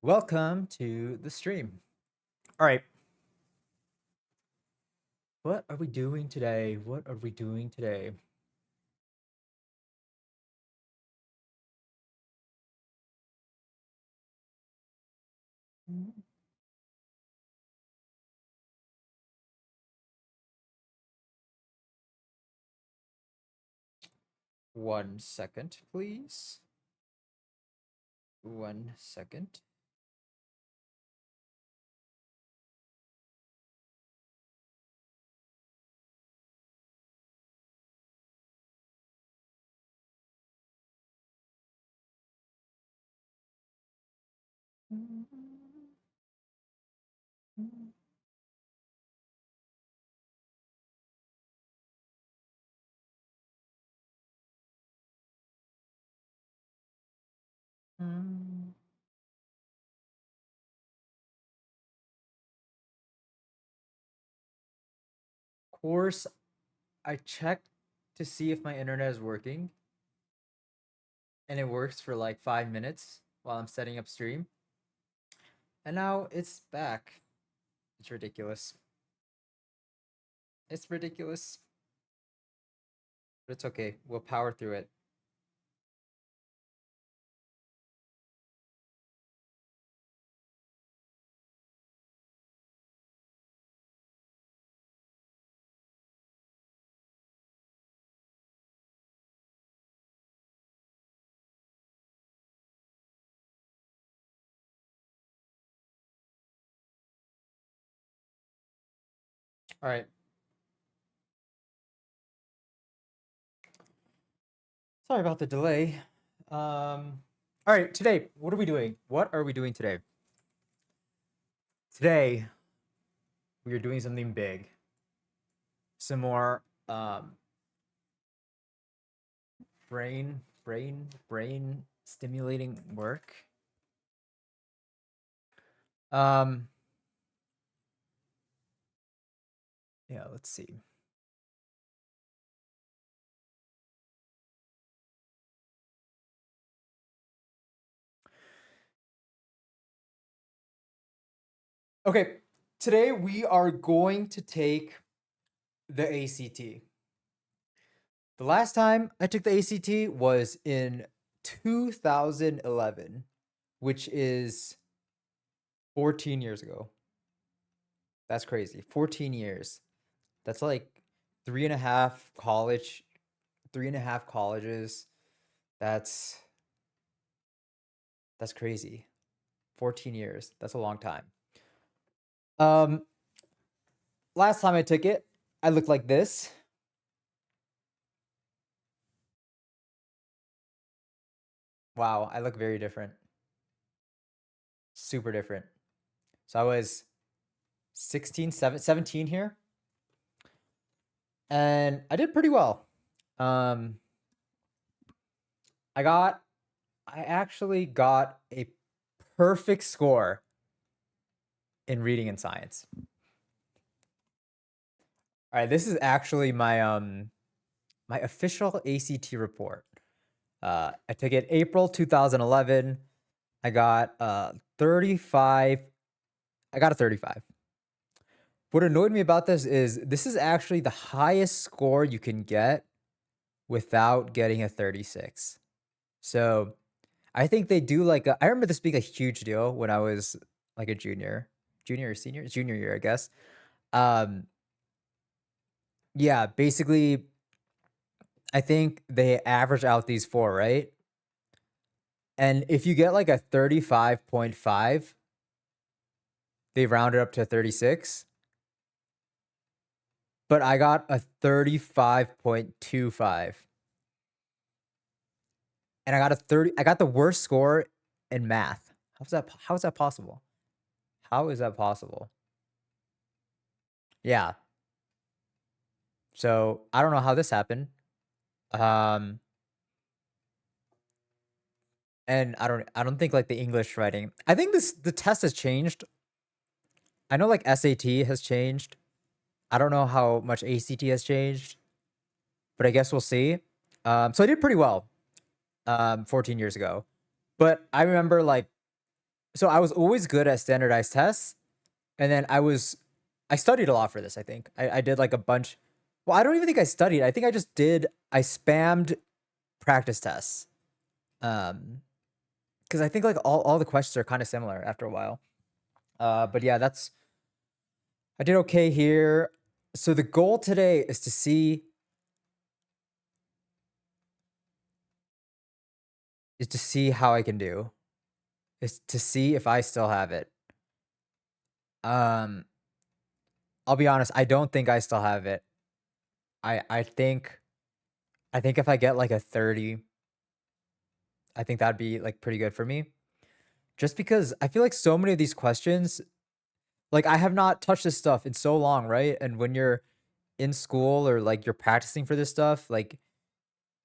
Welcome to the stream. All right. What are we doing today? What are we doing today? One second, please. 1 second. Course, I checked to see if my internet is working, and it works for like 5 minutes while I'm setting up stream. And now it's back. It's ridiculous. It's ridiculous. But it's okay. We'll power through it. All right. Sorry about the delay. All right, today, what are we doing? What are we doing today? Today, we are doing something big. Some more brain stimulating work. Yeah, let's see. Okay, today we are going to take the ACT. The last time I took the ACT was in 2011, which is 14 years ago. That's crazy. 14 years. That's like 3.5 colleges. That's crazy. 14 years. That's a long time. Last time I took it, I looked like this. Wow, I look very different. Super different. So I was 17 here. And I did pretty well. I actually got a perfect score in reading and science. All right, this is actually my my official ACT report. I took it April 2011. I got 35. I got a 35. What annoyed me about this is actually the highest score you can get without getting a 36. So I think they do like I remember this being a huge deal when I was like a junior or senior, junior year, I guess. Yeah, basically, I think they average out these four, right? And if you get like a 35.5, they round it up to 36. But I got a 35.25. And I got the worst score in math. How is that possible? How is that possible? Yeah. So I don't know how this happened. Um and I don't think like the English writing. I think the test has changed. I know like SAT has changed. I don't know how much ACT has changed, but I guess we'll see. So I did pretty well 14 years ago. But I remember like so I was always good at standardized tests, and then I studied a lot for this, I think. I did like a bunch. Well, I don't even think I studied. I think I spammed practice tests. Because I think like all the questions are kind of similar after a while. But yeah, I did okay here. So the goal today is to see how I can do. Is to see if I still have it. Um, I'll be honest, I don't think I still have it. I think if I get like a 30, I think that'd be like pretty good for me. Just because I feel like so many of these questions, like I have not touched this stuff in so long, right? And when you're in school or like you're practicing for this stuff, like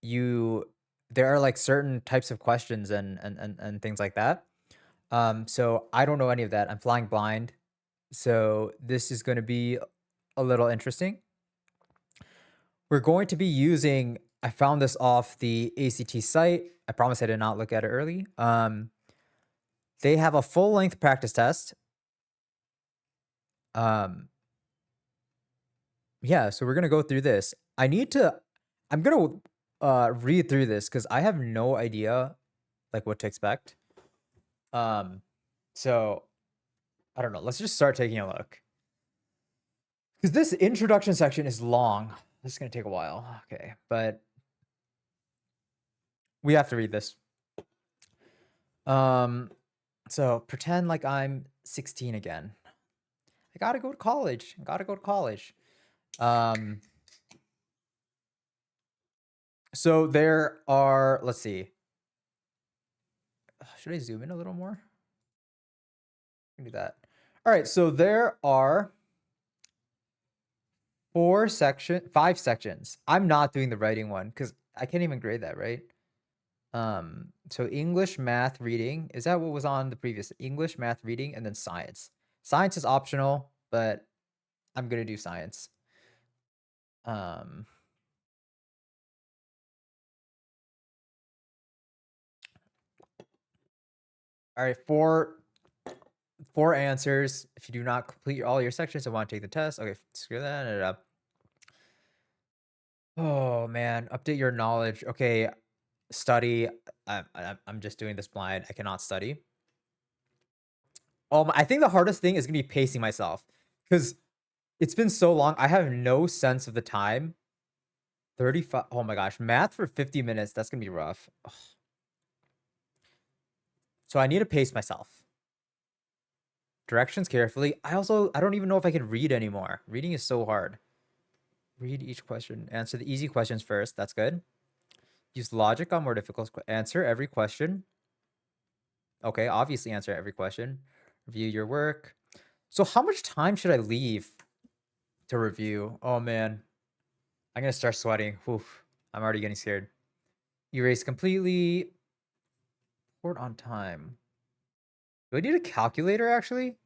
you there are like certain types of questions and things like that. So I don't know any of that. I'm flying blind. So this is going to be a little interesting. We're going to be using, I found this off the ACT site. I promise I did not look at it early. They have a full length practice test. Um, yeah, so we're going to go through this. I'm going to read through this because I have no idea like what to expect. So I don't know. Let's just start taking a look. Because this introduction section is long. This is going to take a while. Okay, but we have to read this. So pretend like I'm 16 again. I gotta go to college. So there are, let's see. Should I zoom in a little more? Do that. All right, so there are 5 sections. I'm not doing the writing one because I can't even grade that, right? So English, math, reading. Is that what was on the previous? English, math, reading, and then science. Science is optional, but I'm gonna do science. All right, four answers. If you do not complete all your sections and want to take the test, okay, screw that. Oh man, update your knowledge. Okay, study. I'm just doing this blind. I cannot study. I think the hardest thing is gonna be pacing myself because it's been so long. I have no sense of the time. 35. Oh my gosh, math for 50 minutes. That's gonna be rough. Ugh. So I need to pace myself. Directions carefully. I don't even know if I can read anymore. Reading is so hard. Read each question. Answer the easy questions first. That's good. Use logic on more difficult. Answer every question. Okay, obviously answer every question. Review your work. So how much time should I leave to review? Oh man, I'm gonna start sweating. Oof, I'm already getting scared. Erase completely. Report on time. Do I need a calculator actually?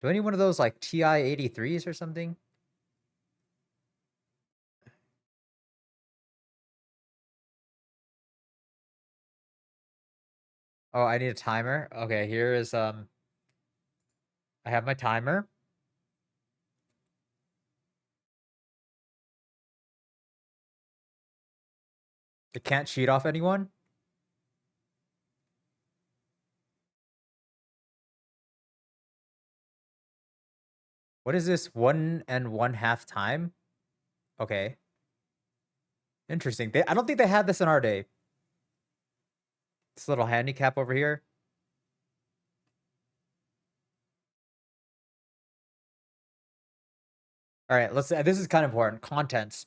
Do I need one of those like TI-83s or something? Oh, I need a timer. Okay, here is I have my timer. It can't cheat off anyone. What is this 1 1/2 time? Okay. Interesting. I don't think they had this in our day. This little handicap over here. All right, let's. This is kind of important. Contents.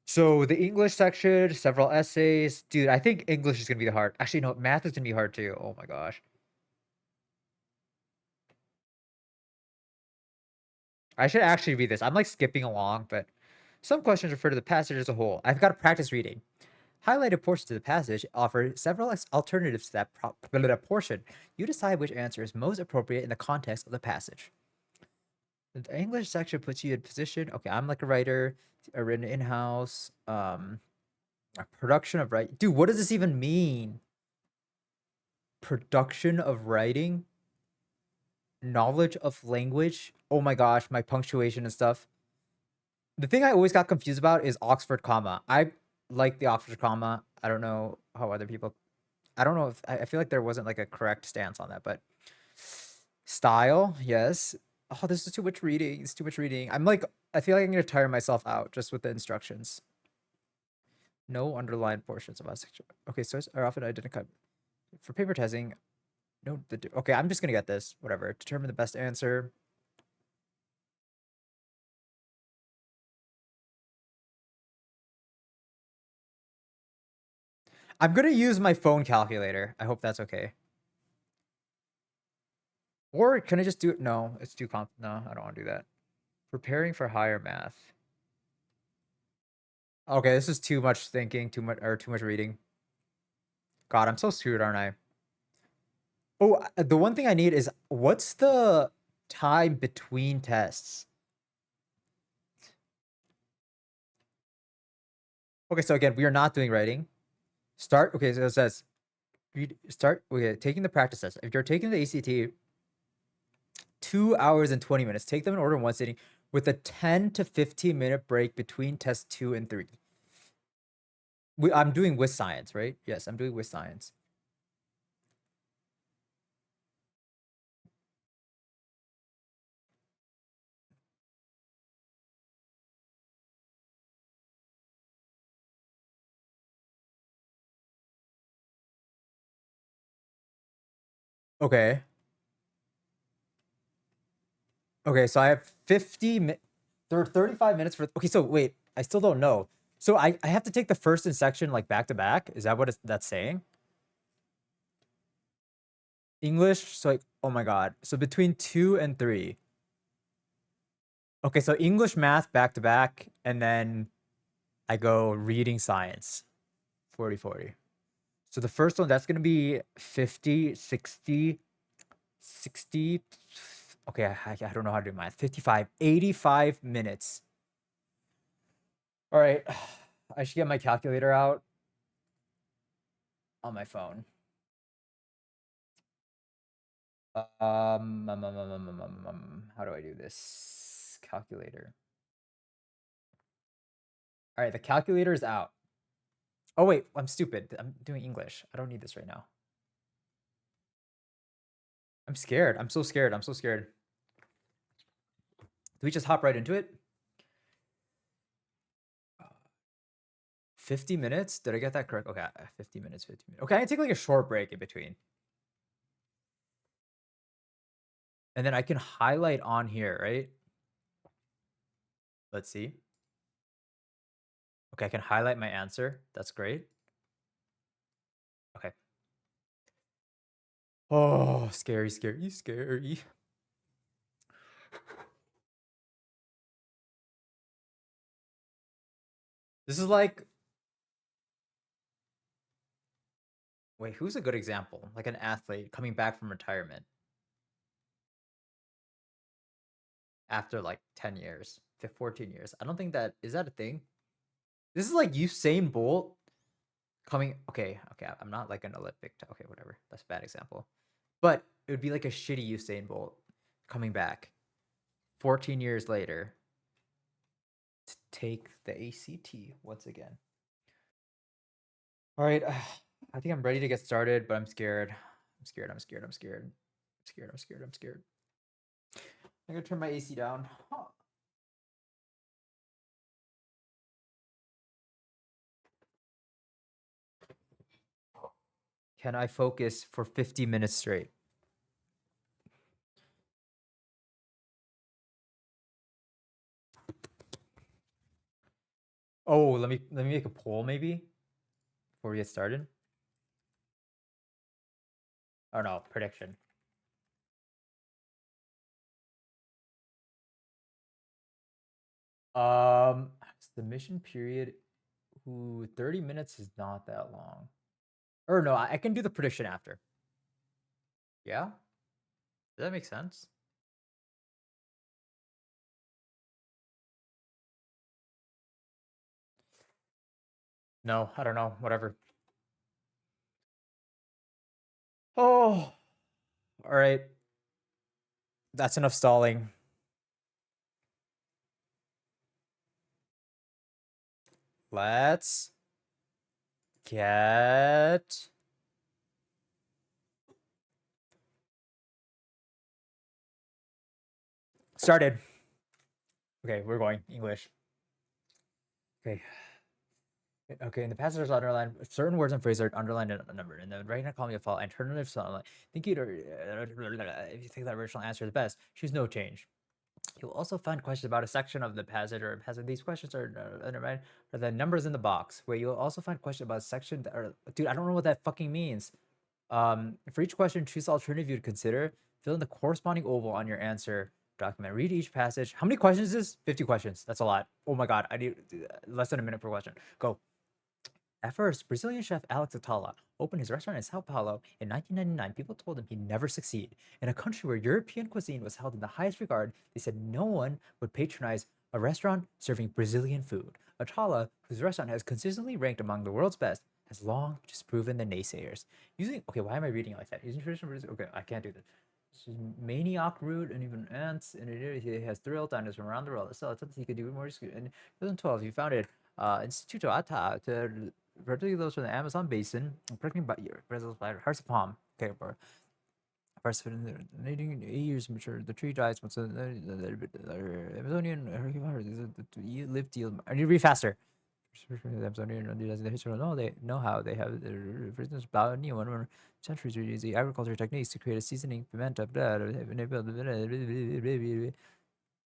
So the English section, several essays. Dude, I think English is gonna be the hard. Actually, no, math is gonna be hard too. Oh my gosh. I should actually read this. I'm like skipping along, but some questions refer to the passage as a whole. I've got to practice reading. Highlighted portions of the passage offer several alternatives to that portion. You decide which answer is most appropriate in the context of the passage. The English section puts you in position. Okay, I'm like a writer, written in-house. A production of writing. Dude, what does this even mean? Production of writing? Knowledge of language? Oh my gosh, my punctuation and stuff. The thing I always got confused about is Oxford comma. I like the Oxford comma. I don't know how other people. I don't know if I feel like there wasn't like a correct stance on that, but style, yes. Oh, this is too much reading. It's too much reading. I feel like I'm gonna tire myself out just with the instructions. No underlined portions of us. Okay, sources are often identified for paper testing. No, okay, I'm just gonna get this. Whatever. Determine the best answer. I'm gonna use my phone calculator. I hope that's okay. Or can I just do it? No, it's too no, I don't want to do that. Preparing for higher math. Okay, this is too much thinking, too much reading. God, I'm so screwed, aren't I? Oh, the one thing I need is what's the time between tests? Okay, so again, we are not doing writing. Start. Okay, so it says start. Okay, taking the practice test. If you're taking the ACT, 2 hours and 20 minutes. Take them in order in one sitting with a 10 to 15-minute break between test 2 and 3. I'm doing with science, right? Yes, I'm doing with science. Okay. Okay, so I have 35 minutes for. Okay, so wait, I still don't know. So I have to take the first and section like back to back. Is that what that's saying? English, so like, oh my God. So between 2 and 3. Okay, so English, math back to back, and then I go reading science, 40/40. So the first one, that's going to be 50, 60, 60. Okay, I don't know how to do math. 55, 85 minutes. All right. I should get my calculator out on my phone. How do I do this? Calculator. All right, the calculator is out. Oh wait, I'm stupid. I'm doing English. I don't need this right now. I'm scared. I'm so scared. I'm so scared. Do we just hop right into it? 50 minutes? Did I get that correct? Okay, 50 minutes, 50 minutes. Okay, I can take like a short break in between. And then I can highlight on here, right? Let's see. Okay, I can highlight my answer. That's great. Okay. Oh, scary, scary, scary. This is like, wait, who's a good example? Like an athlete coming back from retirement after like 10 years, 14 years. I don't think is that a thing? This is like Usain Bolt coming. Okay, I'm not like an Olympic. Okay, whatever. That's a bad example. But it would be like a shitty Usain Bolt coming back 14 years later to take the ACT once again. All right, I think I'm ready to get started, but I'm scared. I'm scared. I'm scared. I'm scared. I'm scared. I'm scared. I'm scared. I'm gonna turn my AC down. Huh. Can I focus for 50 minutes straight? Oh, let me make a poll maybe before we get started. Or no, prediction. Submission period. Ooh, 30 minutes is not that long. Or no, I can do the prediction after. Yeah? Does that make sense? No, I don't know. Whatever. Oh, all right. That's enough stalling. Let's get started. Okay, we're going English. Okay. Okay, in the passage is underlined, certain words and phrases are underlined and numbered. In the right hand column, you follow alternative sunlight. Think you'd, if you think that original answer is best, choose no change. You'll also find questions about a section of the passage or passage. These questions are underlined are the numbers in the box. Where you'll also find questions about a section that are, dude, I don't know what that fucking means. For each question, choose the alternative you'd consider. Fill in the corresponding oval on your answer document. Read each passage. How many questions is this? 50 questions. That's a lot. Oh my god, I need less than a minute per question. Go. At first, Brazilian chef Alex Atala opened his restaurant in Sao Paulo in 1999. People told him he'd never succeed. In a country where European cuisine was held in the highest regard, they said no one would patronize a restaurant serving Brazilian food. Atala, whose restaurant has consistently ranked among the world's best, has long disproven the naysayers. Why am I reading like that? Using traditional Brazil. Okay, I can't do this. This is maniac rude and even ants, and he has thrilled diners from around the world. So I thought he could do more. In 2012, he founded Instituto Ata to particularly those from the Amazon basin, protecting by Brazil's hearts of palm. Okay, bro. First, needing 8 years mature, the tree dies. Once the Amazonian you live deal. I need to read faster. The Amazonian the history no, they know how they have for instance about new centuries are using agriculture techniques to create a seasoning pimenta.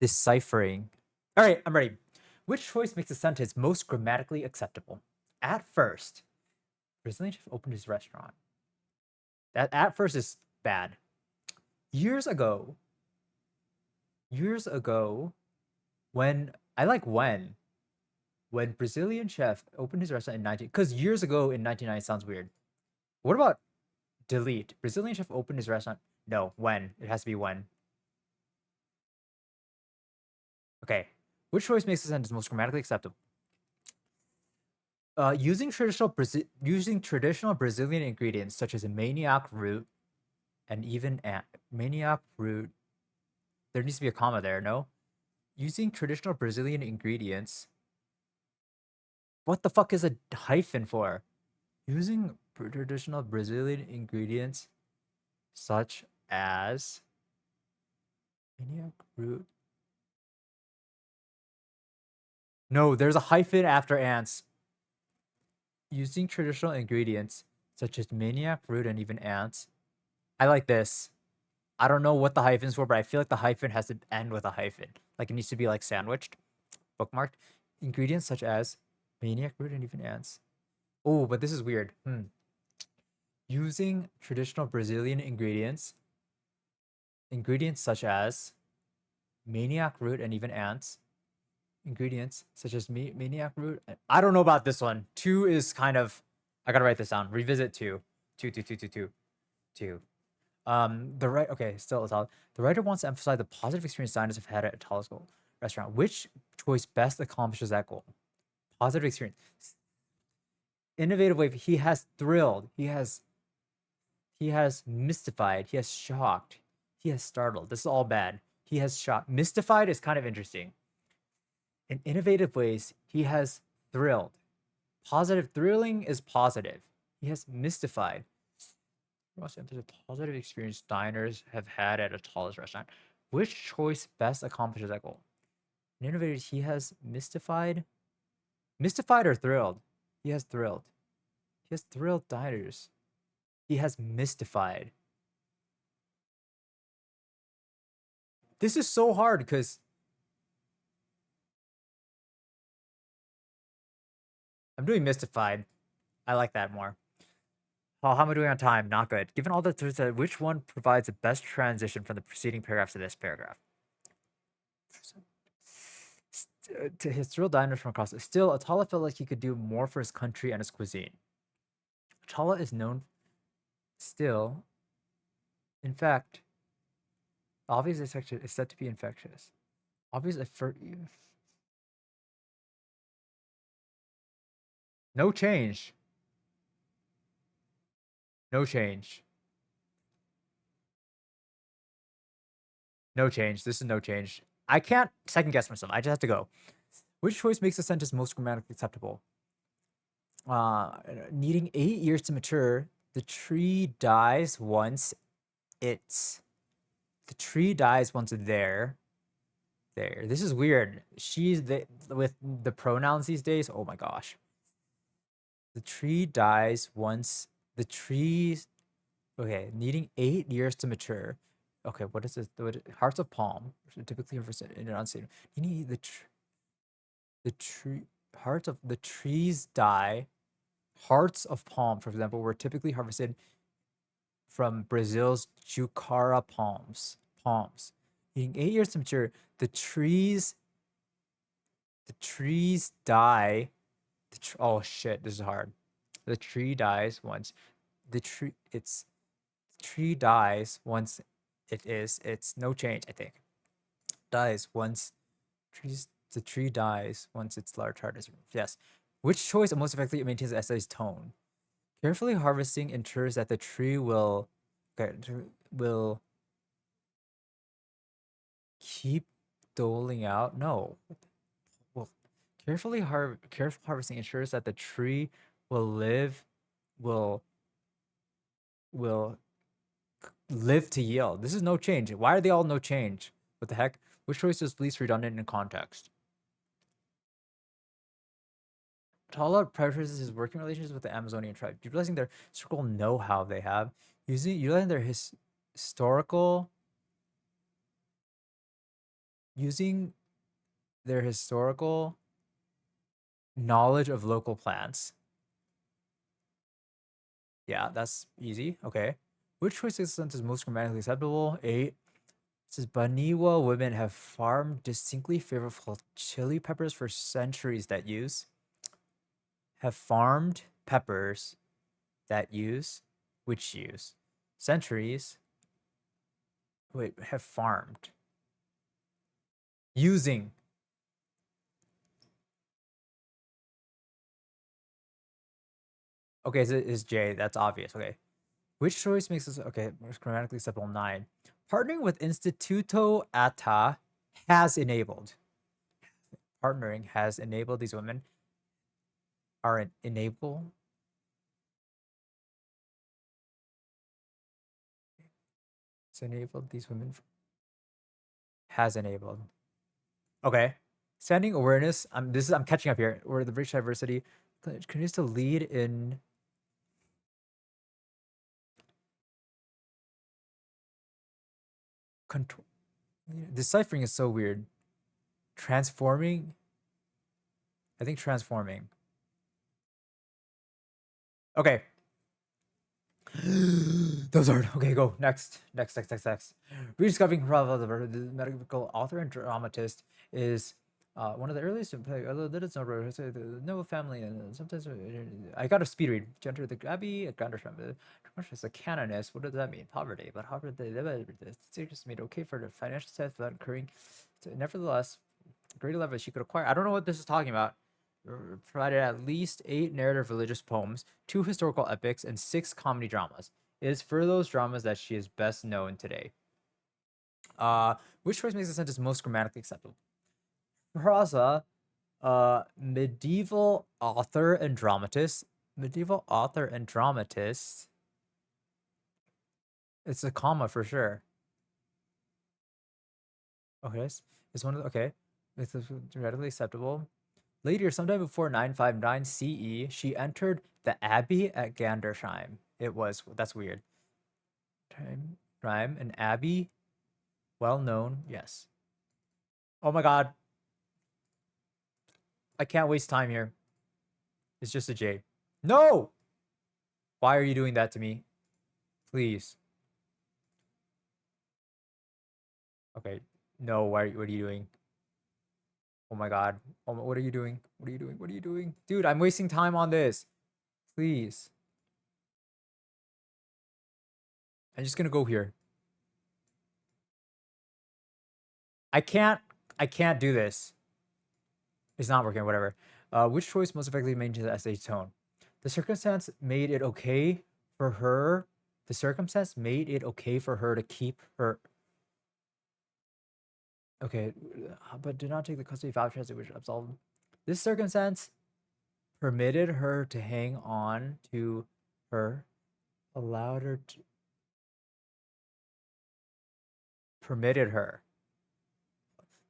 Deciphering. All right, I'm ready. Which choice makes a sentence most grammatically acceptable? At first, Brazilian chef opened his restaurant. That at first is bad. Years ago, when when Brazilian chef opened his restaurant in 19, because years ago in 1990 sounds weird. What about delete? Brazilian chef opened his restaurant. No, when? It has to be when. Okay. Which choice makes the sentence most grammatically acceptable? Using traditional Brazilian ingredients such as maniac root and even maniac root. There needs to be a comma there, no? Using traditional Brazilian ingredients. What the fuck is a hyphen for? Using traditional Brazilian ingredients such as maniac root. No, there's a hyphen after ants. Using traditional ingredients such as maniac root and even ants. I like this. I don't know what the hyphen's for, but I feel like the hyphen has to end with a hyphen. Like it needs to be like sandwiched, bookmarked. Ingredients such as maniac root and even ants. Oh, but this is weird. Using traditional Brazilian ingredients such as maniac root and even ants. Ingredients such as maniac root. I don't know about this one. 2 is kind of. I gotta write this down. Revisit 2. 2, 2, 2, 2, 2, 2. Still Atala. The writer wants to emphasize the positive experience diners have had at Atala's restaurant. Which choice best accomplishes that goal? Positive experience. Innovative way. He has thrilled. He has mystified. He has shocked. He has startled. This is all bad. He has shocked. Mystified is kind of interesting. In innovative ways, he has thrilled. Positive thrilling is positive. He has mystified. Most positive experience diners have had at Atala's restaurant. Which choice best accomplishes that goal? In innovators, he has mystified. Mystified or thrilled? He has thrilled. He has thrilled diners. he has mystified. This is so hard because I'm doing mystified. I like that more. Oh, how am I doing on time? Not good. Given all the which one provides the best transition from the preceding paragraph to this paragraph? To his thrilled diners from across. Still, Atala felt like he could do more for his country and his cuisine. Atala is known still. In fact, obvious infection is said to be infectious. Obvious effort. No change. No change. No change. This is no change. I can't second guess myself. I just have to go. Which choice makes the sentence most grammatically acceptable? Needing 8 years to mature, the tree dies once it's the tree dies once there. There. This is weird. She's with the pronouns these days. Oh my gosh. The tree dies once the trees. Okay, needing 8 years to mature. Okay, what is this? Hearts of palm typically represent in an You need the tree hearts of the trees die. Hearts of palm, for example, were typically harvested from Brazil's Jucara palms. Needing 8 years to mature, the trees die. Oh shit, this is hard. The tree dies once. The tree dies once it's no change, I think. Dies once the tree dies once its large heart is removed. Yes. Which choice most effectively maintains the essay's tone? Carefully harvesting ensures that the tree will keep doling out. No. Well, careful harvesting ensures that the tree will will live to yield. This is no change. Why are they all no change? What the heck? Which choice is least redundant in context? Tala prioritizes his working relations with the Amazonian tribe, utilizing their historical know-how they have, utilizing their historical knowledge of local plants. Yeah, that's easy. Okay. Which choice of sentence is most grammatically acceptable? 8. It says Baniwa women have farmed distinctly flavorful chili peppers for centuries that use. Have farmed peppers that use. Which use? Centuries. Wait, have farmed. Using. Okay, so it's J. That's obvious. Okay. Which choice makes this okay? Most grammatically acceptable. 9. Partnering with Instituto ATA has enabled. Partnering has enabled these women. Are enable. It's enabled these women. Has enabled. Okay. Standing awareness. I'm catching up here. Where the rich diversity continues to lead in control. Deciphering is so weird. Transforming. I think transforming. Okay. Those are okay. Go next. Rediscovering the medical author and dramatist is one of the earliest to play. Although that is the noble family, and sometimes I got a speed read. Gender the Abbey, a Gandersham. Is a canonist. What does that mean? Poverty, but Harvard the just made okay for the financial status without incurring. Nevertheless, grade 11 she could acquire. I don't know what this is talking about. Provided at least 8 narrative religious poems, 2 historical epics, and 6 comedy dramas. It is for those dramas that she is best known today. Which choice makes the sentence most grammatically acceptable? Prosa, medieval author and dramatist. Medieval author and dramatist. It's a comma for sure. Okay, it's one of the, okay. It's readily acceptable. Later, sometime before 959 CE, she entered the abbey at Gandersheim. It was. That's weird. Rhyme and Abby, well known. Yes. Oh my god. I can't waste time here. It's just a J. No! Why are you doing that to me? Please. Okay. No, what are you doing? Oh my god. Oh, what are you doing? What are you doing? What are you doing? Dude, I'm wasting time on this. Please. I'm just gonna go here. I can't do this. It's not working, whatever. Which choice most effectively maintains the essay tone? The circumstance made it okay for her. The circumstance made it okay for her to keep her. Okay, but did not take the custody vouchers which absolved. This circumstance permitted her to hang on to her, allowed her to. Permitted her.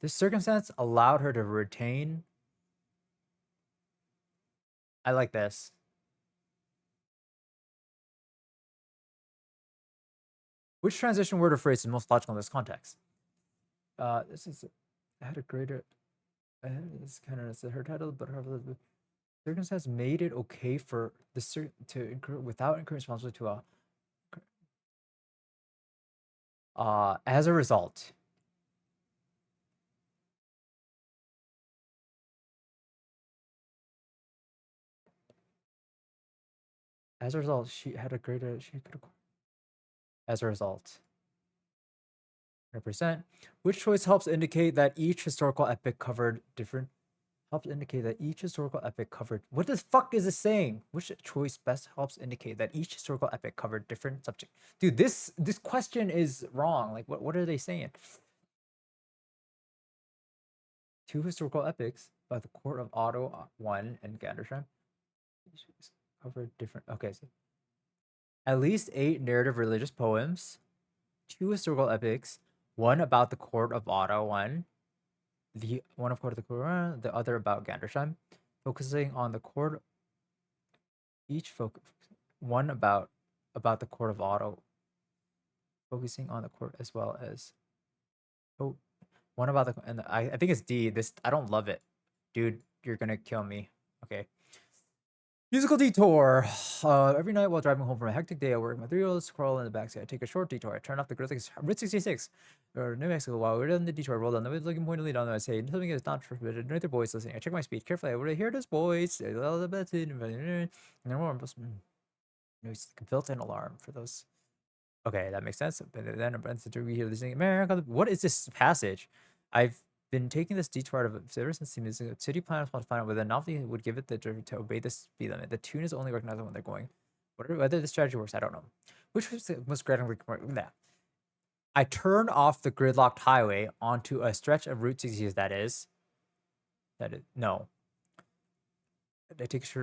This circumstance allowed her to retain. I like this. Which transition word or phrase is most logical in this context? This is had a greater. This kind of her title, but her circumstance made it okay for the to incur without incurring responsibility to as a result. As a result, she had a greater. She could have. As a result. 100%. Which choice helps indicate that each historical epic covered different helps indicate that each historical epic covered what the fuck is this saying? Which choice best helps indicate that each historical epic covered different subject? Dude, this question is wrong. Like what are they saying? Two historical epics by the court of Otto I and Gandersheim covered different okay, so at least 8 narrative religious poems, 2 historical epics, one about the court of Otto I, the one of court of the Quran, the other about Gandersheim, focusing on the court. Each focus one about the court of Otto, focusing on the court as well as oh one about the and I think it's D. This I don't love it, dude. You're gonna kill me. Okay. Musical detour. Every night while driving home from a hectic day, I work my 3-year-old scroll in the backseat. I take a short detour. I turn off the Route 66 or New Mexico. While we're in the detour, I roll down the window, looking pointedly down. I say something is not forbidden. Another voice listening. I check my speed carefully. I would hear this voice. No, it's like a built-in alarm for those. Okay, that makes sense. But then to hear listening. America, what is this passage? I've been taking this detour out of ever since the city planners want to find out whether novelty would give it the drive to obey the speed limit. The tune is only recognized when they're going. Whether the strategy works, I don't know. Which was the most gratifying? That I turn off the gridlocked highway onto a stretch of Route 66. That is no.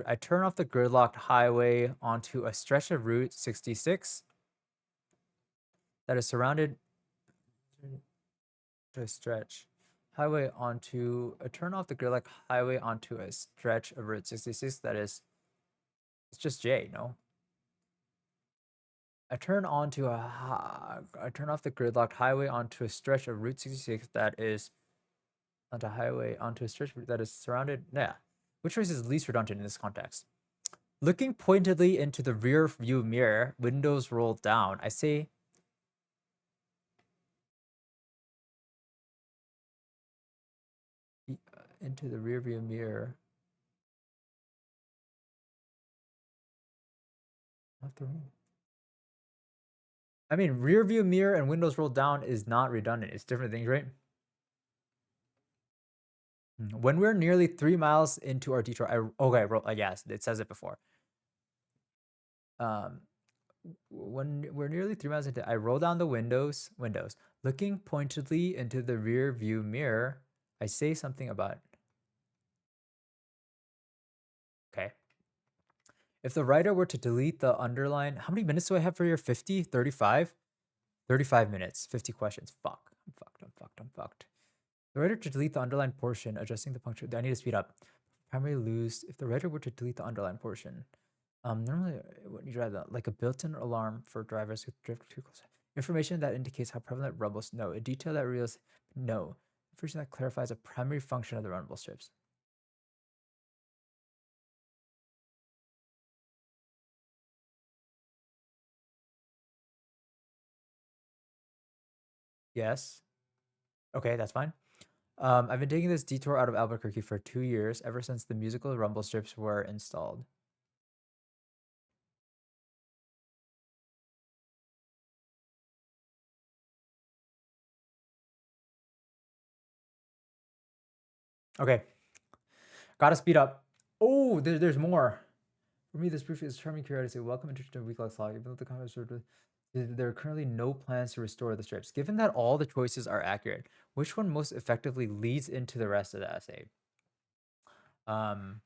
I turn off the gridlocked highway onto a stretch of Route 66 that is surrounded to a stretch highway onto a turn off the gridlocked highway onto a stretch of Route 66 that is it's just J, no? I turn off the gridlocked highway onto a stretch of Route 66 that is onto a stretch that is surrounded. Yeah. Which choice is least redundant in this context? Looking pointedly into the rear view mirror, windows rolled down. I say into the rear view mirror. Not the room. I mean, rear view mirror and windows rolled down is not redundant. It's different things, right? When we're nearly 3 miles into our detour, yes, it says it before. When we're nearly 3 miles into, I roll down the windows, looking pointedly into the rear view mirror. I say something about. Okay. If the writer were to delete the underline, how many minutes do I have for your 50? 35? 35 minutes, 50 questions. Fuck. I'm fucked. The writer to delete the underlined portion, adjusting the punctuation. I need to speed up. Primarily lose. If the writer were to delete the underlined portion, Normally, when you drive that, like a built-in alarm for drivers who drift too close. Information that indicates how prevalent rumbles. No. A detail that reveals. No. Information that clarifies a primary function of the rumble strips. Yes. Okay, that's fine. I've been taking this detour out of Albuquerque for 2 years, ever since the musical rumble strips were installed. Okay, gotta speed up. Oh, there's more. For me, this proof is charming curiosity. Welcome to week long slog. Even though the comments are, there are currently no plans to restore the strips. Given that all the choices are accurate, which one most effectively leads into the rest of the essay? Um,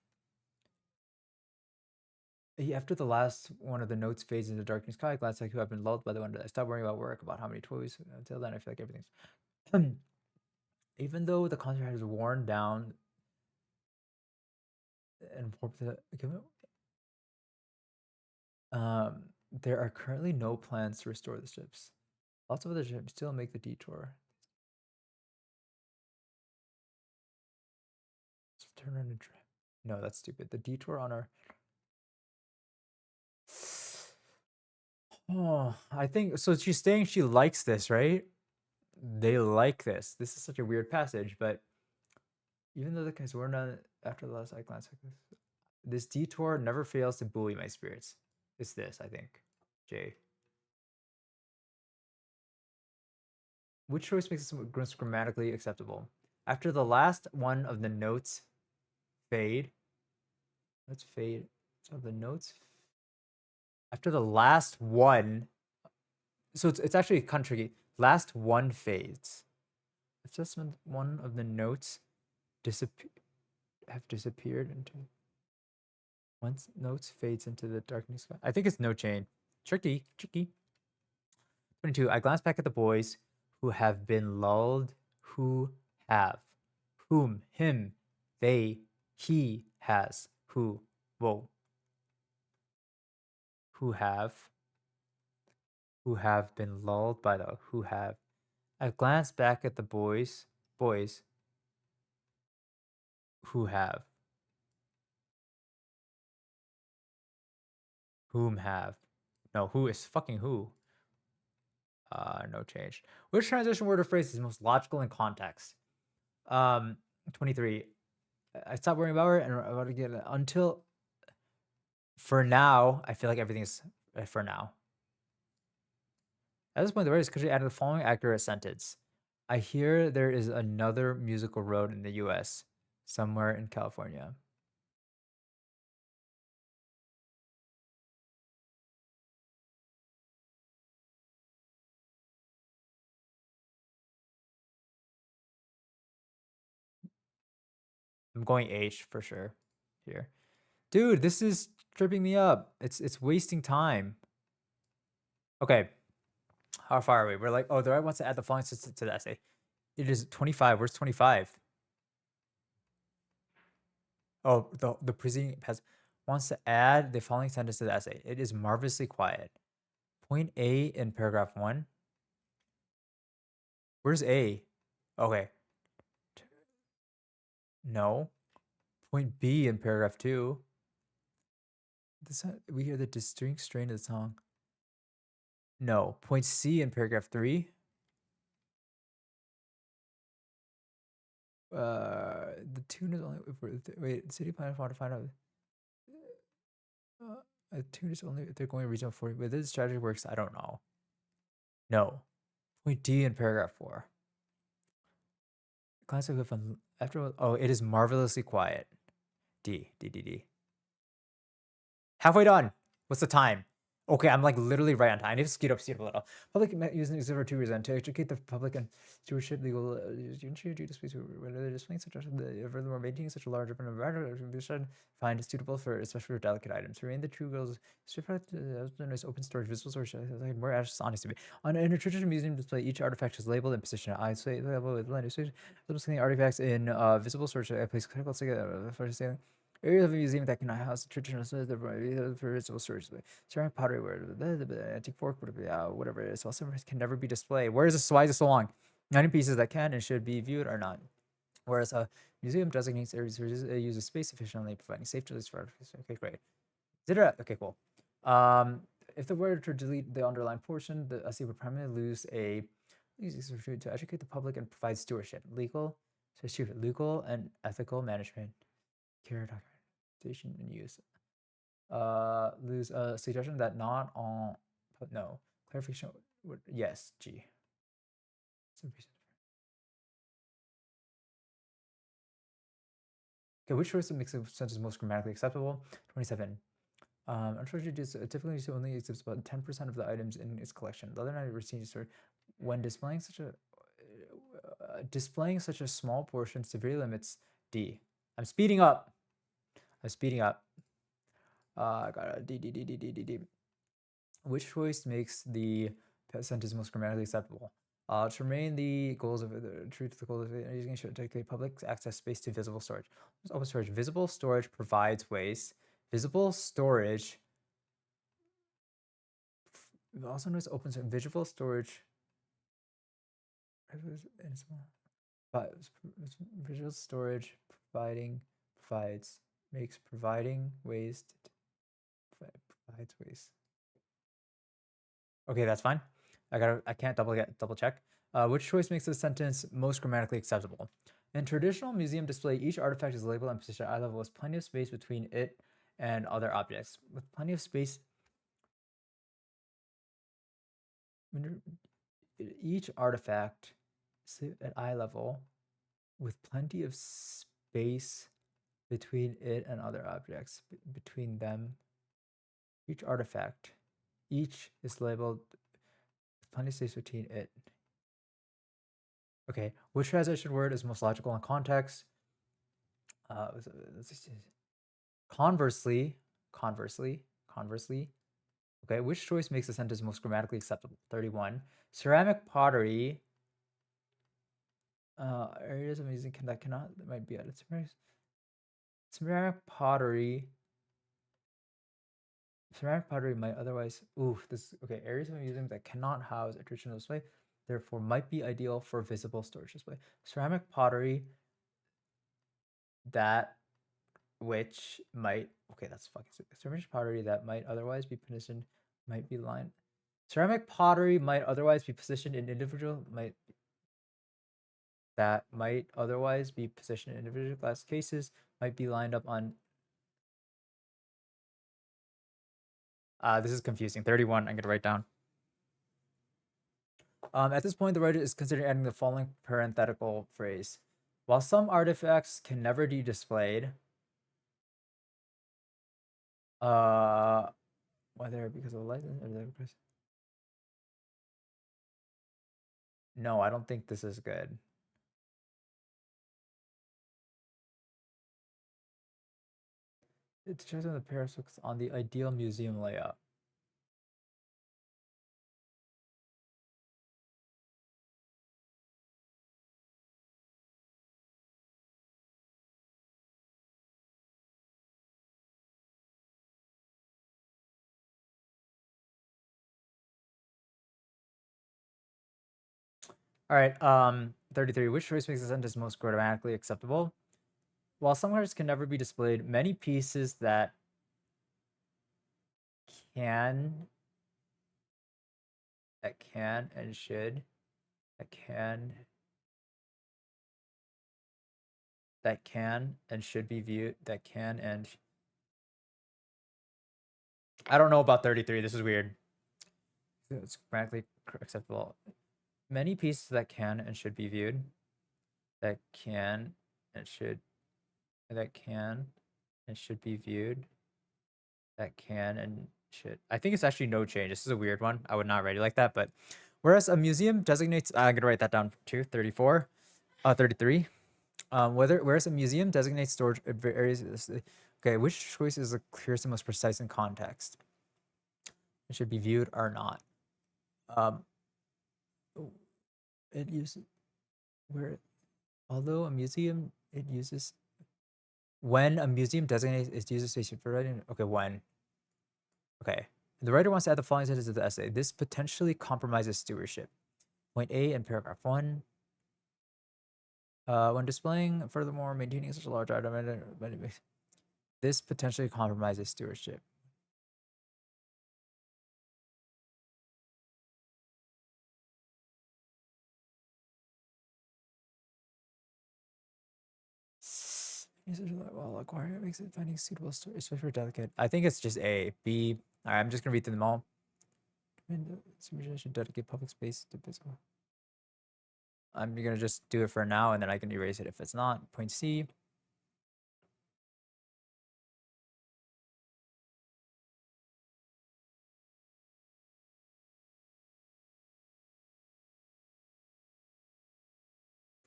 After the last one of the notes fades into darkness, sky, glance like who have been lulled by the wonder. I stop worrying about work, about how many toys. Until then, I feel like everything's. Even though the concert has worn down and warped um, there are currently no plans to restore the ships. Lots of other ships still make the detour. So turn around and try. No, that's stupid. The detour on our. Oh, I think so. She's saying she likes this, right? They like this. This is such a weird passage, but even though the guys were not after the last eye glance like this detour never fails to buoy my spirits. It's this, I think. J. Which choice makes this grammatically acceptable? After the last one of the notes fade, let's fade. So the notes after the last one, so it's actually conjugate. Last one fades. It's just when one of the notes have disappeared into. Once notes fades into the darkness. I think it's no chain. Tricky, tricky. 22. I glance back at the boys who have been lulled, who have, whom, him, they, he has, whoa, who have been lulled by the who have. I glance back at the boys who have, whom have. No, who is fucking who? No change. Which transition word or phrase is most logical in context? 23. I stopped worrying about it and I'm about to get it until for now. I feel like everything is for now. At this point, the writer is casually added the following accurate sentence. I hear there is another musical road in the US, somewhere in California. I'm going H for sure here. Dude, this is tripping me up. It's wasting time. Okay. How far are we? We're like, oh, the writer wants to add the following sentence to the essay. It is 25. Where's 25? Oh, the preceding has wants to add the following sentence to the essay. It is marvelously quiet. Point A in paragraph 1. Where's A? Okay. No. Point B in paragraph 2. We hear the distinct strain of the song. No. Point C in paragraph 3. The tune is only wait. City planners want to find out. A tune is only if they're going regional 40. Whether this strategy works, I don't know. No. Point D in paragraph 4. Classic with after. Oh, it is marvelously quiet. D. Halfway done. What's the time? Okay, I'm like literally right on time. I need to speed up a little. Public using it for 2 reasons: to educate the public and stewardship legal ensure due to space whether they're displaying such a furthermore maintaining such a large open environment should find suitable for especially for delicate items. Remain the true goals. Nice open storage visible source like more honest to be. On in a traditional museum display, each artifact is labeled and positioned. I say label with line of artifacts in visible storage. I place critical for sailing. Areas of a museum that cannot house traditional visible storage. Ceramic pottery, where the antique fork, whatever it is, while some can never be displayed. Why is this so long? Many pieces that can and should be viewed are not. Whereas a museum designates areas where it uses space efficiently, providing safe deletes for artifacts. Okay, great. Okay, cool. If the word to delete the underlined portion, the SE would primarily lose a to educate the public and provide stewardship, legal and ethical management, care documentation and use. Lose a suggestion that not all, but no clarification. Would yes, G. Okay, which choice makes a sentence most grammatically acceptable? 27. Unfortunately, typically only accepts about 10% of the items in its collection. The other 90% store, when displaying such a small portion severely limits D. I'm speeding up. I'm speeding up. I got a D. Which choice makes the sentence most grammatically acceptable? To remain the goals of the truth, the goal of using should dedicate public access space to visible storage. Open storage. Visible storage provides ways. Visible storage also known as open source. Visual storage. But visual storage makes providing ways provides ways. Okay, that's fine. I can't double check. Which choice makes the sentence most grammatically acceptable? In traditional museum display, each artifact is labeled and positioned at eye level with plenty of space between it and other objects. With plenty of space, each artifact is at eye level with plenty of space between it and other objects. Between them, each artifact, each is labeled with plenty of space between it. Okay, which translation word is most logical in context? Conversely. Okay, which choice makes the sentence most grammatically acceptable? 31. Ceramic pottery. Areas of music that might be added. Ceramic pottery. Ceramic pottery might otherwise. Okay. Areas of a museum that cannot house a traditional display, therefore might be ideal for visible storage display. Ceramic pottery that which might. Okay, that's fucking stupid. Ceramic pottery that might otherwise be positioned might be lined. Ceramic pottery might otherwise be positioned in individual glass cases might be lined up on. This is confusing. 31. I'm gonna write down. At this point, the writer is considering adding the following parenthetical phrase: while some artifacts can never be displayed, whether because of license or the person. No, I don't think this is good. It shows on the paradox on the ideal museum layout. All right. 33. Which choice makes the sentence most grammatically acceptable? While some arts can never be displayed, many pieces that can and should that can and should be viewed I don't know about 33. This is weird. It's grammatically acceptable. Many pieces that can and should be viewed that can and should be viewed that can and should. I think it's actually no change. This is a weird one. I would not write it like that, but whereas a museum designates, I'm gonna write that down too. 34, 33. Whereas a museum designates storage areas. Okay, which choice is the clearest and most precise in context? It should be viewed or not. It uses although a museum it uses When a museum designates its user space for writing, okay, when? Okay. The writer wants to add the following sentence to the essay. This potentially compromises stewardship. Point A in paragraph 1. When displaying, furthermore, maintaining such a large item, this potentially compromises stewardship. Well, acquiring makes it finding suitable storage, especially for delicate. I think it's just A. B. All right, I'm just gonna read through them all. Should dedicate public space to physical. I'm gonna just do it for now, and then I can erase it if it's not. Point C.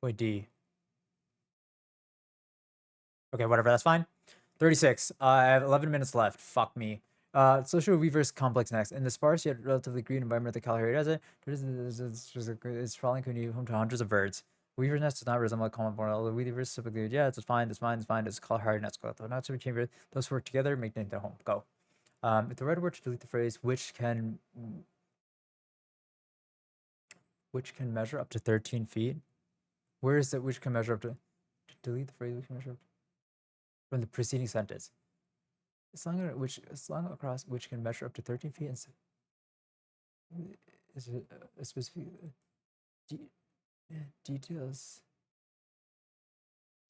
Point D. Okay, whatever. That's fine. 36. I have 11 minutes left. Fuck me. Social weavers complex next. In the sparse yet relatively green environment that Kalahari desert, it's crawling home to hundreds of birds. Weaver's nest does not resemble a common born. Although weavers typically, yeah, it's fine, it's fine, it's fine. It's Kalahari nest. Not to be chamber. Those who work together make their home. Go. If the right word to delete the phrase which can measure up to 13 feet. Where is it? Which can measure up to delete the phrase which can measure up to, from the preceding sentence. Slung across which can measure up to 13 feet and is a specific details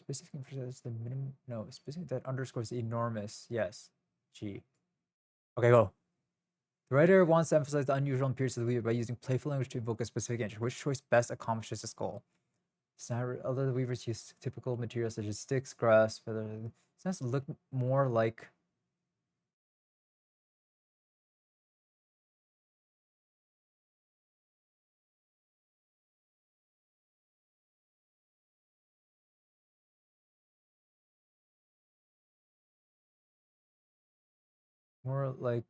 specific emphasizes the minimum. No, specific that underscores the enormous. Yes. G. Okay, go. The writer wants to emphasize the unusual appearance of the weaver by using playful language to evoke a specific interest. Which choice best accomplishes this goal? Although the weavers use typical materials such as sticks, grass, feathers, it starts to look more like more like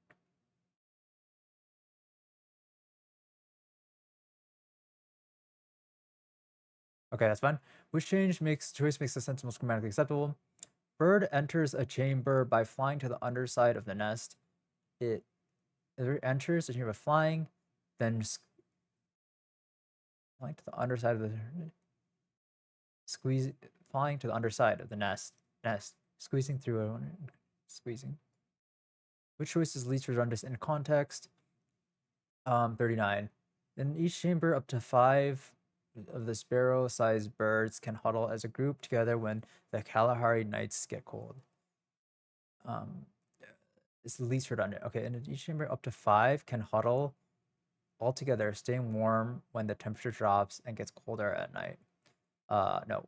okay, that's fine. Which choice makes the sentence most grammatically acceptable? Bird enters a chamber by flying to the underside of the nest. It enters the chamber by flying, then flying to the underside of the squeeze, flying to the underside of the nest, squeezing through a squeezing. Which choice is least redundant in context? 39. In each chamber, up to 5 of the sparrow-sized birds can huddle as a group together when the Kalahari nights get cold. It's the least redundant. Okay, in each chamber, up to 5 can huddle all together, staying warm when the temperature drops and gets colder at night. No.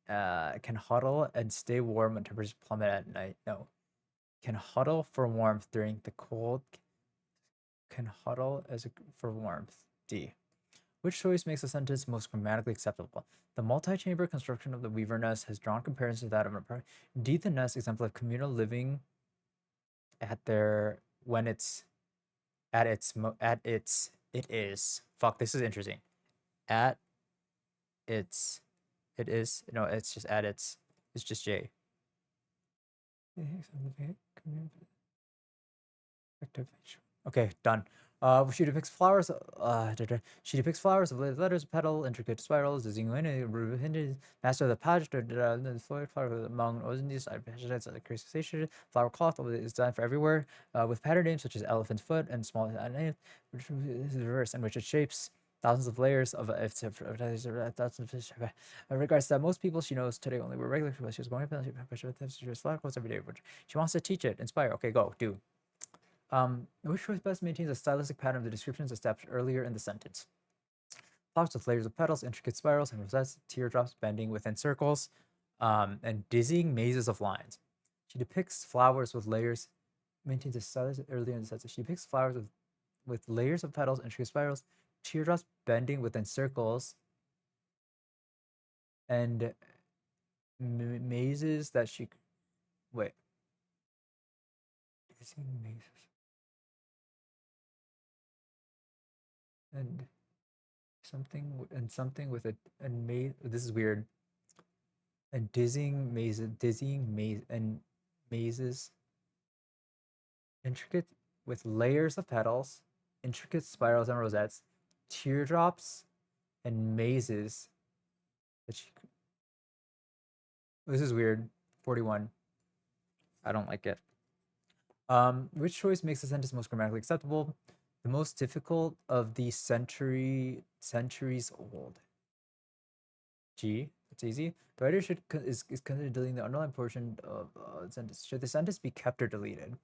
Can huddle and stay warm when temperatures plummet at night. No. Can huddle for warmth during the cold. Can huddle for warmth. D. Which choice makes the sentence most grammatically acceptable? The multi-chamber construction of the weaver nest has drawn comparisons to that of an apartment. Indeed, the nest example of communal living at their when it's at its it is fuck. This is interesting. At its it is no. It's just at its. It's just J. Okay, done. She depicts flowers. She depicts flowers of letters, petal, intricate spirals, the master of the pageant, the flower among these crustaceans. Flower cloth is designed for everywhere, with pattern names such as elephant's foot and small which is the reverse, in which it shapes thousands of layers of regards that most people she knows today only wear regular clothes. She was going up she wears flower clothes every day. She wants to teach it, inspire. Okay, go, do. Which choice best maintains a stylistic pattern of the descriptions established earlier in the sentence? Flowers with layers of petals, intricate spirals, and rosettes, teardrops bending within circles, and dizzying mazes of lines. She depicts flowers with layers, maintains a stylistic earlier in the sentence. She depicts flowers with layers of petals, intricate spirals, teardrops bending within circles, and mazes that she wait. Dizzying mazes. And something with a and maze. This is weird. and mazes, intricate with layers of petals, intricate spirals and rosettes, teardrops, and mazes. This is weird. 41. I don't like it. Which choice makes the sentence most grammatically acceptable? The most difficult of the centuries old. G. That's easy. The writer is considered deleting the underlying portion of the sentence. Should the sentence be kept or deleted?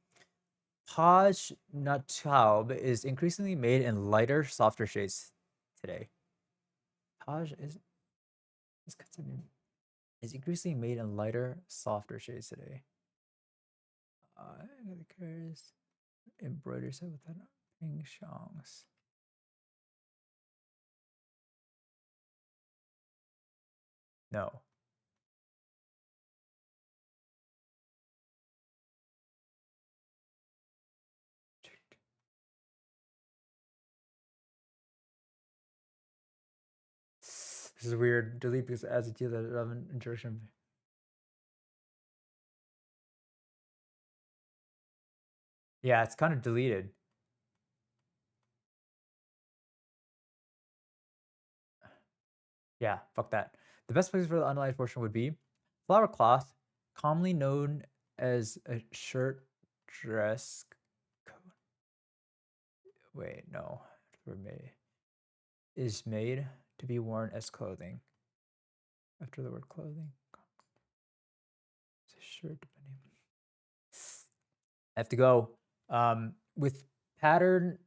Paj Nataub is increasingly made in lighter, softer shades today. Paj is considered is increasingly made in lighter, softer shades today. Occurs embroidered set with ping shangs. No. This is weird. Delete because it adds a deal that relevant introduction. Yeah, it's kind of deleted. Yeah, fuck that. The best place for the underlined portion would be flower cloth, commonly known as a shirt dress coat. Wait, no. Is made to be worn as clothing. After the word clothing. It's a shirt depending. I have to go. With pattern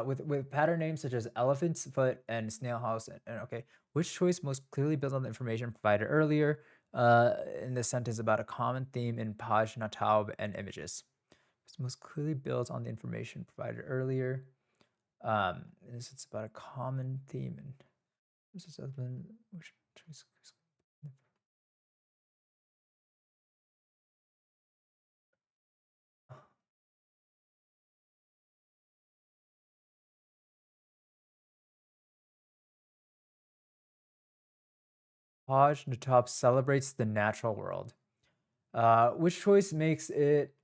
with pattern names such as elephant's foot and snail house and okay, which choice most clearly builds on the information provided earlier in the sentence about a common theme in page nataub and images? This most clearly builds on the information provided earlier. This it's about a common theme and this is which choice Paj Natab celebrates the natural world. Which choice makes it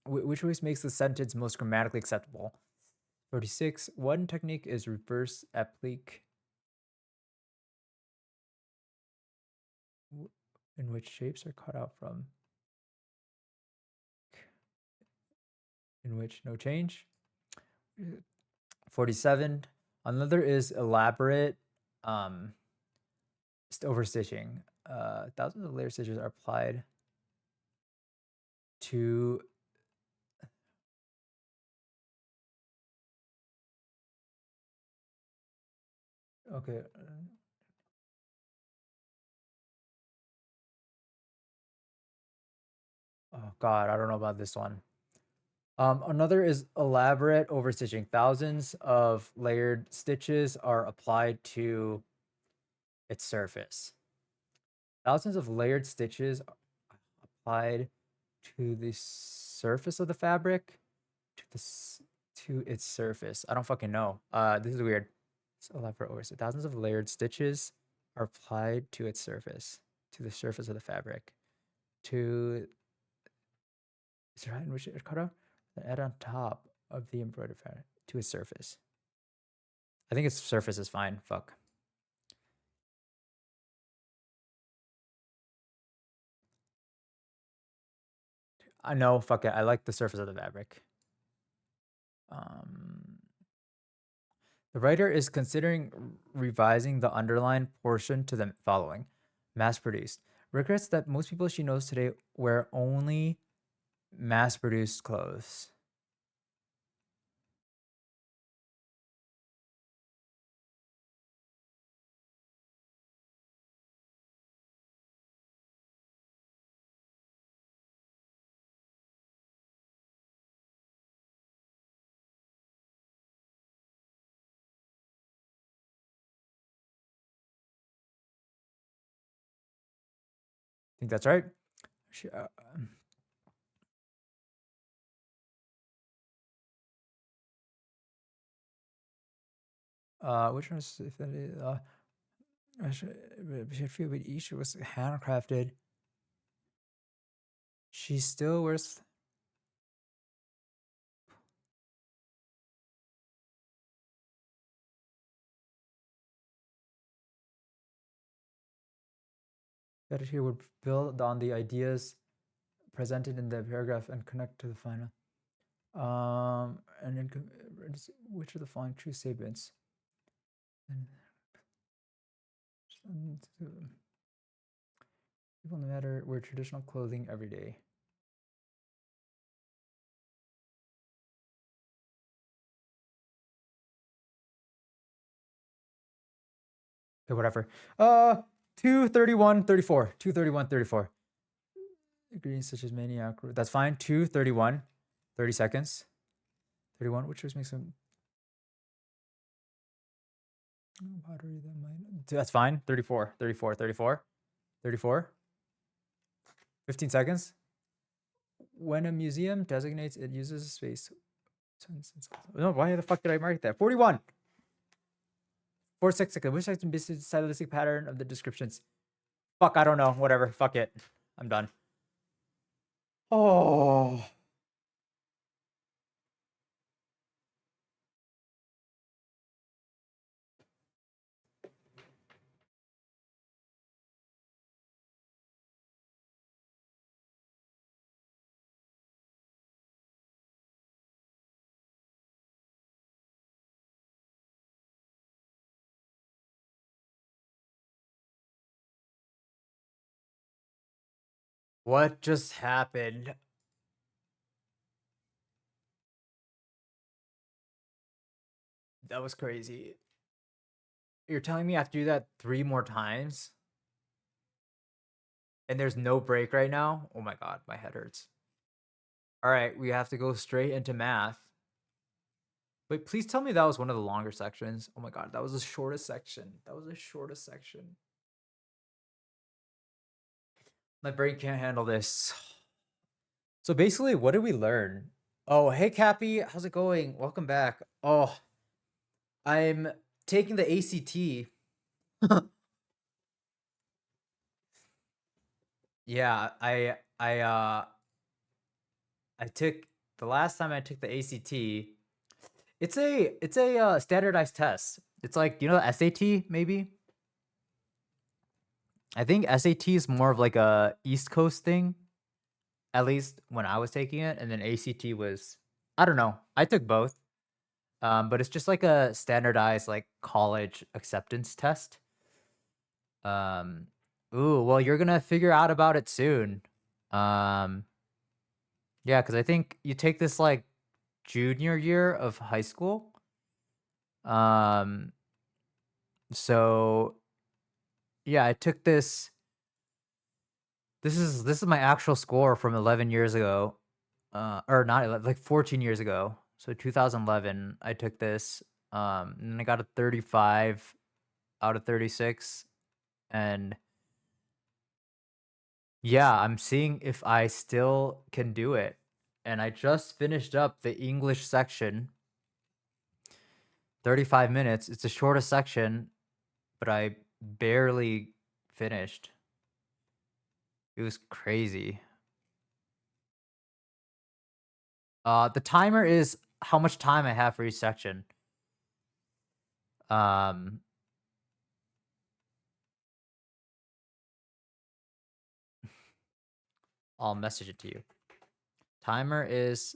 which choice makes the sentence most grammatically acceptable? 46. One technique is reverse applique, in which shapes are cut out from, in which no change. 47. Another is elaborate overstitching. Thousands of layer stitches are applied to okay. Oh God, I don't know about this one. Another is elaborate overstitching. Thousands of layered stitches are applied to its surface. Thousands of layered stitches applied to the surface of the fabric, to its surface. I don't fucking know. This is weird. It's elaborate overstitch. Thousands of layered stitches are applied to its surface, to the surface of the fabric. To is there in which it cut off? Then add on top of the embroidered fabric to its surface. I think its surface is fine. Fuck. I know. Fuck it. I like the surface of the fabric. The writer is considering revising the underlined portion to the following: mass-produced. Regrets that most people she knows today wear only mass-produced clothes. I think that's right. Which one is I should feel with each was handcrafted. She still wears. Better here would build on the ideas presented in the paragraph and connect to the final. And then which are the following true statements? People no matter wear traditional clothing every day. Okay, whatever. 231, 34. 231, 34. Ingredients such as maniac. That's fine. 231, 30 seconds. 31, which just makes them pottery that might. That's fine. 34, 34, 34, 34. 15 seconds. When a museum designates it uses a space. No, why the fuck did I mark that? 41. 46 seconds. Which section is the stylistic pattern of the descriptions? Fuck, I don't know. Whatever. Fuck it. I'm done. Oh. What just happened? That was crazy. You're telling me I have to do that 3 more times? And there's no break right now? Oh my god, my head hurts. All right, we have to go straight into math. Wait, please tell me that was one of the longer sections. Oh my god, that was the shortest section. That was the shortest section. My brain can't handle this. So basically, what did we learn? Oh, hey Cappy, how's it going? Welcome back. Oh, I'm taking the ACT. Yeah, I took the last time I took the ACT. It's a standardized test. It's like, you know, the SAT maybe. I think SAT is more of like a East Coast thing, at least when I was taking it, and then ACT was, I don't know. I took both. But it's just like a standardized like college acceptance test. Um, ooh, well, you're gonna figure out about it soon. Um, yeah, because I think you take this like junior year of high school. Um, so yeah, I took this. This is my actual score from 11 years ago. Or not 11, like 14 years ago. So 2011, I took this. And I got a 35 out of 36. And yeah, I'm seeing if I still can do it. And I just finished up the English section. 35 minutes. It's the shortest section, but I barely finished. It was crazy. The timer is how much time I have for each section. Um, I'll message it to you. Timer is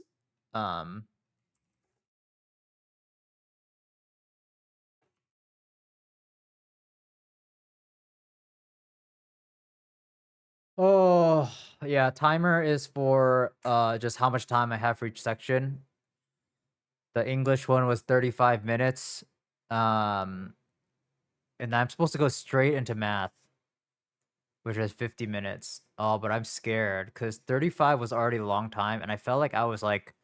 oh yeah, timer is for just how much time I have for each section. The English one was 35 minutes. And I'm supposed to go straight into math, which is 50 minutes. Oh, but I'm scared because 35 was already a long time, and I felt like I was like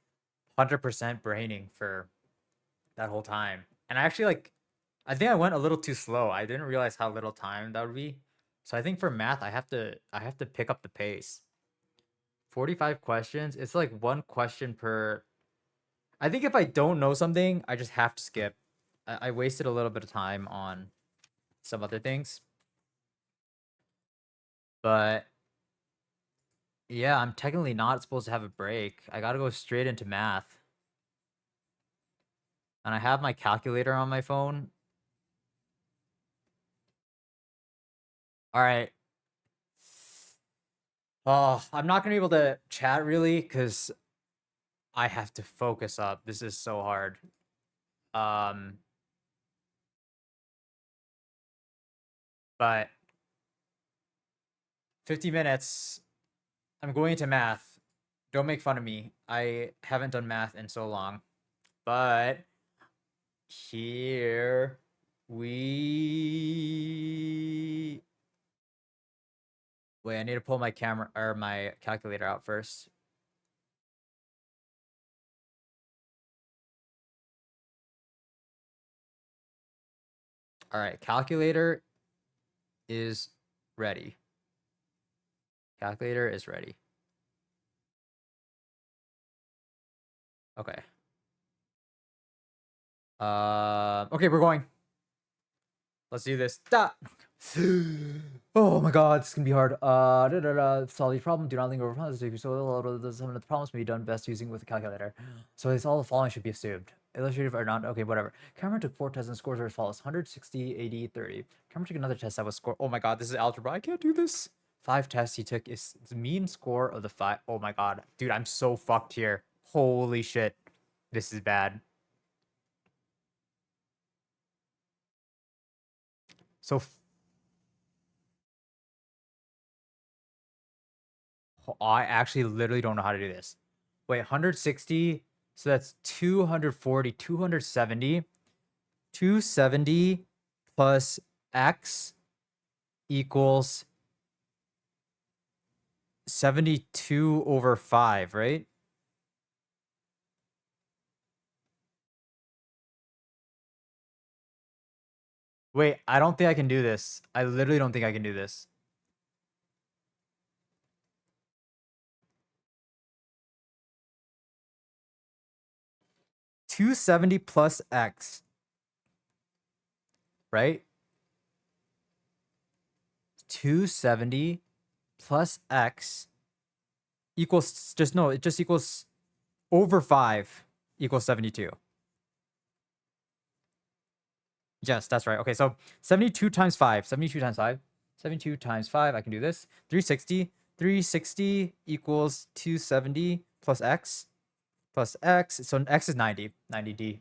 100% braining for that whole time. And I actually I think I went a little too slow. I didn't realize how little time that would be. So I think for math, I have to pick up the pace. 45 questions. It's like one question per. I think if I don't know something, I just have to skip. I wasted a little bit of time on some other things. But yeah, I'm technically not supposed to have a break. I gotta go straight into math. And I have my calculator on my phone. All right. Oh, I'm not gonna be able to chat really because I have to focus up. This is so hard. Um, but 50 minutes. I'm going into math. Don't make fun of me. I haven't done math in so long. But here we wait, I need to pull my camera or my calculator out first. All right, calculator is ready. Calculator is ready. Okay. Okay, we're going. Let's do this. Da! Oh my god, this is gonna be hard. Solve the problem. Do not linger over problems. So some of the problems may be done best using with a calculator. So it's all the following should be assumed. Illustrative or not. Okay, whatever. Cameron took 4 tests and scores are as follows: 160, 80, 30. Cameron took another test that was score. Oh my god, this is algebra. I can't do this. 5 tests he took is the mean score of the 5. Oh my god, dude, I'm so fucked here. Holy shit, this is bad. So I actually literally don't know how to do this. Wait, 160. So that's 240, 270. 270 plus x equals 72 over 5, right? Wait, I don't think I can do this. I literally don't think I can do this. Two seventy plus x, right? 270 plus x equals just no, it just equals over 5 equals 72. Yes, that's right. Okay, so 72 times 5. 72 times 5. 72 times 5. I can do this. 360. 360 equals 270 plus x plus x. So x is 90. 90d.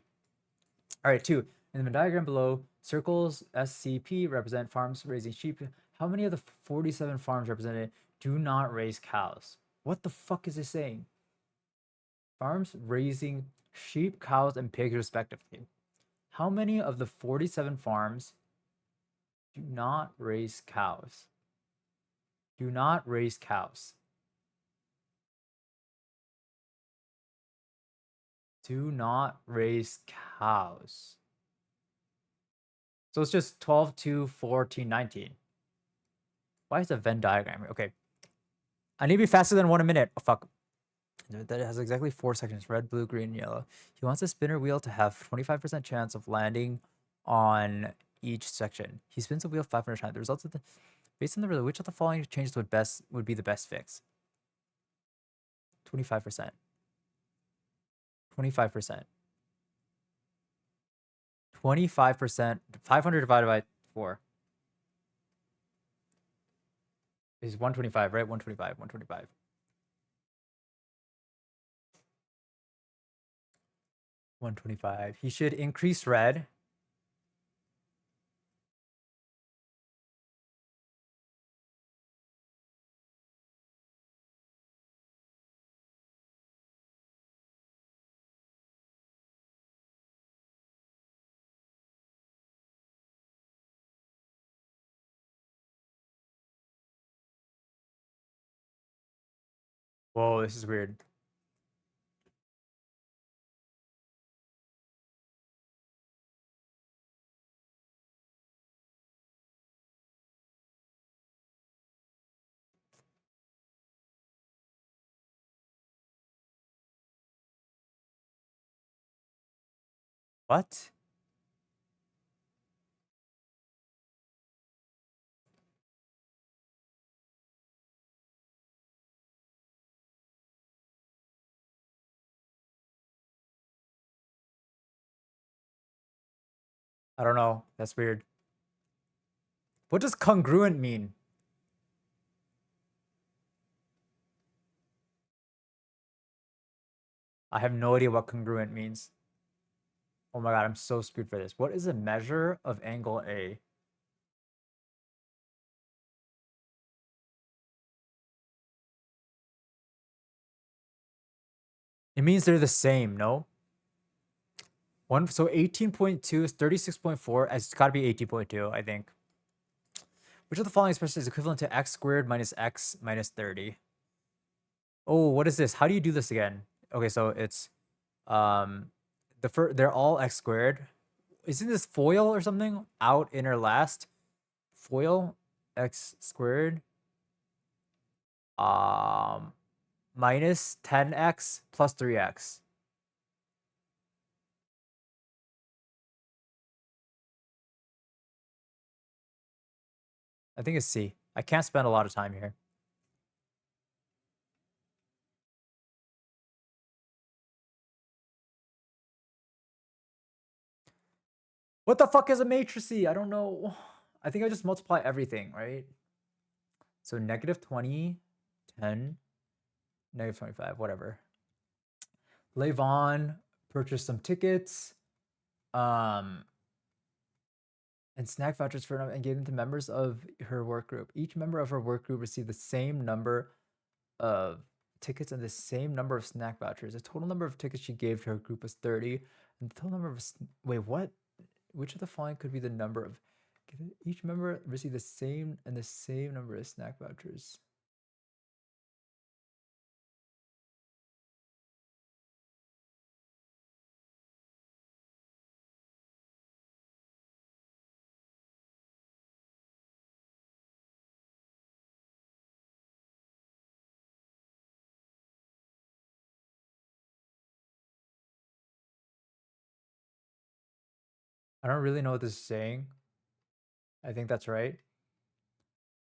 All right, 2. In the diagram below, circles SCP represent farms raising sheep. How many of the 47 farms represented do not raise cows? What the fuck is this saying? Farms raising sheep, cows, and pigs respectively. How many of the 47 farms do not raise cows? Do not raise cows. Do not raise cows. So it's just 12, 2, 14, 19. Why is the Venn diagram here? Okay. I need to be faster than 1 a minute. Oh, fuck. That has exactly 4 sections. Red, blue, green, yellow. He wants the spinner wheel to have 25% chance of landing on each section. He spins the wheel 500 times. The results of the based on the result, which of the following changes would be the best fix? 25%. 25%. 25%. 500 divided by 4 is 125, right? 125. 125. 125. He should increase red. Whoa, this is weird. What? I don't know. That's weird. What does congruent mean? I have no idea what congruent means. Oh my god, I'm so screwed for this. What is a measure of angle A? It means they're the same, no? So 18.2 is 36.4. It's got to be 18.2, I think. Which of the following expressions is equivalent to x squared minus x minus 30? Oh, what is this? How do you do this again? Okay, so it's um they're all x squared. Isn't this FOIL or something? Out, inner, last. FOIL x squared um minus 10x plus 3x. I think it's C. I can't spend a lot of time here. What the fuck is a matrice? I don't know. I think I just multiply everything, right? So negative 20, 10, negative 25, whatever. Levon purchased some tickets and snack vouchers for them and gave them to members of her work group. Each member of her work group received the same number of tickets and the same number of snack vouchers. The total number of tickets she gave to her group was 30. And the total number of... Wait, what? Which of the following could be the number of... Each member received the same number of snack vouchers. I don't really know what this is saying. I think that's right.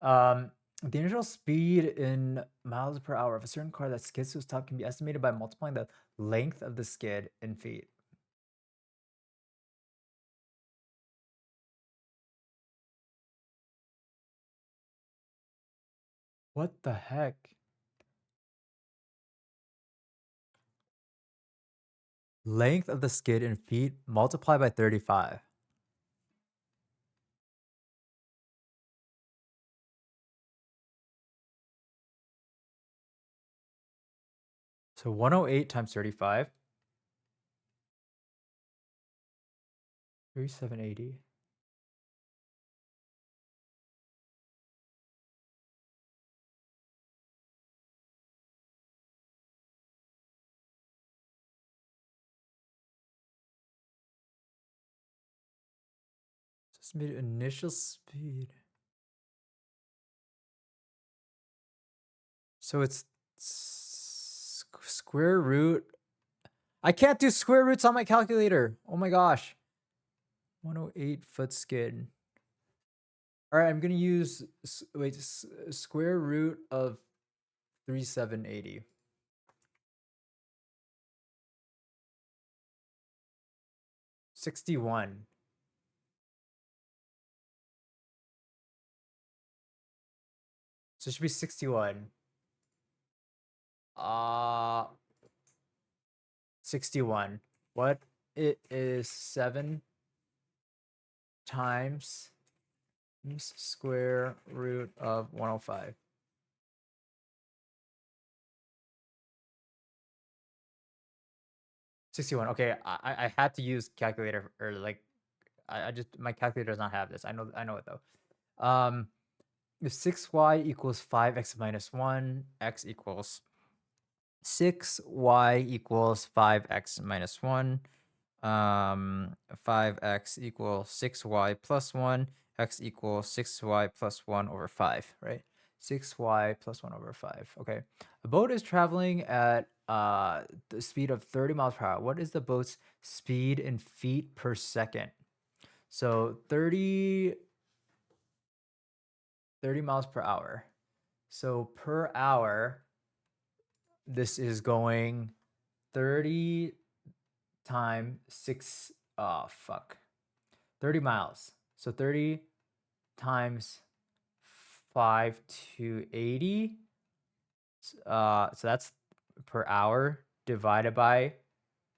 The initial speed in miles per hour of a certain car that skids to a stop can be estimated by multiplying the length of the skid in feet. What the heck? Length of the skid in feet multiplied by 35. So 108 times 35. 3780. Just made initial speed. So it's square root. I can't do square roots on my calculator. Oh my gosh. 108 foot skid. All right, I'm going to use square root of 3780. 61. So it should be 61. 61. What it is 7 times square root of 105. 61. Okay, I had to use calculator or like I just my calculator does not have this. I know it though. If 6y equals 5x minus 1, x equals 6y equals 5x minus 1. 5x equals 6y plus 1. X equals 6y plus 1 over 5, right? 6y plus 1 over 5. Okay. A boat is traveling at the speed of 30 miles per hour. What is the boat's speed in feet per second? So 30 miles per hour. So per hour, this is going 30 times 6. Oh, fuck. 30 miles. So 30 times 5 to 80. So that's per hour divided by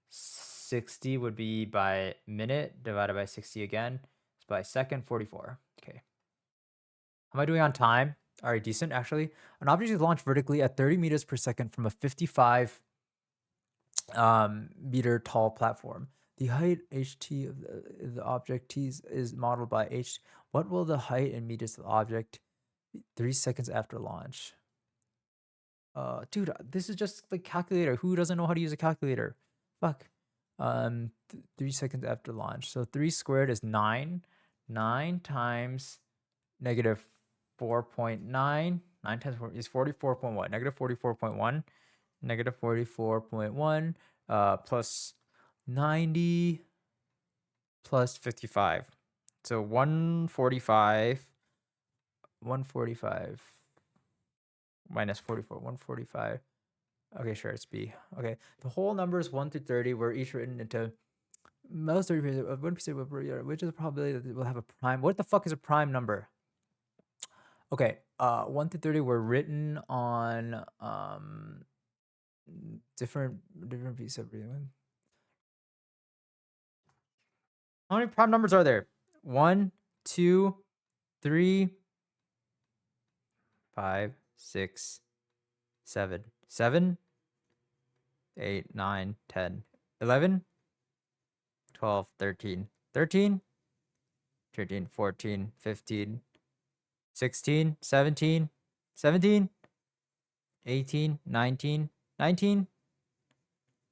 60 would be by minute divided by 60 again. It's by second, 44. Okay. How am I doing on time? All right, decent actually. An object is launched vertically at 30 meters per second from a 55 meter tall platform. The height ht of the object t is modeled by h. What will the height in meters of the object 3 seconds after launch? Dude, this is just the calculator. Who doesn't know how to use a calculator? Fuck. 3 seconds after launch. So 3 squared is 9. 9 times negative 4.9. 9 times 4 is 44.1. Negative 44.1. Negative 44.1 plus 90 plus 55. So 145. 145 minus 44. 145. Okay, sure, it's B. Okay, the whole numbers 1 through 30 were each written into most 30 of 1%, which is the probability that we'll have a prime. What the fuck is a prime number? Okay, 1 through 30 were written on different pieces of reading. How many prime numbers are there? 1, 2, 3, 5, 6, 7, 7, 8, 9, 10, 11, 12, 13, 13, 13, 14, 15, 16, 17, 17, 18, 19, 19,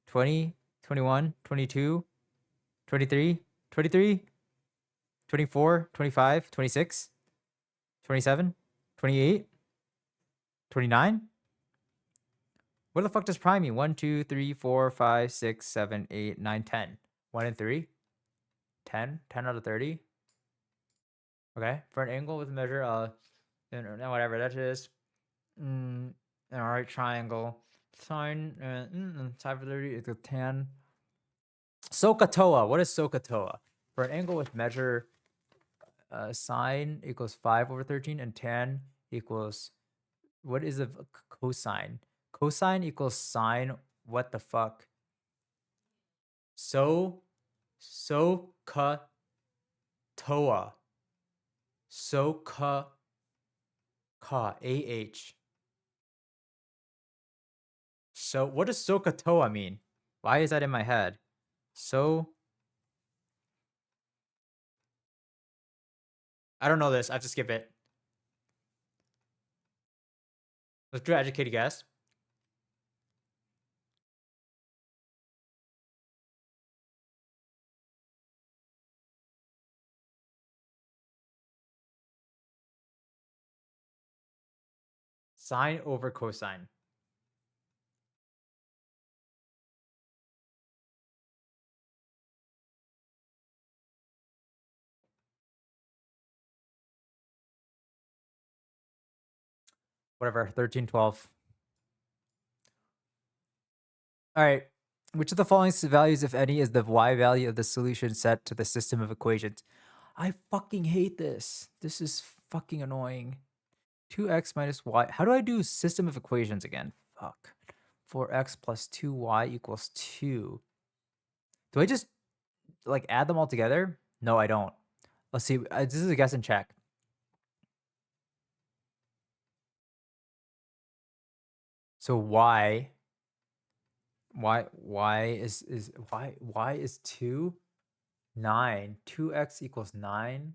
20, 21, 22, 23, 23, 24, 25, 26, 27, 28, 29. What the fuck does prime mean? 1, 2, 3, 4, 5, 6, 7, 8, 9, 10. 1 and 3. 10. 10 out of 30. Okay. For an angle with a measure, whatever that is. All right, triangle. Sine, sine for 30 is a tan. SOHCAHTOA. What is SOHCAHTOA? For an angle with measure, sine equals 5 over 13 and tan equals, what is a cosine? Cosine equals sine, what the fuck? SOHCAHTOA. SOHCAHTOA. A-H. So what does SOHCAHTOA mean? Why is that in my head? I don't know this. I have to skip it. Let's do an educated guess. Sine over cosine. Whatever, 13, 12. All right. Which of the following values, if any, is the y value of the solution set to the system of equations? I fucking hate this. This is fucking annoying. 2x minus y. How do I do system of equations again? Fuck. 4x plus 2y equals 2. Do I just like add them all together? No, I don't. Let's see. This is a guess and check. So y is 2, 9. 2x equals 9.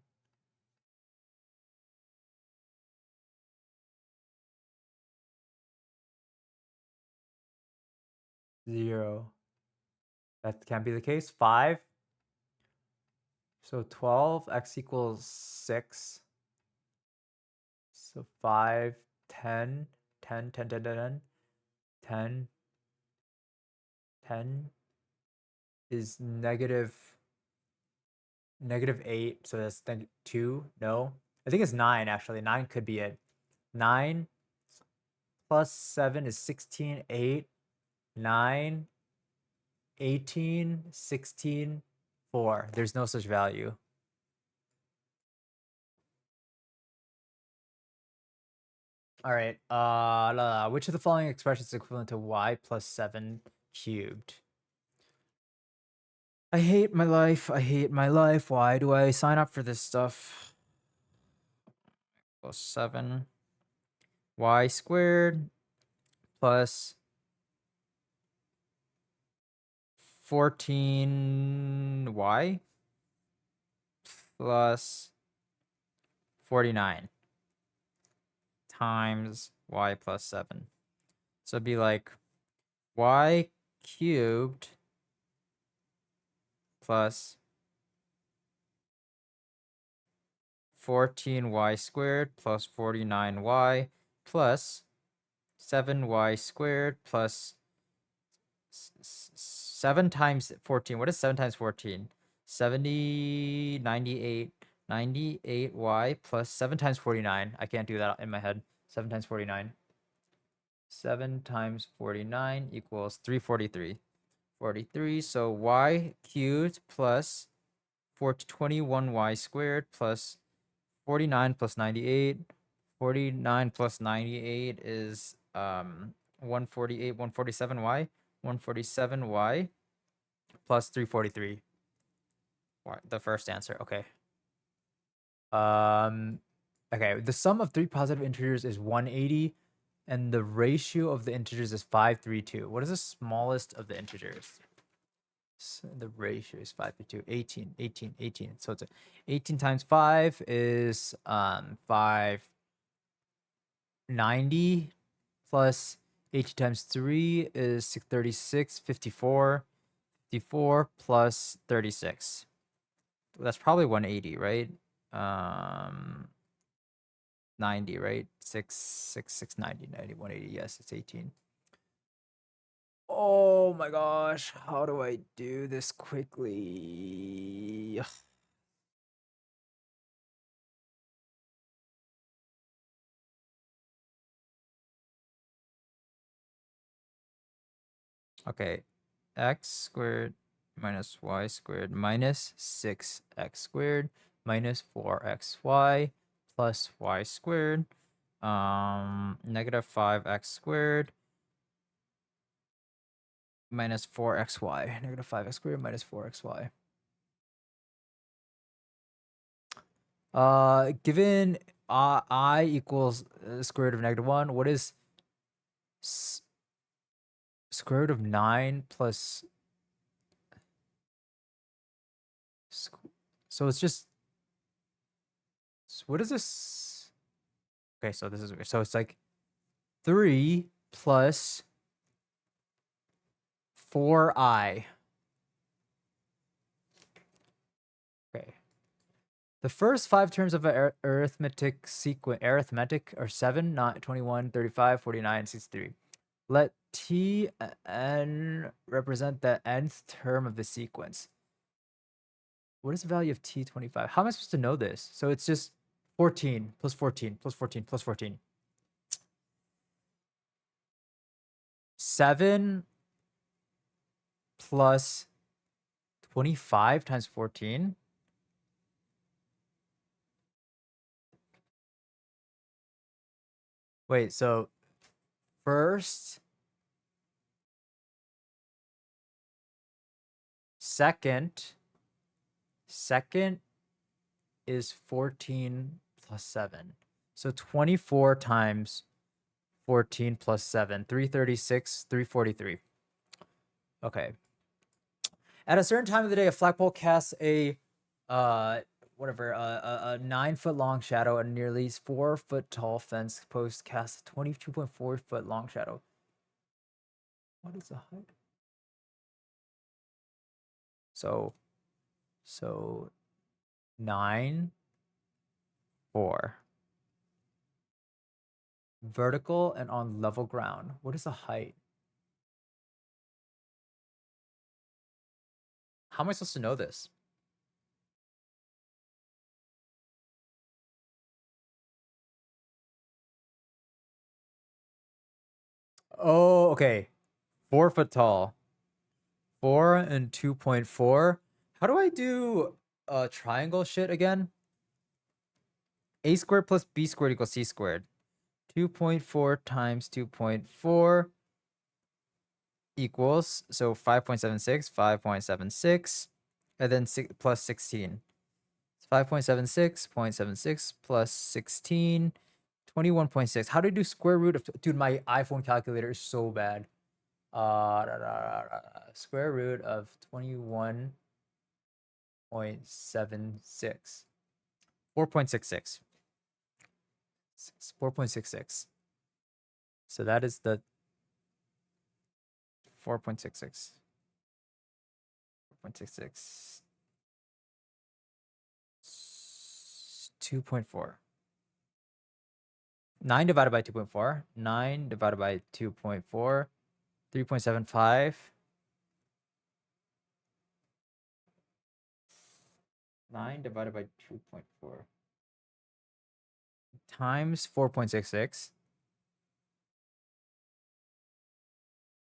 Zero. That can't be the case. 5. So 12, x equals 6. So 5, 10, 10, 10, 10, 10, 10, 10 is negative 8. So that's 2. No, I think it's 9 actually. 9 could be it. 9 plus 7 is 16, 8, 9, 18, 16, 4. There's no such value. All right. Which of the following expressions is equivalent to y plus 7 cubed? I hate my life. I hate my life. Why do I sign up for this stuff? Plus 7 y squared plus 14y plus 49 times y plus 7. So it'd be like y cubed plus 14y squared plus 49y plus 7y squared plus 7 times 14. What is 7 times 14? 70, 98, 98y plus 7 times 49. I can't do that in my head. 7 times 49. 7 times 49 equals 343. 43. So y cubed plus 421y squared plus 49 plus 98. 49 plus 98 is 148, 147y. 147y plus 343. The first answer. Okay. Okay. The sum of three positive integers is 180, and the ratio of the integers is 532. What is the smallest of the integers? So the ratio is 532. 18, 18, 18. So it's 18 times 5 is 590 plus 18 times 3 is 636, 54. 54 plus 36. That's probably 180, right? 90, right? 90, 90, 180. Yes, it's 18. Oh my gosh. How do I do this quickly? Okay. X squared minus y squared minus 6x squared minus 4xy plus y squared negative 5x squared minus 4xy. Negative 5x squared minus 4xy. Given I equals square root of -1, what is square root of 9 plus... So it's just... What is this? Okay, so this is weird. So it's like 3 plus 4i. Okay. The first 5 terms of an arithmetic sequence are 7, not 21, 35, 49, 63. Let t n represent the nth term of the sequence. What is the value of t25? How am I supposed to know this? So it's just 14 plus 14 plus 14 plus 14. 7 plus 25 times 14. Wait, so first, second is 14 plus 7. So 24 times 14 plus 7, 336, 343. Okay. At a certain time of the day, a flagpole casts a 9-foot long shadow, and nearly 4-foot tall fence post casts a 22.4-foot long shadow. What is the height? So 9, 4. Vertical and on level ground. What is the height? How am I supposed to know this? Oh, okay. 4 foot tall. 4 and 2.4. How do I do triangle shit again? A squared plus b squared equals c squared. 2.4 times 2.4 equals, so 5.76, 5.76, and then plus 16. 5.76, 0.76 plus 16, 21.6. How do you do square root of, dude, my iPhone calculator is so bad. Square root of 21.76. 4.66. 4.66. So that is the 4.66. 4.66. 2.4. 9 divided by 2.4. 9 divided by 2.4. 3.75. 9 divided by 2.4 times 4.66.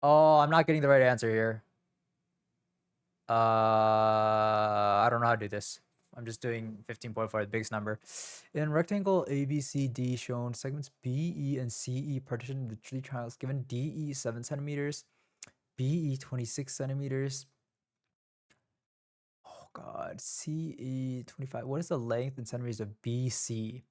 Oh, I'm not getting the right answer here. I don't know how to do this. I'm just doing 15.4, the biggest number. In rectangle ABCD shown, segments BE and CE partitioned into 3 triangles given DE 7 centimeters, BE 26 centimeters. Oh God, CE 25. What is the length in centimeters of BC?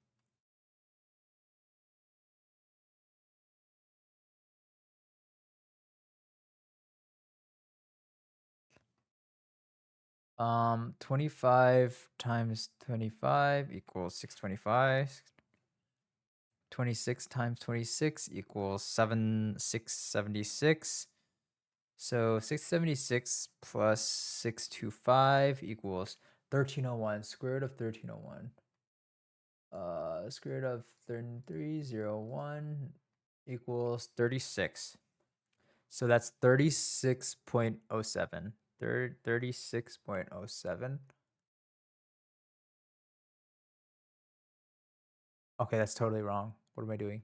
Um, 25 times 25 equals 625. 26 times 26 equals 676. So 676 plus 625 equals 1301. Square root of 1301. Square root of 3301 equals 36. So that's 36.07. 36.07. Okay, that's totally wrong. What am I doing?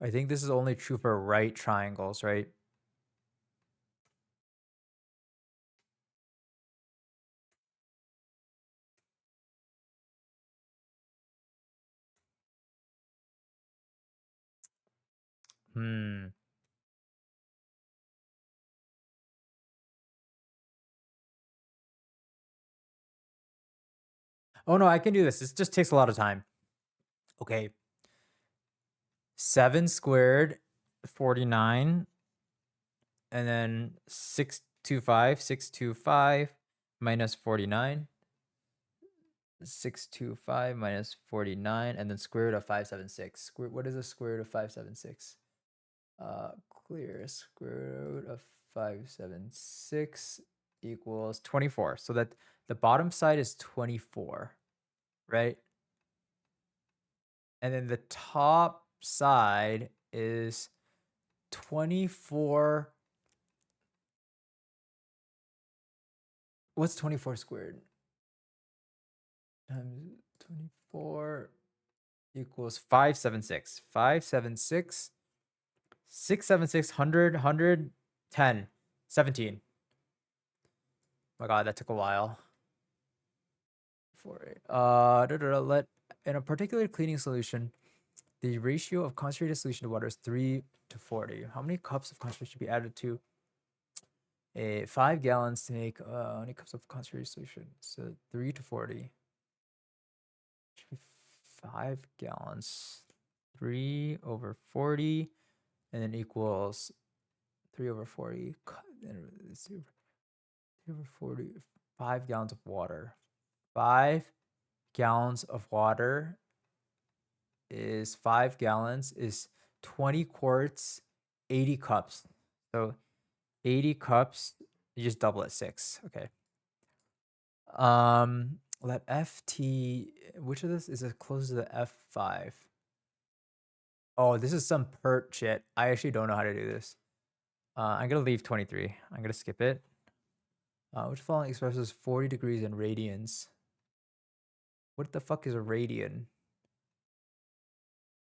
I think this is only true for right triangles, right? Hmm. Oh no, I can do this. This just takes a lot of time. Okay. 7 squared, 49. And then 625 minus 49. 625 minus 49. And then square root of 576. What is the square root of 576? Clear. Square root of 576 equals 24. So that the bottom side is 24, right? And then the top side is 24. What's 24 squared? Times 24 equals 576. 576. 676, 100, 110, 17. Oh my God, that took a while. 4, 8. Let in a particular cleaning solution, the ratio of concentrated solution to water is 3 to 40. How many cups of concentration should be added to a 5 gallons to make how many cups of concentrated solution? So 3 to 40. Should be 5 gallons. 3 over 40, and then equals 3 over 40. 3 over 40. 5 gallons of water. 5 gallons of water is 5 gallons is 20 quarts, 80 cups. So 80 cups, you just double it 6. Okay. Let FT, which of this is it close to the F5? Oh, this is some pert shit. I actually don't know how to do this. I'm gonna leave 23. I'm gonna skip it. Which following expresses 40 degrees in radians? What the fuck is a radian?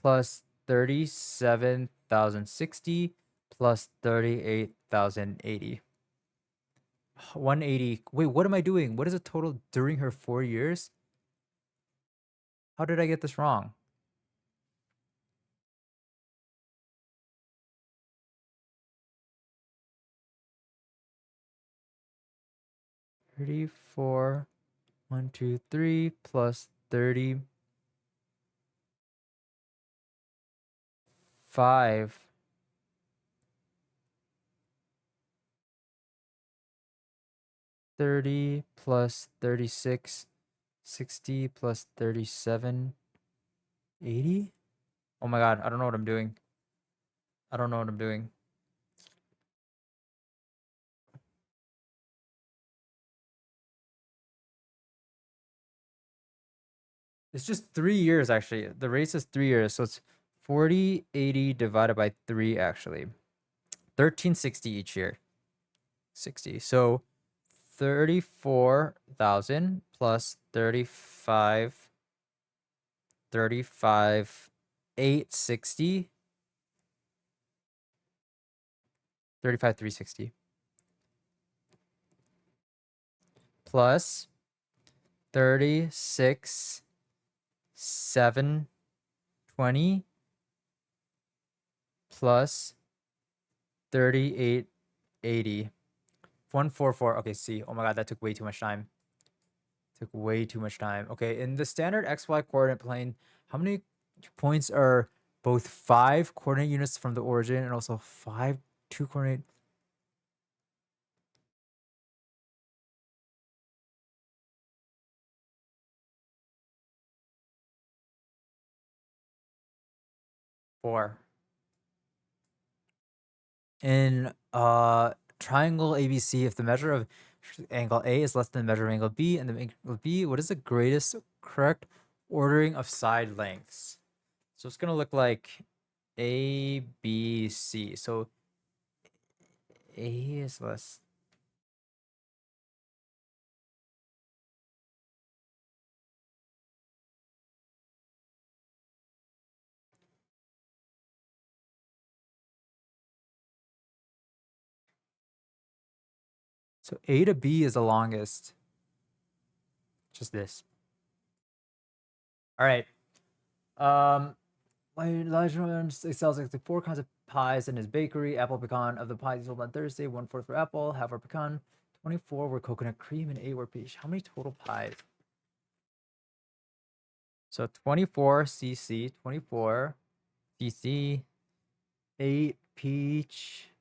plus 37,060 plus 38,080. 180. Wait, what am I doing? What is the total during her 4 years? How did I get this wrong? $34, 1, 2, 3 plus 35. 30 plus 36, 60 plus 37, 80? Oh my god, I don't know what I'm doing. I don't know what I'm doing. It's just 3 years actually. The race is 3 years, so it's 40, 80 divided by 3 actually. 1360 each year. 60. So 34,000 plus 35, 860, 35, 360 plus 36, 720 plus 3880. 144. Okay, see. Oh my god, that took way too much time. Took way too much time. Okay, in the standard XY coordinate plane, how many points are both 5 coordinate units from the origin and also 5 2 coordinate? Four. In triangle ABC, if the measure of angle A is less than the measure of angle B, and the angle B, what is the greatest correct ordering of side lengths? So it's gonna look like A, B, C. So A is less. So A to B is the longest. Just this. All right. My Elijah sells like 4 kinds of pies in his bakery. Apple pecan of the pies sold on Thursday, 1/4 were apple, half were pecan, 24 were coconut cream, and 8 were peach. How many total pies? So 24 CC, 24 CC, 8 peach.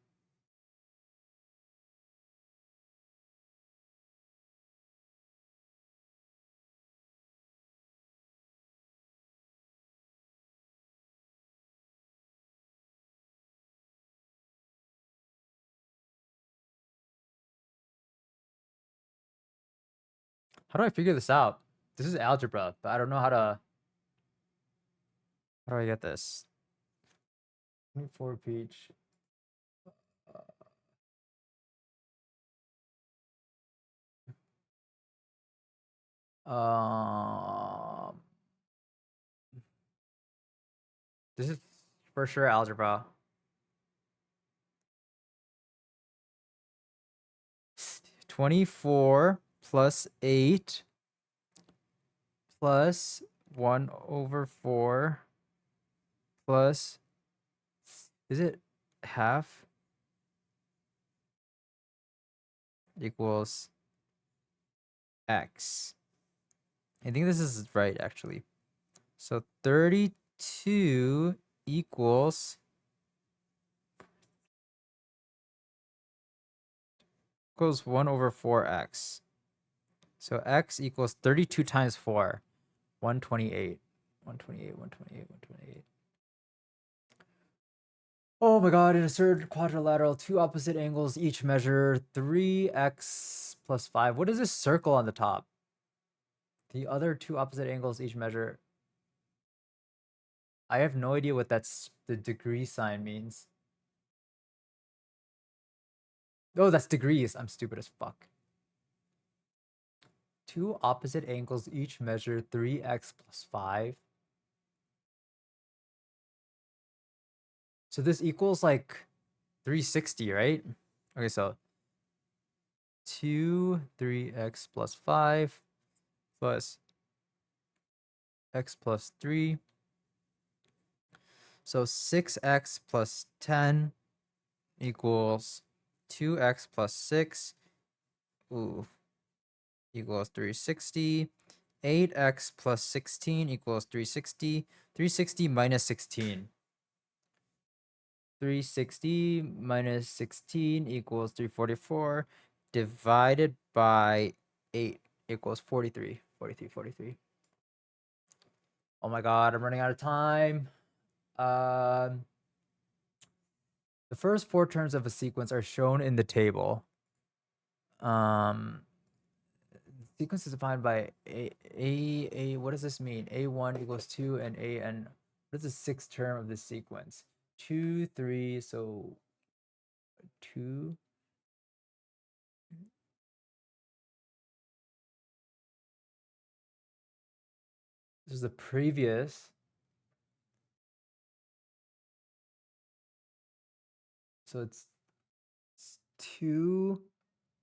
How do I figure this out? This is algebra, but I don't know how do I get this? 24 peach. Um, this is for sure algebra. 24 plus 8 plus 1/4 plus, is it half, equals x. I think this is right actually. So 32 equals 1/4x. So x equals 32 times 4, 128. 128, 128, 128. Oh my god, in a third quadrilateral, 2 opposite angles each measure 3x plus 5. What is this circle on the top? The other 2 opposite angles each measure. I have no idea what that's the degree sign means. Oh, that's degrees. I'm stupid as fuck. 2 opposite angles each measure 3x plus 5. So this equals like 360, right? Okay, so 3x plus 5 plus x plus 3. So 6x plus 10 equals 2x plus 6 equals 360. 8x plus 16 equals 360. 360 minus 16. 360 minus 16 equals 344 divided by 8 equals 43. 43, 43. Oh my god, I'm running out of time. The first 4 terms of a sequence are shown in the table. Sequence is defined by what does this mean? A1 equals 2 and an. What is the sixth term of this sequence? 2, 3, so 2. This is the previous. So it's 2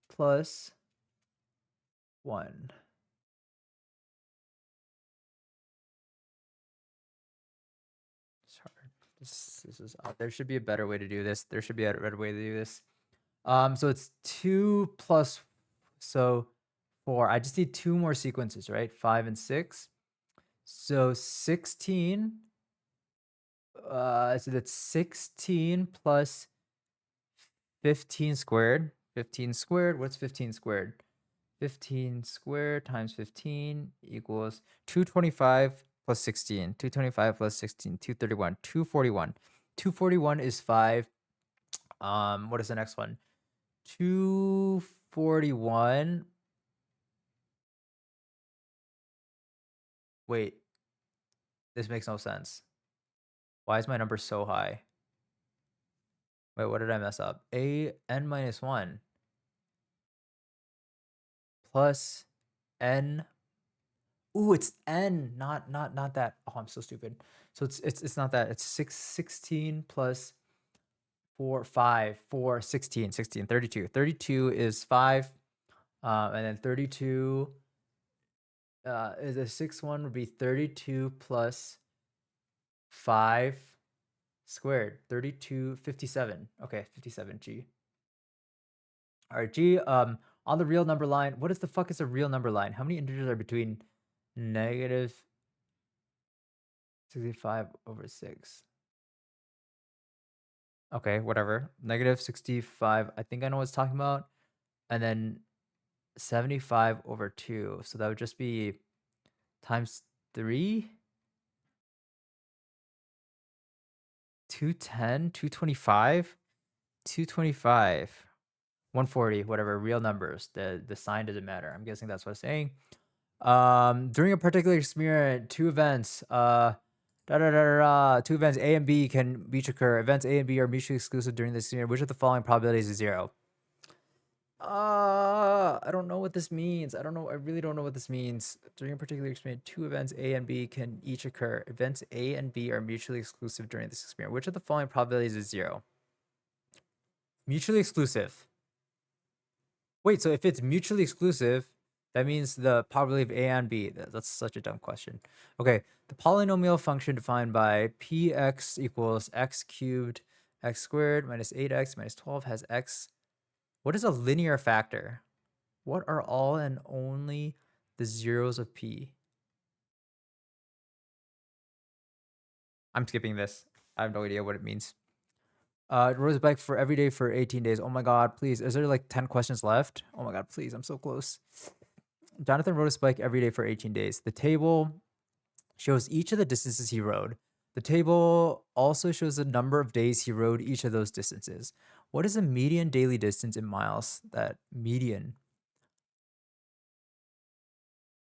plus 1. It's hard. This is there should be a better way to do this. There should be a better way to do this. So it's 2 plus, so 4. I just need 2 more sequences, right? 5 and 6. So 16. So that's 16 plus 15 squared. 15 squared. What's 15 squared? 15 squared times 15 equals 225 plus 16. 225 plus 16. 231. 241. 241 is 5. What is the next one? 241. Wait, this makes no sense. Why is my number so high? Wait, what did I mess up? N minus 1 plus n. Ooh, it's n, not that. Oh, I'm so stupid. So it's not that. It's 16 plus 4, 5, 4, 16, 16, 32. 32 is 5. And then 32 is a 6 one would be 32 plus 5 squared. 32, 57. Okay, 57 G. All right, G, on the real number line, what is the fuck is a real number line? How many integers are between negative 65 over 6? Okay, whatever. Negative 65. I think I know what it's talking about. And then 75 over 2. So that would just be times 3. 210, 225, 225, 140, whatever, real numbers. The sign doesn't matter. I'm guessing that's what it's saying. During a particular experiment, 2 events, 2 events A and B can each occur. Events A and B are mutually exclusive during this experiment. Which of the following probabilities is 0? I don't know what this means. I don't know. I really don't know what this means. During a particular experiment, 2 events A and B can each occur. Events A and B are mutually exclusive during this experiment. Which of the following probabilities is 0? Mutually exclusive. Wait, so if it's mutually exclusive, that means the probability of A and B. That's such a dumb question. Okay, the polynomial function defined by px equals x cubed x squared minus 8x minus 12 has x. What is a linear factor? What are all and only the zeros of p? I'm skipping this. I have no idea what it means. Rose bike for every day for 18 days. Oh my god, please. Is there like 10 questions left? Oh my god, please. I'm so close. Jonathan rode a bike every day for 18 days. The table shows each of the distances he rode. The table also shows the number of days he rode each of those distances. What is the median daily distance in miles? That median.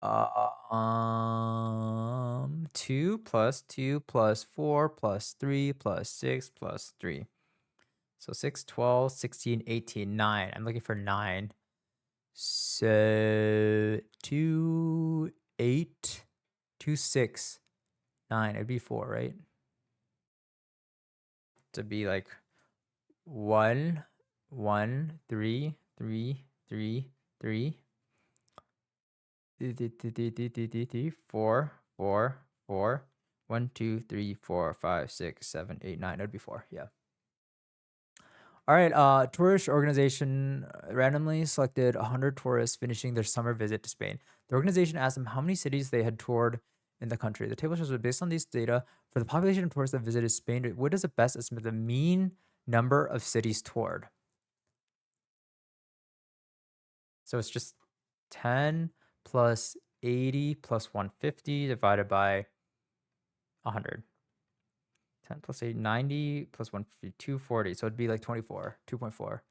2 plus 2 plus 4 plus 3 plus 6 plus 3. So 6, 12, 16, 18, 9. I'm looking for 9. So 2, 8, 2, 6, 9. It'd be 4, right? to be like 1, 1, 3, 3, 3, 3, 4, 4, 4, 1, 2, 3, 4, 5, 6, 7, 8, 9. That'd be 4. Yeah. All right. Tourist organization randomly selected 100 tourists finishing their summer visit to Spain. The organization asked them how many cities they had toured in the country. The table shows that based on these data, for the population of tourists that visited Spain, what is the best estimate the mean number of cities toured? So it's just 10 plus 80 plus 150 divided by 100. 10 plus 8, 90 plus 150, 240. So it'd be like 24, 2.4.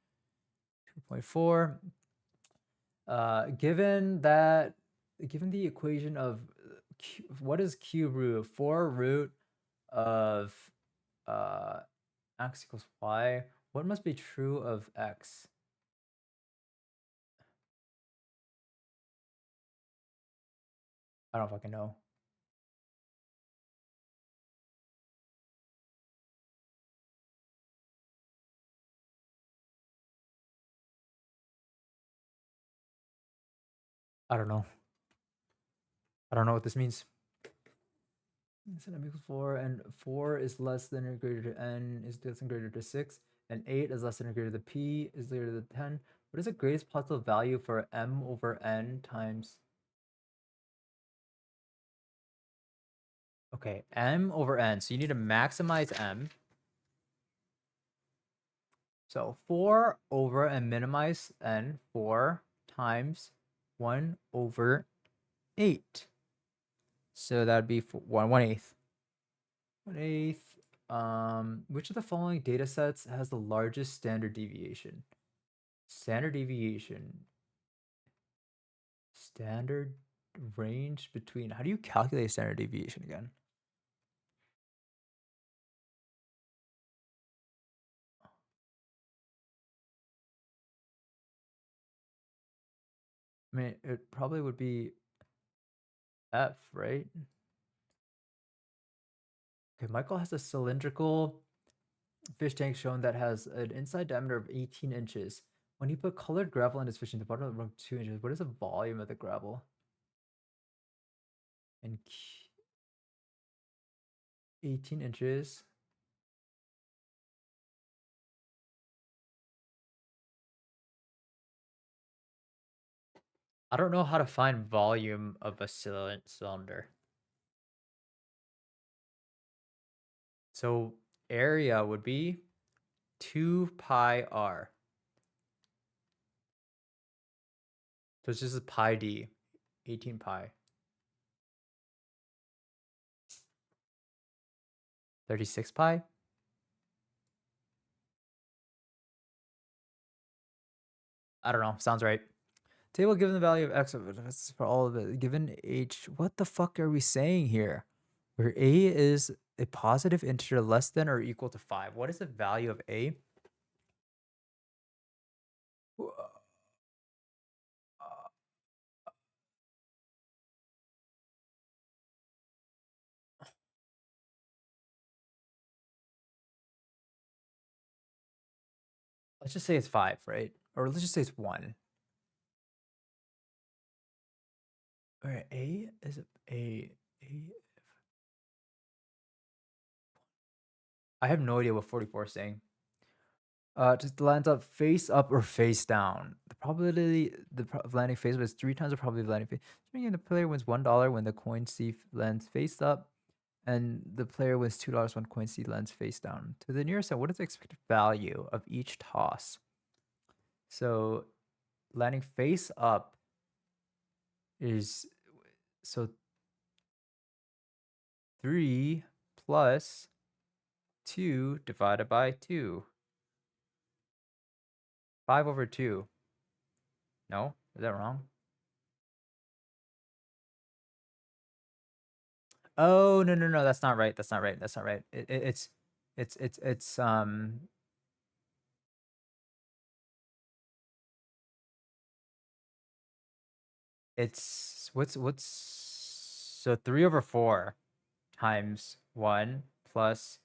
2.4. Given the equation of what is cube root? 4 root of x equals y. What must be true of x? I don't fucking know. I don't know. I don't know what this means. So m equals 4, and 4 is less than or greater to n is less than or greater to 6, and 8 is less than or greater to p is greater than 10. What is the greatest possible value for m over n times? Okay, m over n. So you need to maximize m. So 4 over and minimize n, 4 times 1 over 8. So that'd be 1/8. 1/8. Which of the following data sets has the largest standard deviation? Standard deviation. Standard range between. How do you calculate standard deviation again? I mean, it probably would be F, right? Okay, Michael has a cylindrical fish tank shown that has an inside diameter of 18 inches. When he put colored gravel in his fishing, the bottom of the room 2 inches. What is the volume of the gravel? And 18 inches. I don't know how to find volume of a cylinder. So area would be 2 pi r. So it's just a pi d, 18 pi. 36 pi? I don't know. Sounds right. Table given the value of x for all of it. Given h, what the fuck are we saying here? Where a is a positive integer less than or equal to 5. What is the value of a? Let's just say it's 5, right? Or let's just say it's 1. All right, a is a. I have no idea what 44 is saying. Just lands up face up or face down. The probability of landing face up is 3 times the probability of landing face. Meaning the player wins $1 when the coin C lands face up, and the player wins $2 when coin C lands face down. To the nearest cent, what is the expected value of each toss? So landing face up is 3 plus 2 divided by 2. 5 over 2. No? Is that wrong? Oh, no. That's not right. That's not right. That's not right. It's so 3 over 4 times 1 plus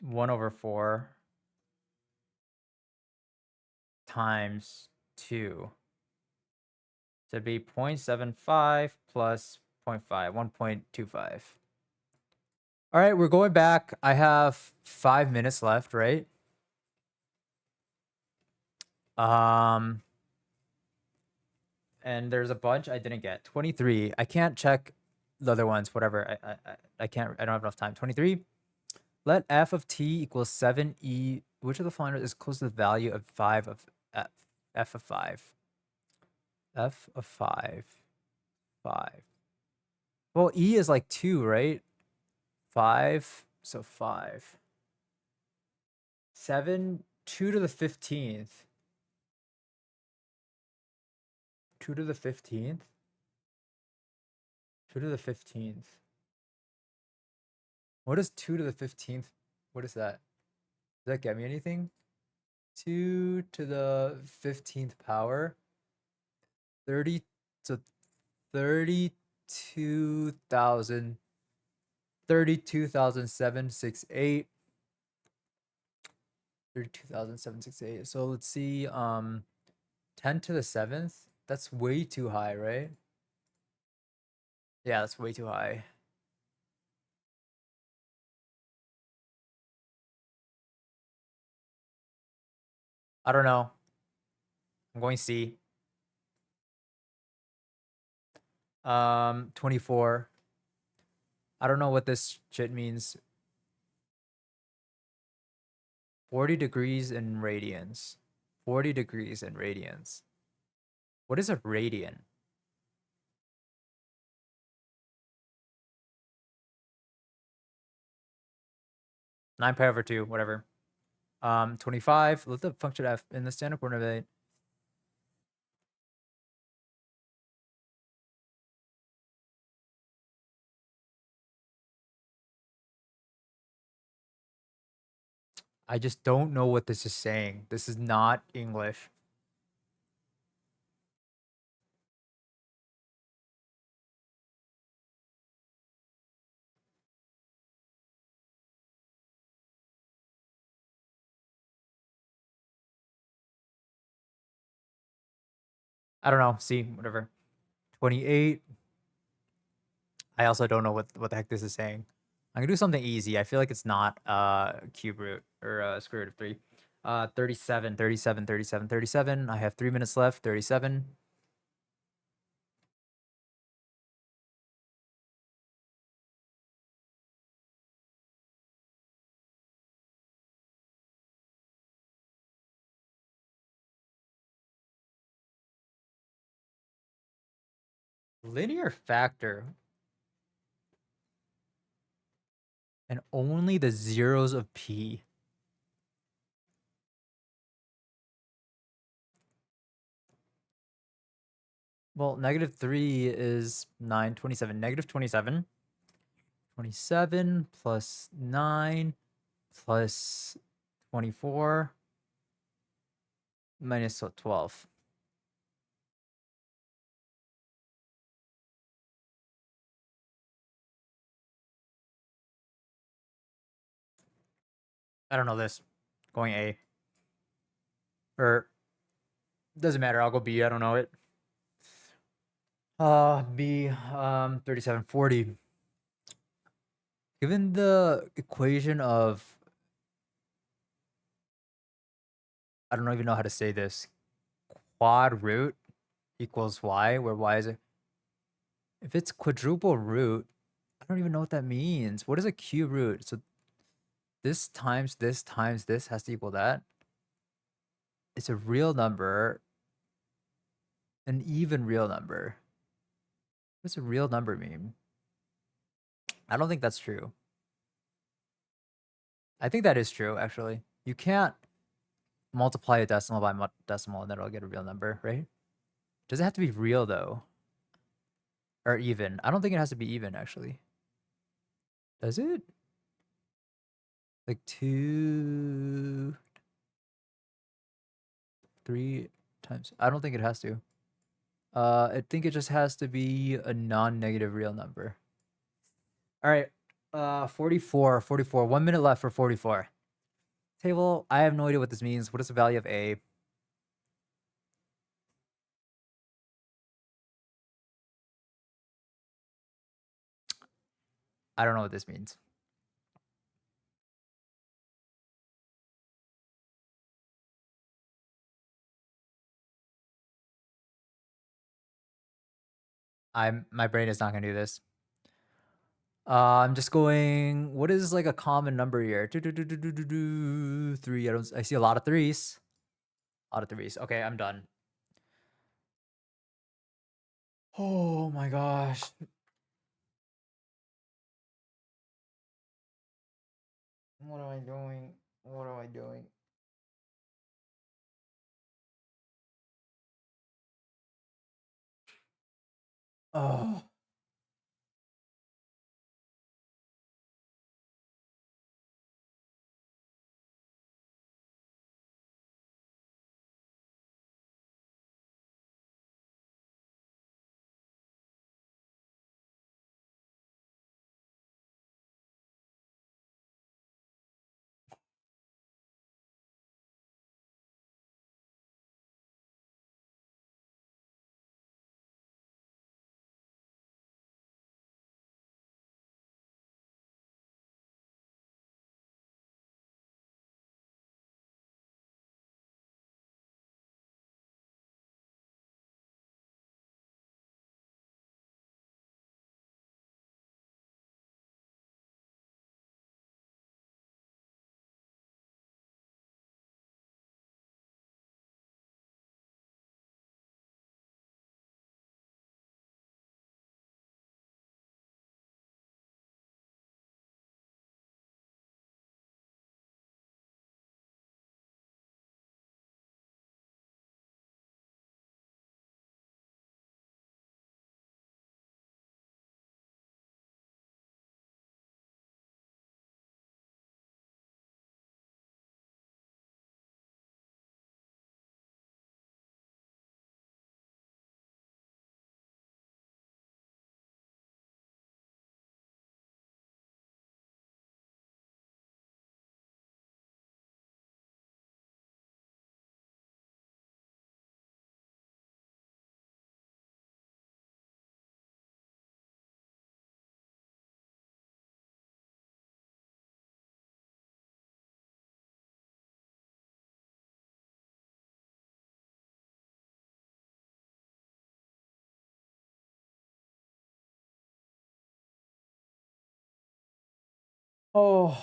1/4 times 2. So it'd be 0.75 plus 0.5, 1.25. All right, we're going back. I have 5 minutes left, right? And there's a bunch I didn't get. 23. I can't check the other ones. Whatever. I can't. I don't have enough time. 23. Let f of t equals 7e. Which of the following is close to the value of 5 of f of 5? F of 5. 5. Well, e is like 2, right? 5. So 5. 7. 2 to the 15th. 2 to the 15th. 2 to the 15th. What is 2 to the 15th? What is that? Does that get me anything? 2 to the 15th power. 30 to 32,000. 32,768. 32,768. So let's see. 10 to the 7th. That's way too high, right? Yeah, that's way too high. I don't know. I'm going C. 24. I don't know what this shit means. 40 degrees in radians. 40 degrees in radians. What is a radian? 9 pi over 2, whatever. 25. Let the function f in the standard coordinate. I just don't know what this is saying. This is not English. I don't know. See, whatever. 28. I also don't know what the heck this is saying. I'm gonna do something easy. I feel like it's not cube root or square root of 3. 37, 37, 37, 37. I have 3 minutes left. 37. Linear factor. And only the zeros of p. Well, -3 is 9, 27. -27. 27 plus 9 plus 24 minus 12. I don't know this. Going A. Or, doesn't matter. I'll go B. I don't know it. B, 3740. Given the equation of, I don't even know how to say this, quad root equals y, where y is if it's quadruple root, I don't even know what that means. What is a cube root? So this times this times this has to equal that. It's a real number, an even real number. What's a real number mean? I don't think that's true. I think that is true, actually. You can't multiply a decimal by decimal and then it'll get a real number, right? Does it have to be real, though? Or even? I don't think it has to be even, actually. Does it? Like 2, 3 times. I don't think it has to. I think it just has to be a non-negative real number. All right. 44, 44. 1 minute left for 44. Table, I have no idea what this means. What is the value of A? I don't know what this means. My brain is not gonna do this. I'm just going. What is like a common number here? Three. I see a lot of threes. A lot of threes. Okay, I'm done. Oh my gosh. What am I doing? What am I doing? Oh. Oh.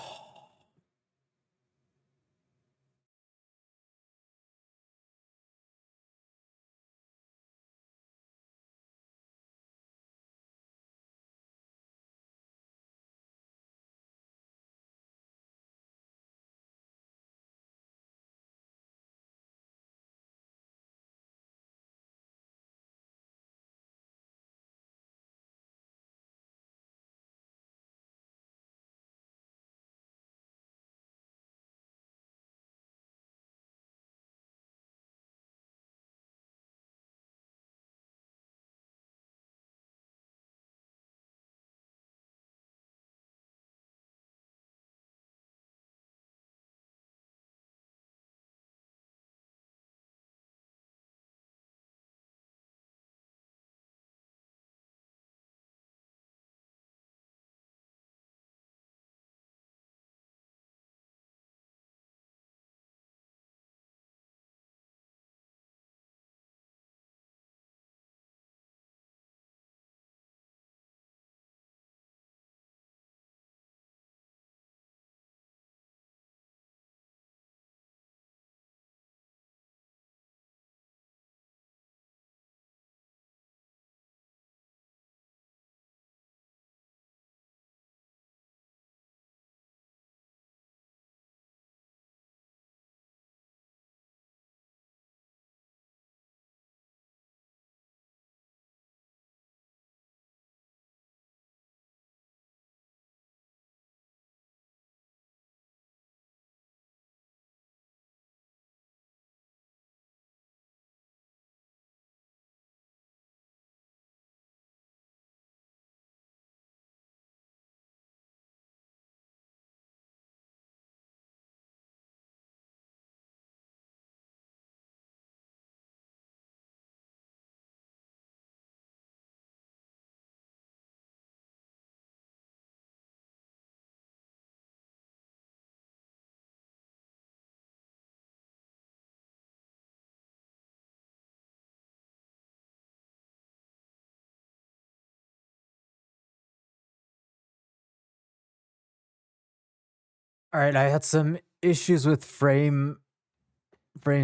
All right, I had some issues with frames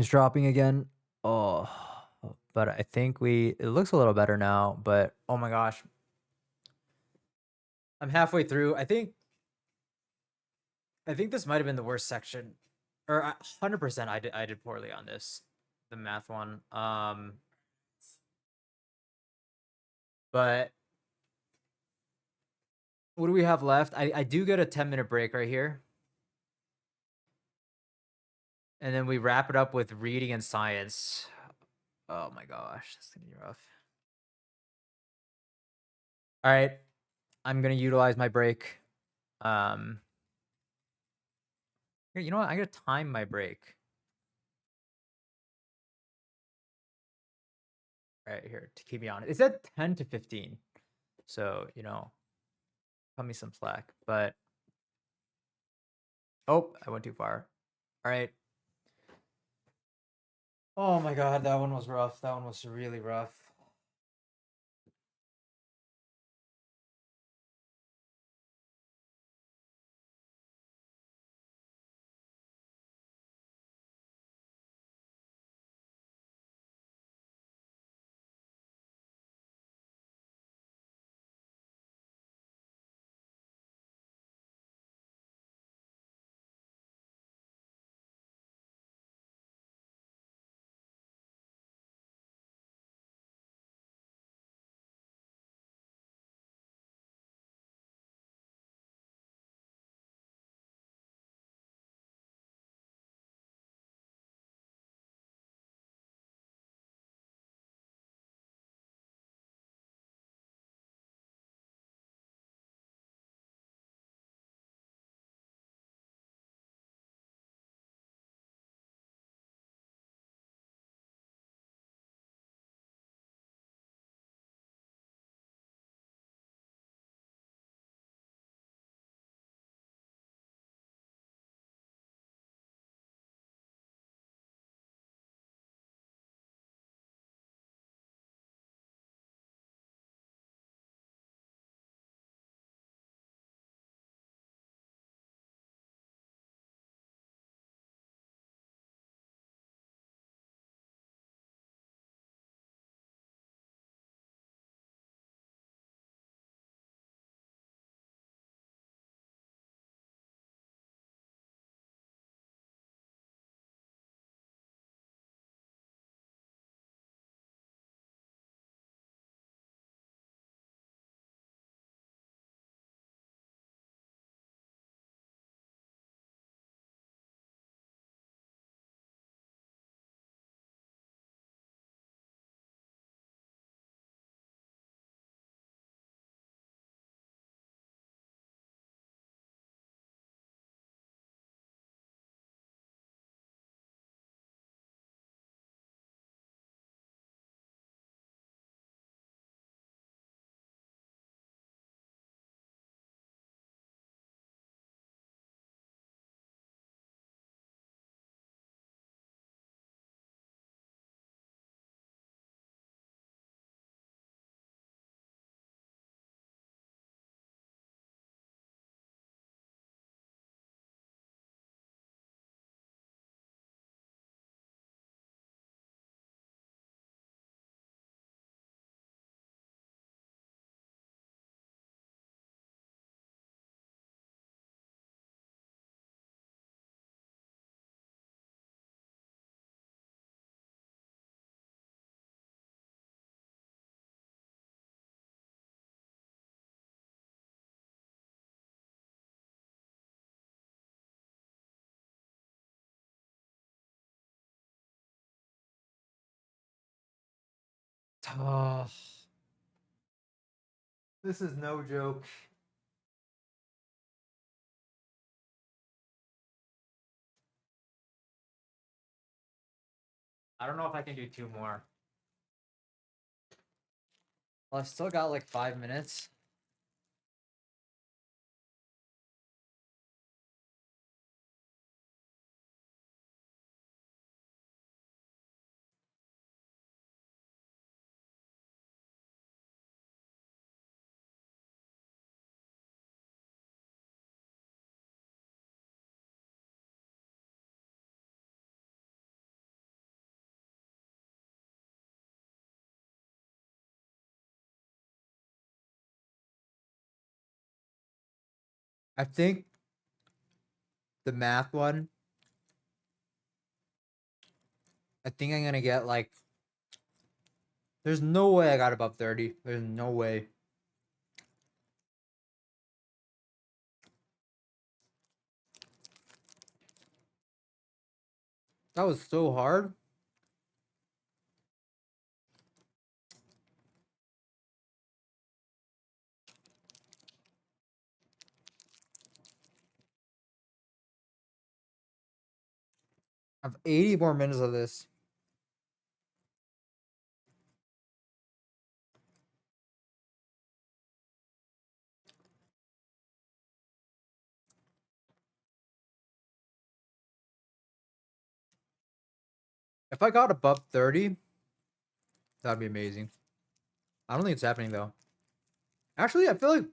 dropping again. Oh, but I think it looks a little better now, but oh my gosh. I'm halfway through. I think this might have been the worst section. Or 100% I did poorly on this. The math one. But what do we have left? I do get a 10-minute break right here. And then we wrap it up with reading and science. Oh my gosh, that's gonna be rough. All right, I'm gonna utilize my break. Um, Here, you know what? I gotta time my break. Right here to keep me honest. It said 10 to 15. So, cut me some slack. But oh, I went too far. All right. Oh my god, that one was rough. That one was really rough. Oh, this is no joke. I don't know if I can do two more. Well, I've still got like 5 minutes. I think the math one, I think I'm gonna get like, there's no way I got above 30. There's no way. That was so hard. I have 80 more minutes of this. If I got above 30, that'd be amazing. I don't think it's happening though. Actually, I feel like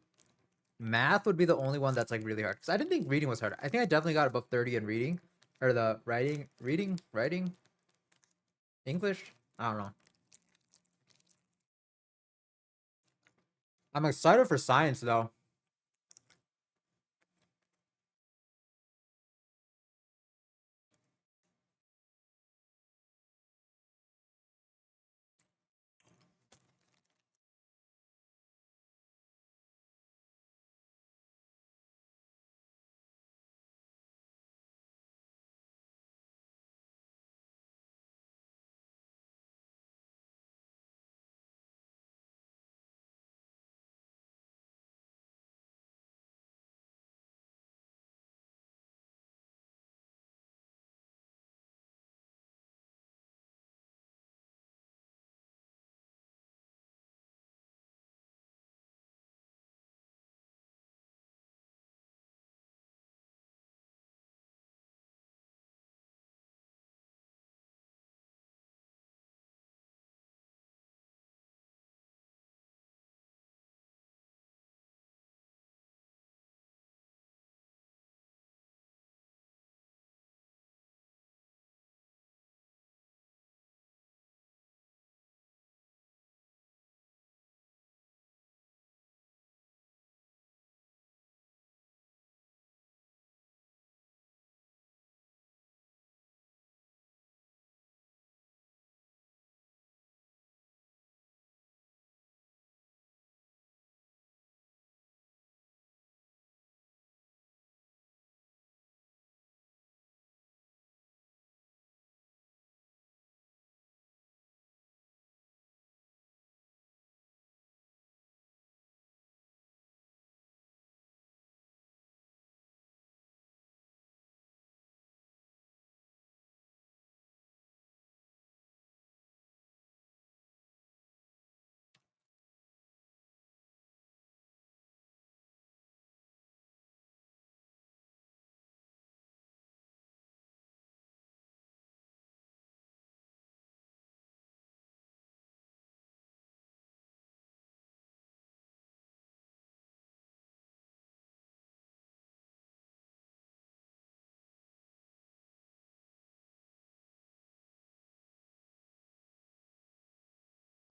math would be the only one that's like really hard. Because I didn't think reading was hard. I think I definitely got above 30 in reading. Or the writing, English. I don't know. I'm excited for science though.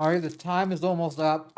Alright, the time is almost up.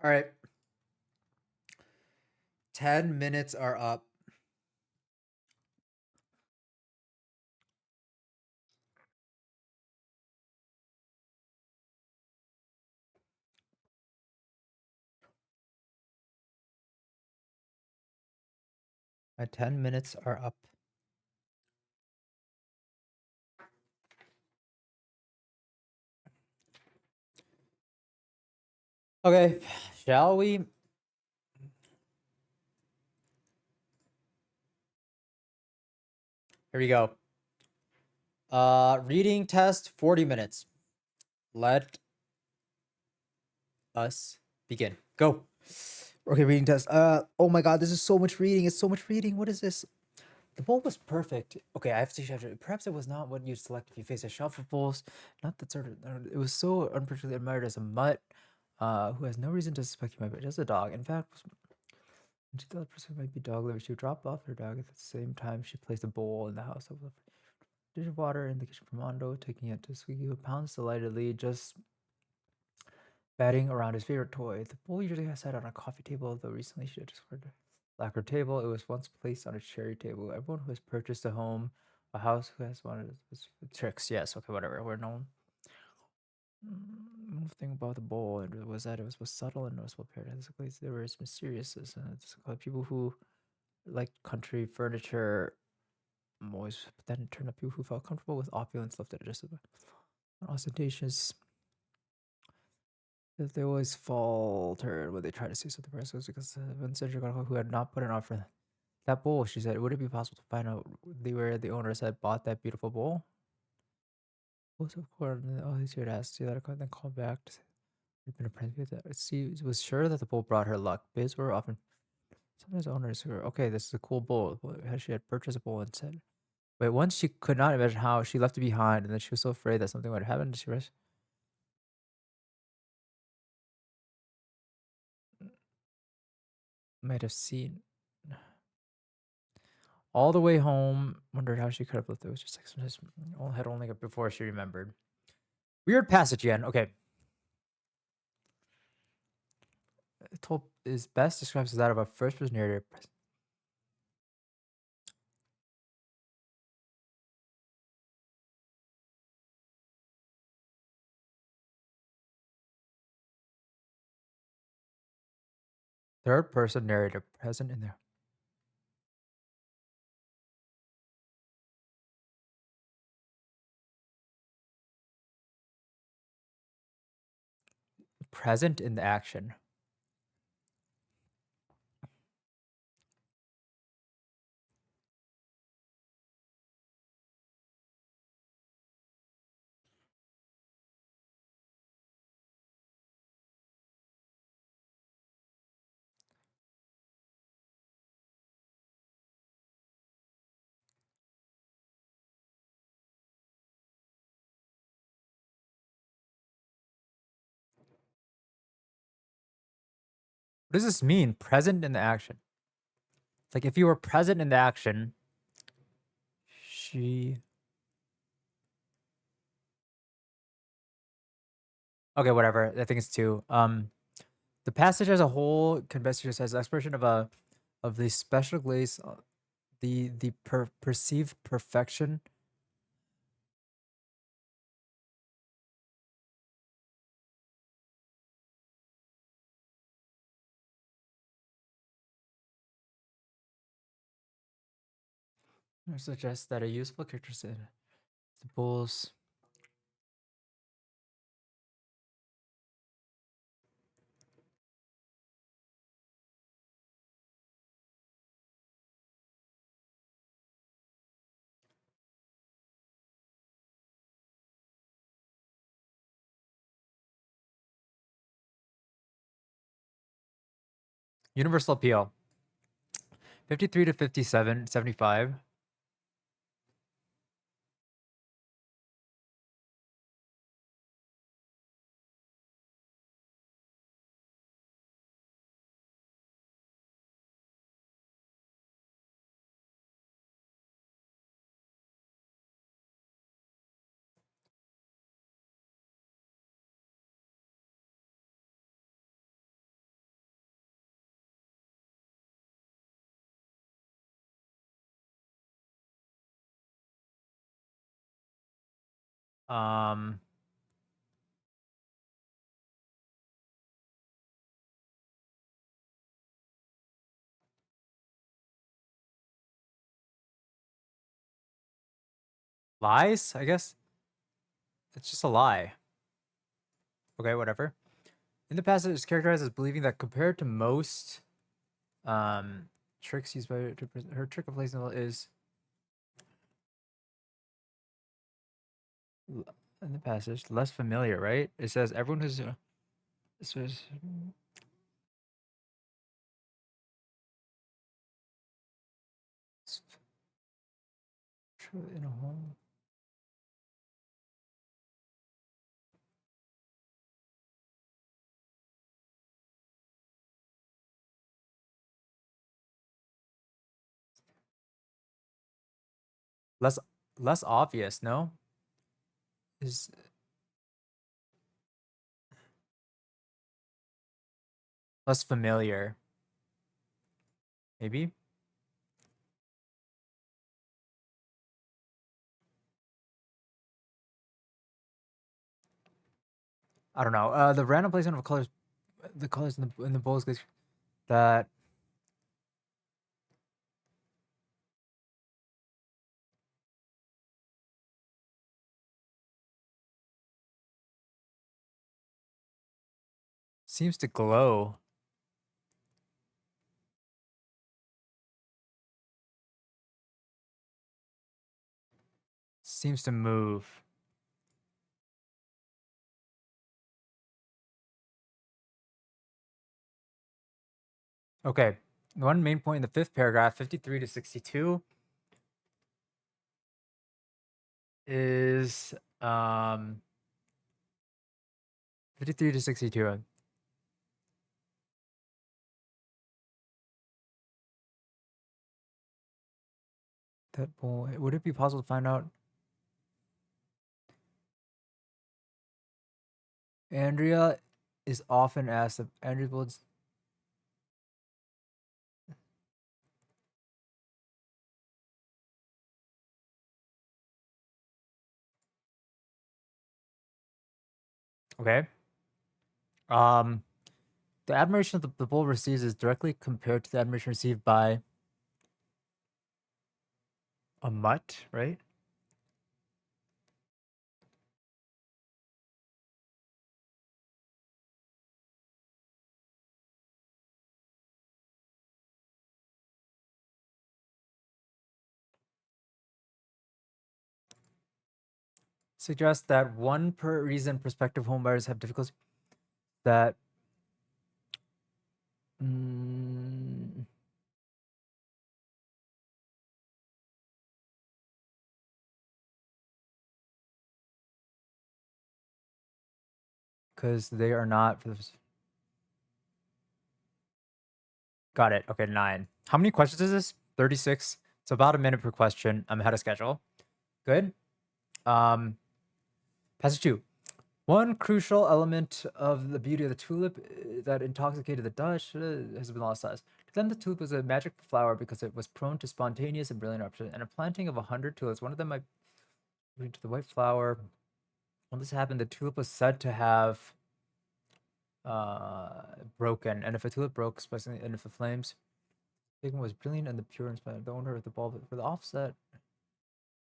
All right. 10 minutes are up. My 10 minutes are up. Okay, shall we? Here we go. Reading test 40 minutes. Let us begin. Go. Okay, reading test. Oh my god, this is so much reading. It's so much reading. What is this? The bowl was perfect. Okay, I have to. Perhaps it was not what you'd select if you face a shelf of bowls. Not that sort of. It was so unpredictably admired as a mutt, who has no reason to suspect you might be just a dog. In fact, she thought the person might be dog liver. She would drop off her dog at the same time she placed a bowl in the house of dish of water in the kitchen for Mondo, taking it to Squeaky, who pounds delightedly, just batting around his favorite toy. The bowl usually has sat on a coffee table, though recently she had discovered a lacquer table. It was once placed on a cherry table. Everyone who has purchased a home, a house, who has wanted tricks. Yes, okay, whatever. We're known. One thing about the bowl was that it was subtle and noticeable. Paradoxically, there was mysteriousness, and it's people who like country furniture. Always, but then it turned up people who felt comfortable with opulence left it just ostentatious. They always faltered when they tried to say something personal because when Cedric who had not put an offer that bowl, she said, would it be possible to find out where the owners had bought that beautiful bowl? Most of course, oh, he's here to ask. See that, then call back to say he'd been a prince with that. She was sure that the bowl brought her luck. Bids were often sometimes owners who were okay. This is a cool bowl. She had purchased a bowl and said, wait. Once she could not imagine how she left it behind, and then she was so afraid that something would happen. She rushed. Might have seen all the way home. Wondered how she could have left it. It was just like sometimes had only got before she remembered. Weird passage again. Okay. Told is best describes as that of a first person narrator. Third person narrator present in there. Present in the action. What does this mean? Present in the action. Like if you were present in the action, she. Okay, whatever. I think it's two. The passage as a whole can best used as expression of the special glaze, the perceived perfection. Or suggests that a useful character said the bulls. Universal appeal. 53 to 57, 75. Um, lies, I guess. It's just a lie. Okay, whatever. In the past, it is characterized as believing that compared to most tricks used by her trick of placing is in the passage less familiar, right? It says everyone who's it says in a home. Less less obvious, no? Is less familiar, maybe? I don't know. The random placement of colors, the colors in the bowls that seems to glow. Seems to move. Okay. One main point in the fifth paragraph, 53 to 62, is 53 to 62. That boy, would it be possible to find out? Andrea is often asked if Andrea Bull's okay. Um, the admiration the bull receives is directly compared to the admiration received by a mutt, right? Suggests that one per reason prospective homebuyers have difficulty that because they are not for this. Got it. Okay, 9. How many questions is this? 36. It's about a minute per question. I'm ahead of schedule. Good. Passage 2. One crucial element of the beauty of the tulip that intoxicated the Dutch has been lost size. To them, the tulip was a magic flower because it was prone to spontaneous and brilliant eruption. And a planting of 100 tulips, one of them might lead to the white flower. When this happened, the tulip was said to have broken. And if a tulip broke, especially, and if the flames, pigment was brilliant and the pure inspired, the owner of the bulb for the offset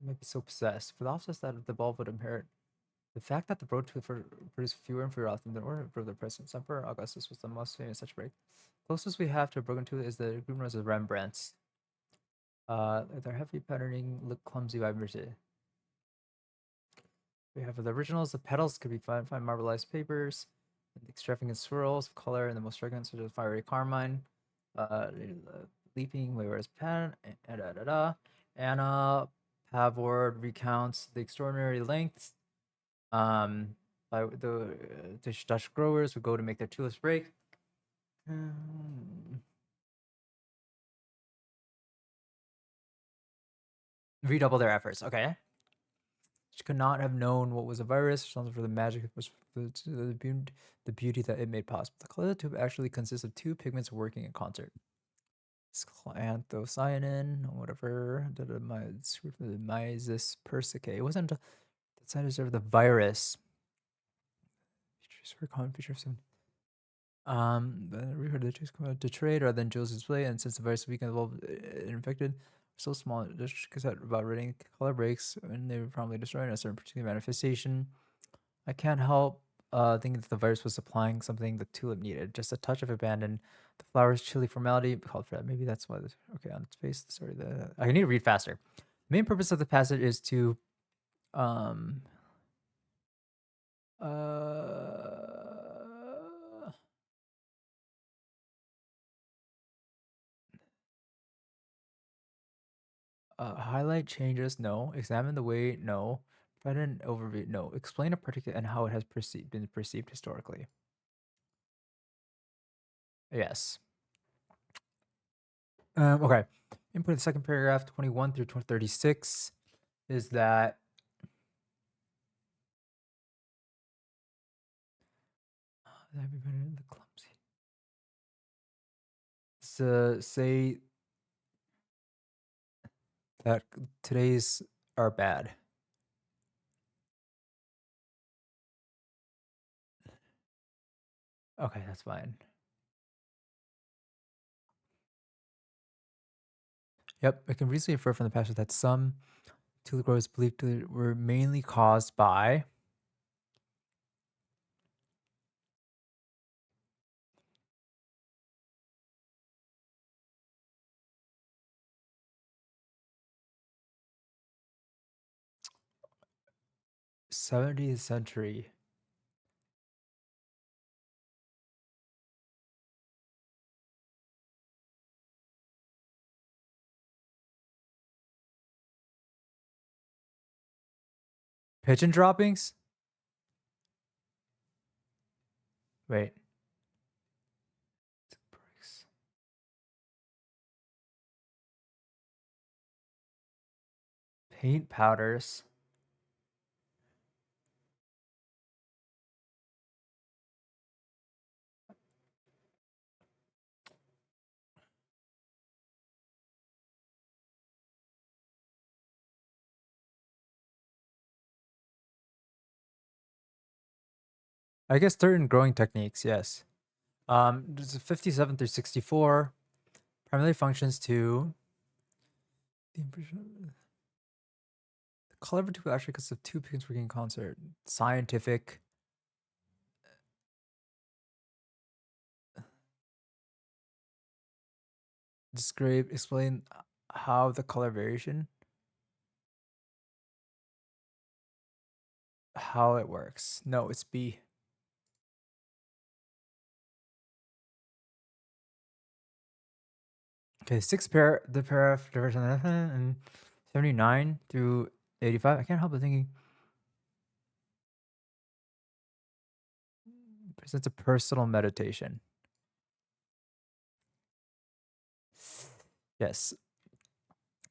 might be so possessed. For the offsets that the bulb would inherit. The fact that the broad tooth produced fewer and fewer often than order of the present Emperor Augustus was the most famous such break. Closest we have to a broken tooth is the group known as Rembrandt's. Their heavy patterning look clumsy by mercy. We have the originals. The petals could be fine marbleized papers, the extravagant swirls of color, and the most striking such as fiery carmine, leaping wayward's pen, and da da da. Anna Pavord recounts the extraordinary lengths by the Dutch growers would go to make their tulips break. Redouble their efforts. Okay. She could not have known what was a virus, responsible for the magic was the beauty that it made possible. The color of the tube actually consists of two pigments working in concert. Anthocyanin, whatever, the mysis persicae. It wasn't Outsiders of the virus. Features for common feature of some. We heard the trees come out to trade rather than Jules' display, and since the virus weekend involved infected, so small, just cassette about reading color breaks, and they were promptly destroying a certain particular manifestation. I can't help thinking that the virus was supplying something the tulip needed, just a touch of abandon. The flower's chilly formality called for that. Maybe that's why. Okay, on its face, sorry. I need to read faster. The main purpose of the passage is to um highlight changes, no. Examine the way, no. Provide an overview, no. Explain a particular and how it has been perceived historically. Yes. Okay. Input in the second paragraph, 21 through 36, is that that'd be better than the clumsy. So say that today's are bad. Okay, that's fine. Yep, I can reasonably infer from the passage that some tulip growers believed to were mainly caused by '70th century. Pigeon droppings? Wait. Paint powders. I guess certain growing techniques, yes. There's a 57 through 64. Primarily functions to the color of a tube actually consists of two pigments working in concert. Scientific. Describe, explain how the color variation, how it works. No, it's B. Okay, the paragraph diversion and 79 through 85. I can't help but thinking presents a personal meditation. Yes.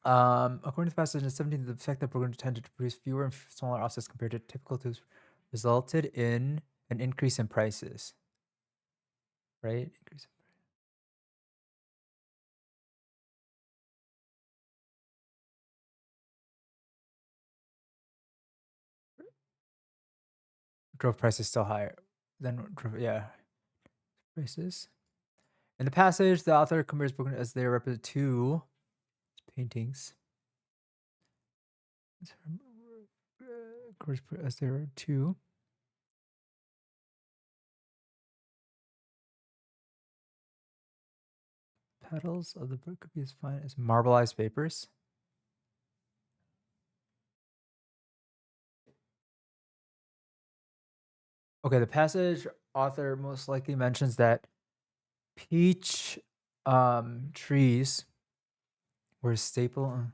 According to the passage in 17, the fact that programs tended to produce fewer and smaller offsets compared to typical tubes resulted in an increase in prices. Right? Drove prices still higher than prices. In the passage, the author compares Brooklyn as they represent two paintings. As there are two petals of the book could be as fine as marbleized vapors. Okay, the passage author most likely mentions that peach trees were a staple.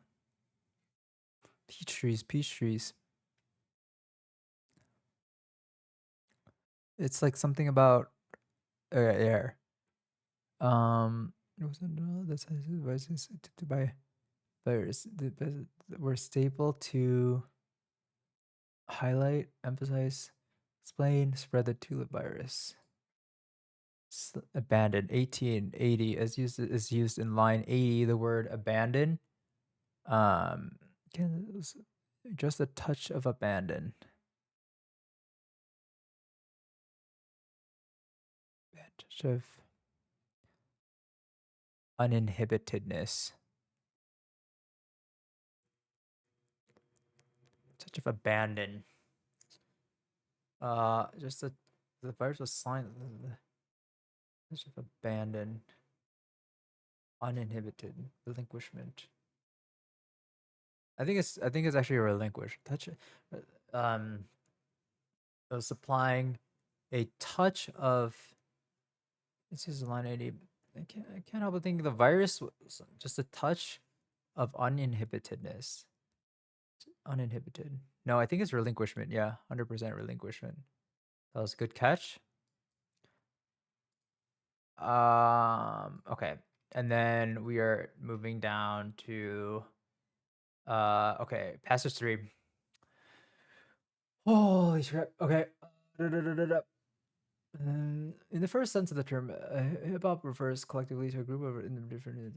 Peach trees. It's like something about air. It wasn't that's advices to buy virus. Were staple to highlight, emphasize, explain, spread the tulip virus. Abandon 1880 is used in line 80. The word abandon, just a touch of abandon. touch of uninhibitedness. Touch of abandon. Just the virus was sign. Touch of abandon. Uninhibited. Relinquishment. I think it's actually a relinquish. Touch. Um. Supplying a touch of. This is line 80. I can't help but think the virus was just a touch of uninhibitedness. Uninhibited. No, I think it's relinquishment. Yeah, 100% relinquishment. That was a good catch. Okay. And then we are moving down to okay, passage 3. Holy crap. Okay. In the first sense of the term, hip hop refers collectively to a group of different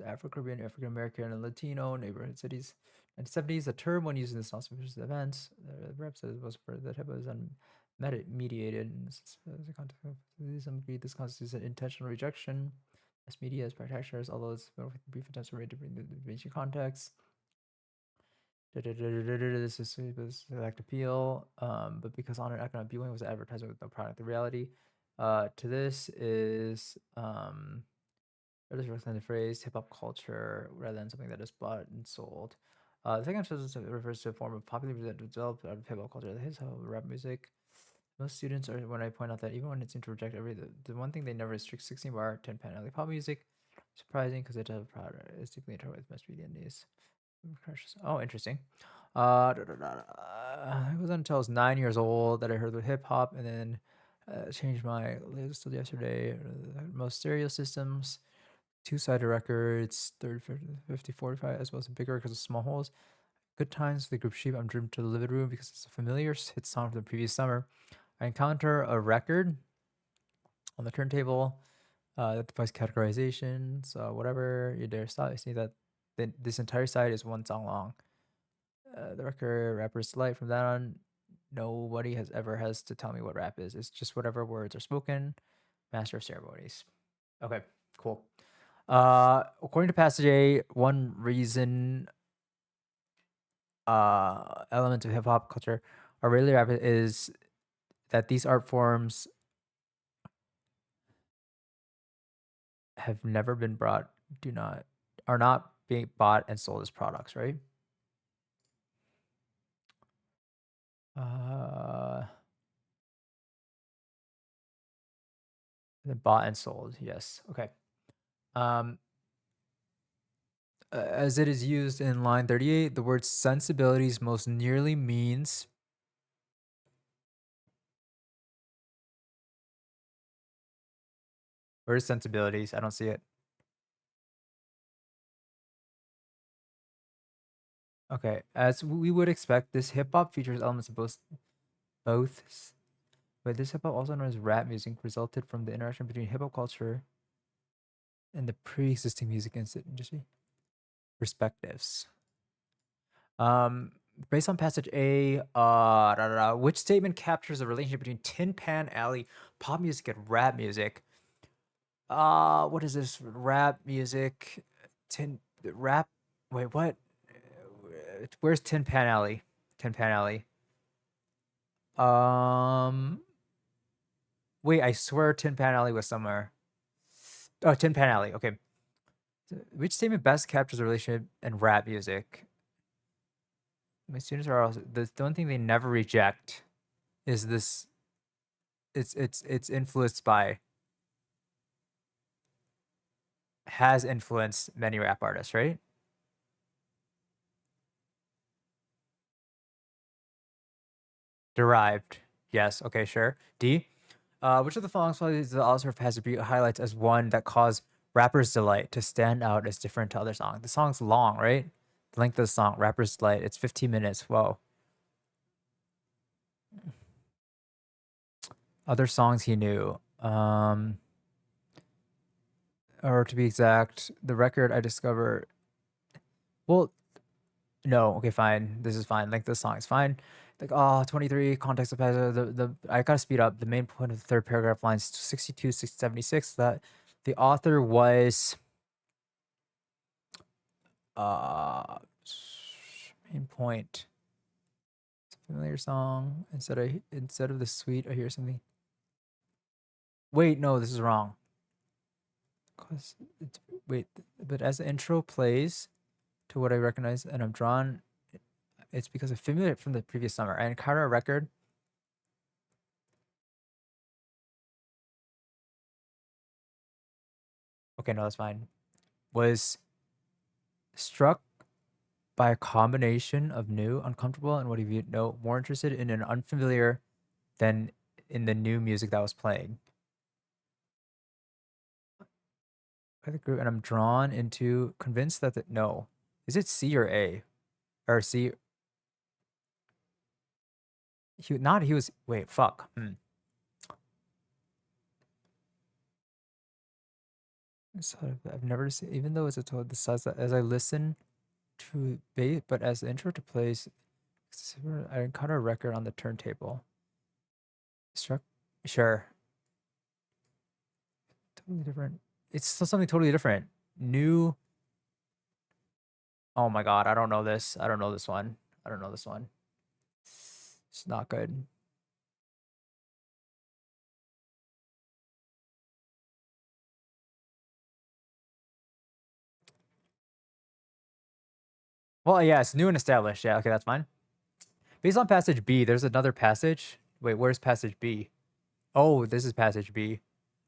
Afro-Caribbean, African American, and Latino neighborhood cities. In the 70s, a term when used in this auspicious events, perhaps it was for that hip hop is mediated. In some degree, this constitutes an intentional rejection as media, as practitioners, although it's brief attempts to bring the basic context. This is select appeal, but because on an economic viewing was advertising with no product, the reality to this is it is reflecting the phrase hip hop culture rather than something that is bought and sold. The second sentence refers to a form of popularly developed out of hip hop culture. Hip hop rap music. Most students are when I point out that even when it seems to reject the one thing they never restrict 16 bar 10 pan alley pop music. Surprising because it does product is deeply intertwined with mass media news. Oh, interesting. It wasn't until I was 9 years old that I heard the hip hop, and then changed my list till yesterday. Most stereo systems, two-sided records, 30, 50, 45, as well as bigger because of small holes. Good times with the group Sheep. I'm driven to the living room because it's a familiar hit song from the previous summer. I encounter a record on the turntable. That device categorization. So whatever you dare stop, you see that this entire side is one song long. The record rapper's delight. From that on, nobody has to tell me what rap is. It's just whatever words are spoken. Master of ceremonies. Okay, cool. According to passage A, one reason element of hip hop culture are really rapid is that these art forms have never been are not being bought and sold as products, right? Bought and sold, yes. Okay. As it is used in line 38, the word sensibilities most nearly means where is sensibilities? I don't see it. Okay, as we would expect, this hip hop features elements of both. But this hip hop, also known as rap music, resulted from the interaction between hip hop culture and the pre-existing music industry perspectives. Based on passage A, which statement captures the relationship between Tin Pan Alley pop music and rap music? What is this? Rap music, rap. Wait, what? Where's Tin Pan Alley? Tin Pan Alley. Wait, I swear Tin Pan Alley was somewhere. Oh, Tin Pan Alley. Okay. Which statement best captures the relationship in rap music? My students are also the one thing they never reject is this. It's influenced by, has influenced many rap artists, right? Derived. Yes. Okay. Sure. D. Which of the following songs the author has highlights as one that caused rappers' delight to stand out as different to other songs? The song's long, right? The length of the song, rappers' delight. It's 15 minutes. Whoa. Other songs he knew. Or to be exact, the record I discovered. Well, no. Okay, fine. This is fine. Length of the song is fine. like, oh, 23, context of passage. I gotta speed up. The main point of the third paragraph, lines 62, 76, that the author was uh main point. It's a familiar song. Instead of the sweet, I hear something. Wait, no, this is wrong. Cause wait, but as the intro plays to what I recognize and I'm drawn, it's because I'm familiar from the previous summer. I encounter a record. Okay, no, that's fine. Was struck by a combination of new, uncomfortable, and what have you know, more interested in an unfamiliar than in the new music that was playing. By the group, and I'm drawn into convinced that no. Is it C or A? Or C? He was wait, fuck. I've never seen, even though it's a total the size that as I listen to bait, but as the intro to plays, I encounter a record on the turntable. Struck, sure, totally different. It's still something totally different. New. Oh my god, I don't know this. I don't know this one. I don't know this one. It's not good. Well, yeah, it's new and established. Yeah, okay, that's fine. Based on passage B, there's another passage. Wait, where's passage B? Oh, this is passage B.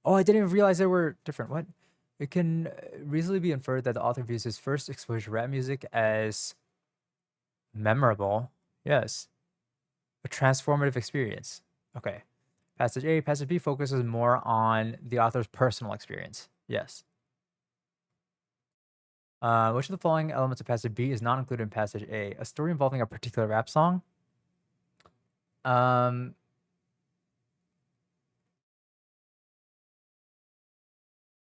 Oh, I didn't even realize they were different. What? It can reasonably be inferred that the author views his first exposure to rap music as memorable. Yes. A transformative experience. Okay. Passage A. Passage B focuses more on the author's personal experience. Yes. Which of the following elements of passage B is not included in passage A? A story involving a particular rap song. Um,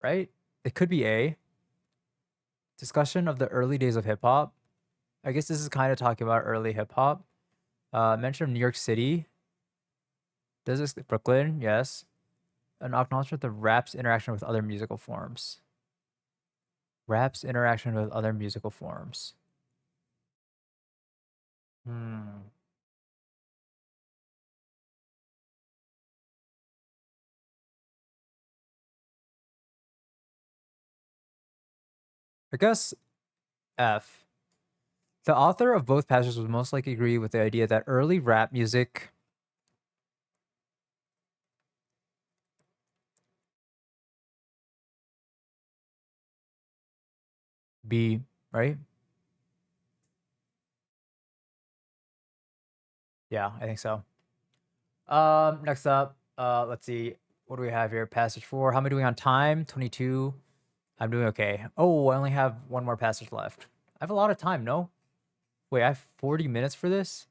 right? It could be A. Discussion of the early days of hip hop. I guess this is kind of talking about early hip hop. Mention of New York City. Does this Brooklyn? Yes. An acknowledgement of rap's interaction with other musical forms. Rap's interaction with other musical forms. Hmm. I guess F. The author of both passages would most likely agree with the idea that early rap music B, right? Yeah, I think so. Next up, let's see. What do we have here? Passage 4. How am I doing on time? 22. I'm doing okay. Oh, I only have one more passage left. I have a lot of time, no? Wait, I have 40 minutes for this?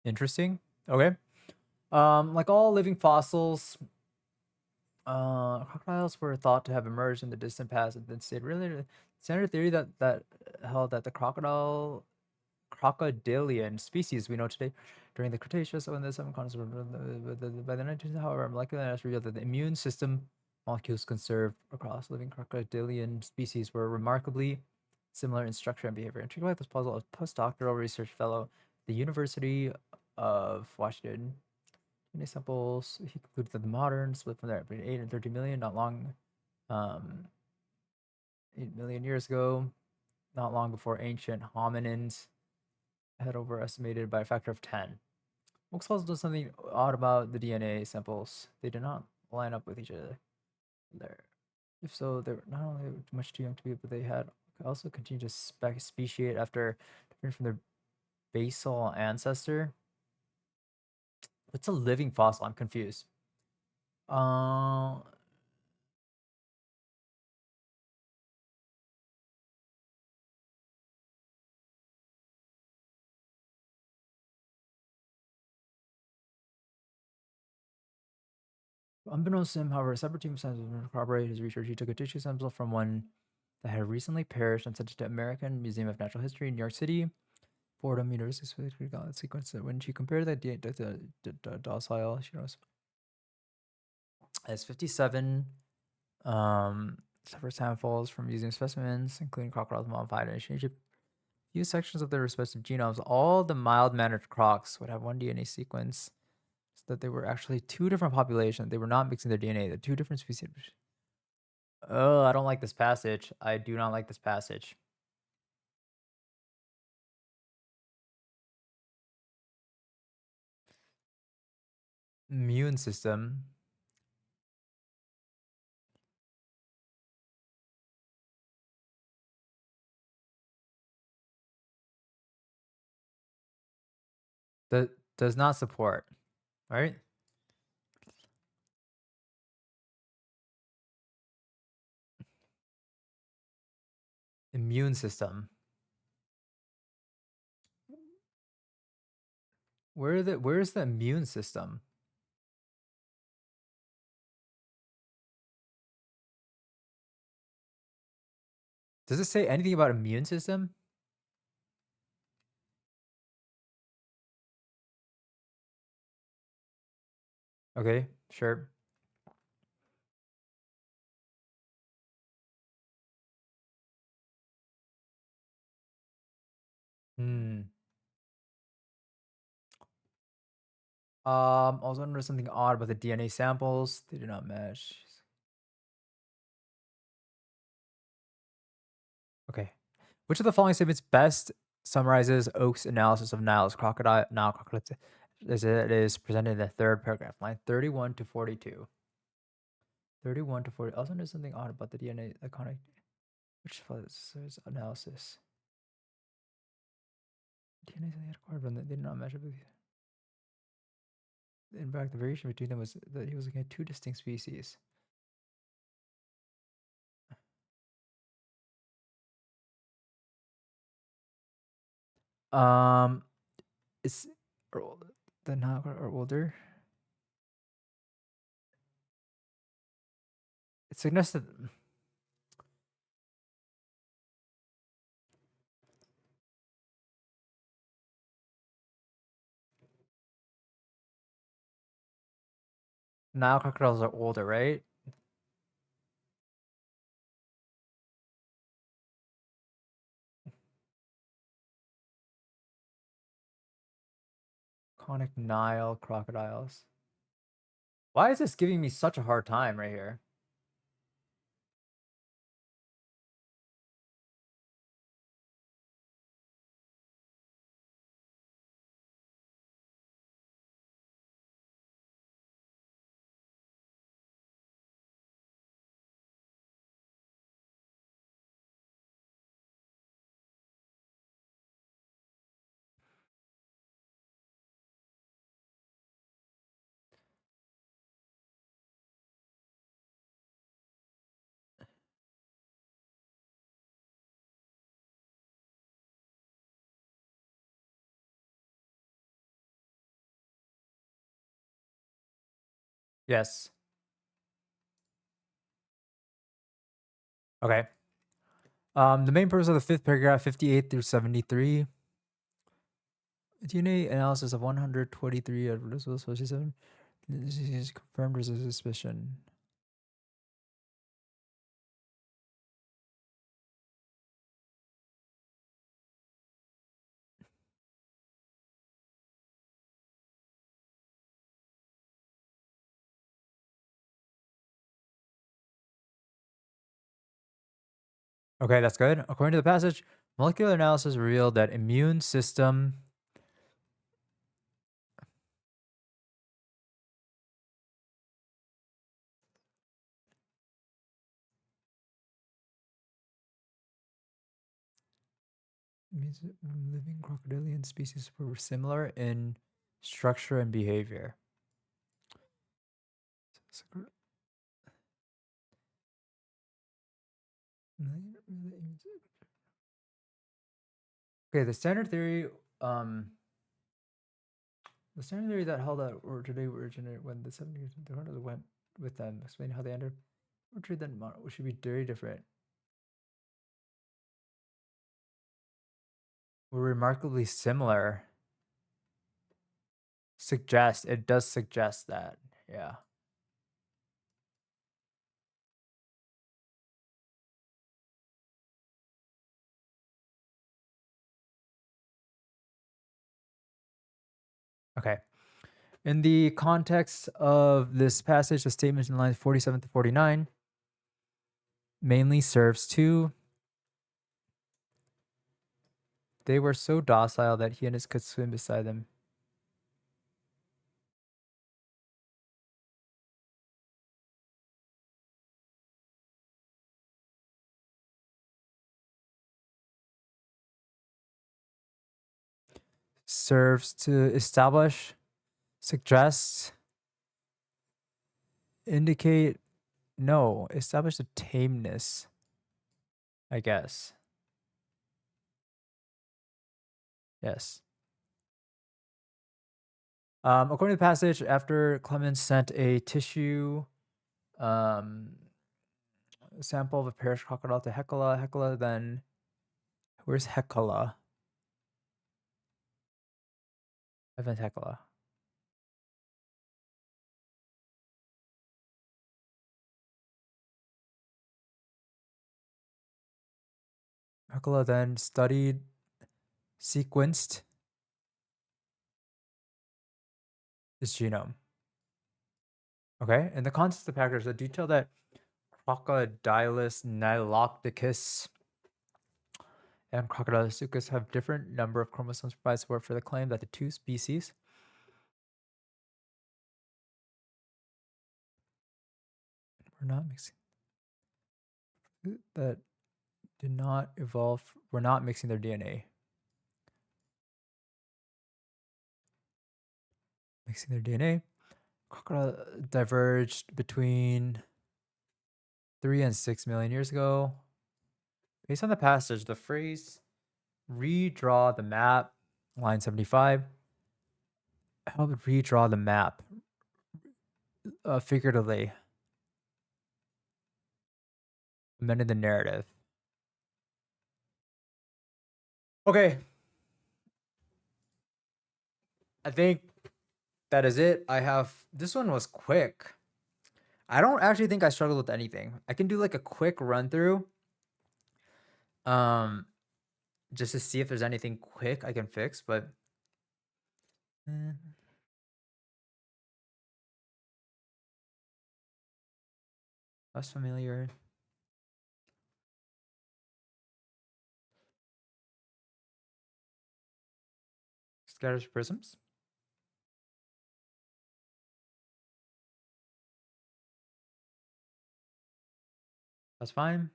Interesting. Okay. Like all living fossils, crocodiles were thought to have emerged in the distant past and then stayed really standard theory that held that the crocodilian species we know today during the Cretaceous when the seven continents by the 19th, however, molecular analysis revealed that the immune system molecules conserved across living crocodilian species were remarkably similar in structure and behavior. Intrigued this puzzle, a postdoctoral research fellow at the University of Washington. Many samples, he concluded that the modern split from there between 8 and 30 million, not long, 8 million years ago, not long before ancient hominins had overestimated by a factor of 10. Most also does something odd about the DNA samples. They do not line up with each other. There. If so, they were not only much too young to be, but they had also continued to speciate after different from their basal ancestor. What's a living fossil? I'm confused. Uh, Unbeknownst to him, however, a separate team of scientists corroborated his research. He took a tissue sample from one that had recently perished and sent it to American Museum of Natural History in New York City. Fordham University sequence. When she compared the docile, she knows as 57 separate samples from museum specimens, including crocodiles modified and exchanged few sections of their respective genomes. All the mild-mannered crocs would have one DNA sequence, so that they were actually two different populations. They were not mixing their DNA. They're two different species. Oh, I don't like this passage. I do not like this passage. Immune system. That does not support, right? Immune system. Where's the immune system? Does it say anything about immune system? Okay, sure. Hmm. Also noticed something odd about the DNA samples. They do not match. Okay. Which of the following statements best summarizes Oak's analysis of Nile crocodiles as it is presented in the third paragraph, line 31 to 42? 31 to 40. Also noticed something odd about the DNA iconic, which was analysis. DNA is acquired from they did not measure. In fact, the variation between them was that he was looking at two distinct species. Is the now or older? It suggests that Nile crocodiles are older, right? Conic Nile crocodiles. Why is this giving me such a hard time right here? Yes. Okay. The main purpose of the fifth paragraph, 58 through 73. DNA analysis of 123 of 47 is confirmed as a suspicion. Okay, that's good. According to the passage, molecular analysis revealed that immune system living crocodilian species were similar in structure and behavior. Okay, the standard theory that held that or today originated when the 70s and 200s went with them, explaining how they entered or treat them should be very different. were remarkably similar. It does suggest that. Yeah. Okay. In the context of this passage, the statement in lines 47 to 49 mainly serves to they were so docile that he and his could swim beside them. Serves to establish, suggest, indicate, no, establish a tameness, I guess. Yes. According to the passage, after Clemens sent a tissue sample of a perished crocodile to Hecla then, where's Hecla? Event Hecla. Hecla then studied, sequenced his genome. Okay, in the context of the package, the detail that Crocodilus nilopticus and Crocodilus sucus have different number of chromosomes provides support for the claim that the two species were not mixing that did not evolve were not mixing their DNA. Mixing their DNA. Crocodile diverged between 3 and 6 million years ago. Based on the passage, the phrase redraw the map, line 75, help redraw the map figuratively, amended the narrative. Okay. I think that is it. This one was quick. I don't actually think I struggled with anything. I can do like a quick run through. Just to see if there's anything quick I can fix, but less familiar. Scatters prisms. That's fine.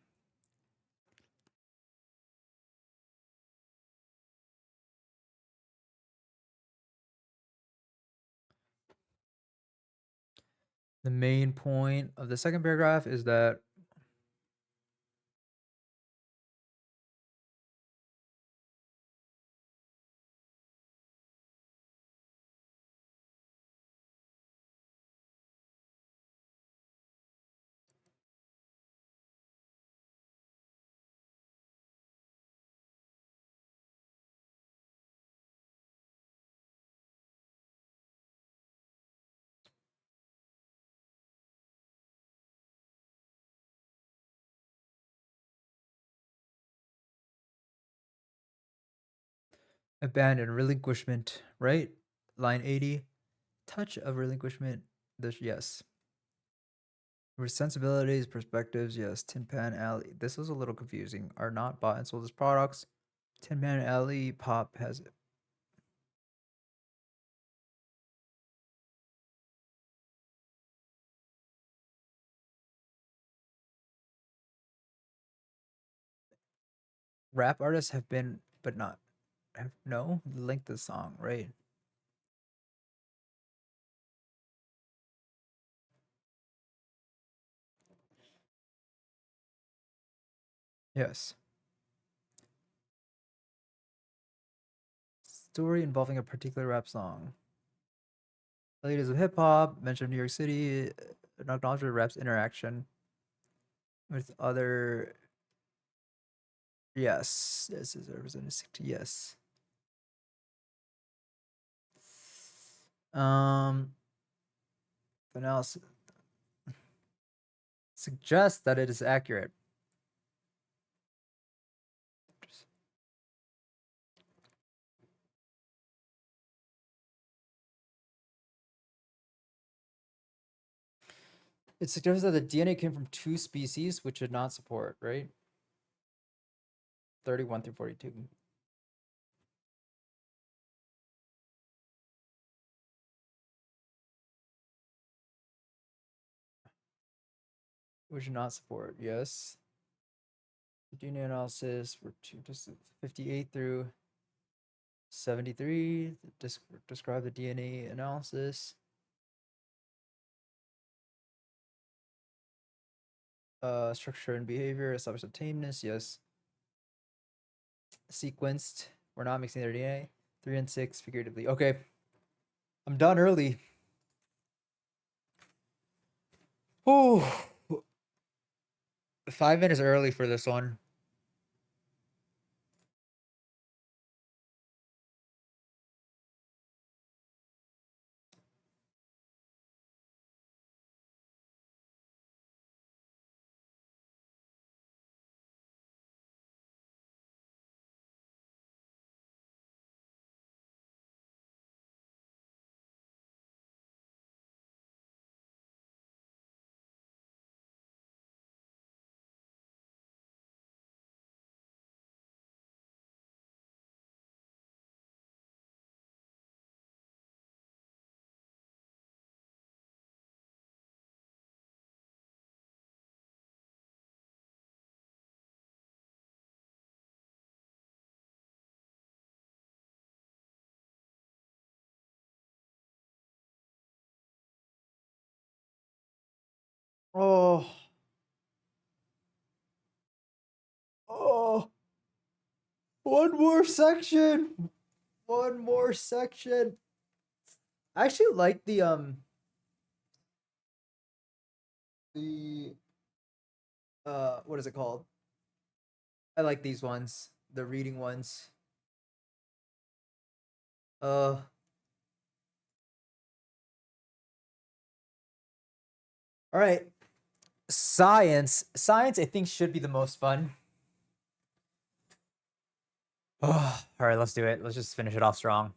The main point of the second paragraph is that abandon, relinquishment, right? Line 80. Touch of relinquishment. Yes. Sensibilities, perspectives, yes. Tin Pan Alley. This was a little confusing. Are not bought and sold as products. Tin Pan Alley Pop has it. Rap artists have been, but not have no link the song, right? Yes. Story involving a particular rap song. Leaders of hip hop, mention of New York City, acknowledge rap's interaction with other. Yes, this is representative. Yes. Analysis suggests that it is accurate. It suggests that the DNA came from 2 species, which should not support, right? 31 through 42. Which should not support, yes. DNA analysis, we're just 58 through 73. Describe the DNA analysis. Structure and behavior, establish the tameness, yes. Sequenced, we're not mixing their DNA. 3 and 6 figuratively. Okay. I'm done early. Oh, 5 minutes early for this one. Oh. Oh. One more section. One more section. I actually like the what is it called? I like these ones, the reading ones. All right. Science I think should be the most fun. Oh, all right, let's do it. Let's just finish it off strong.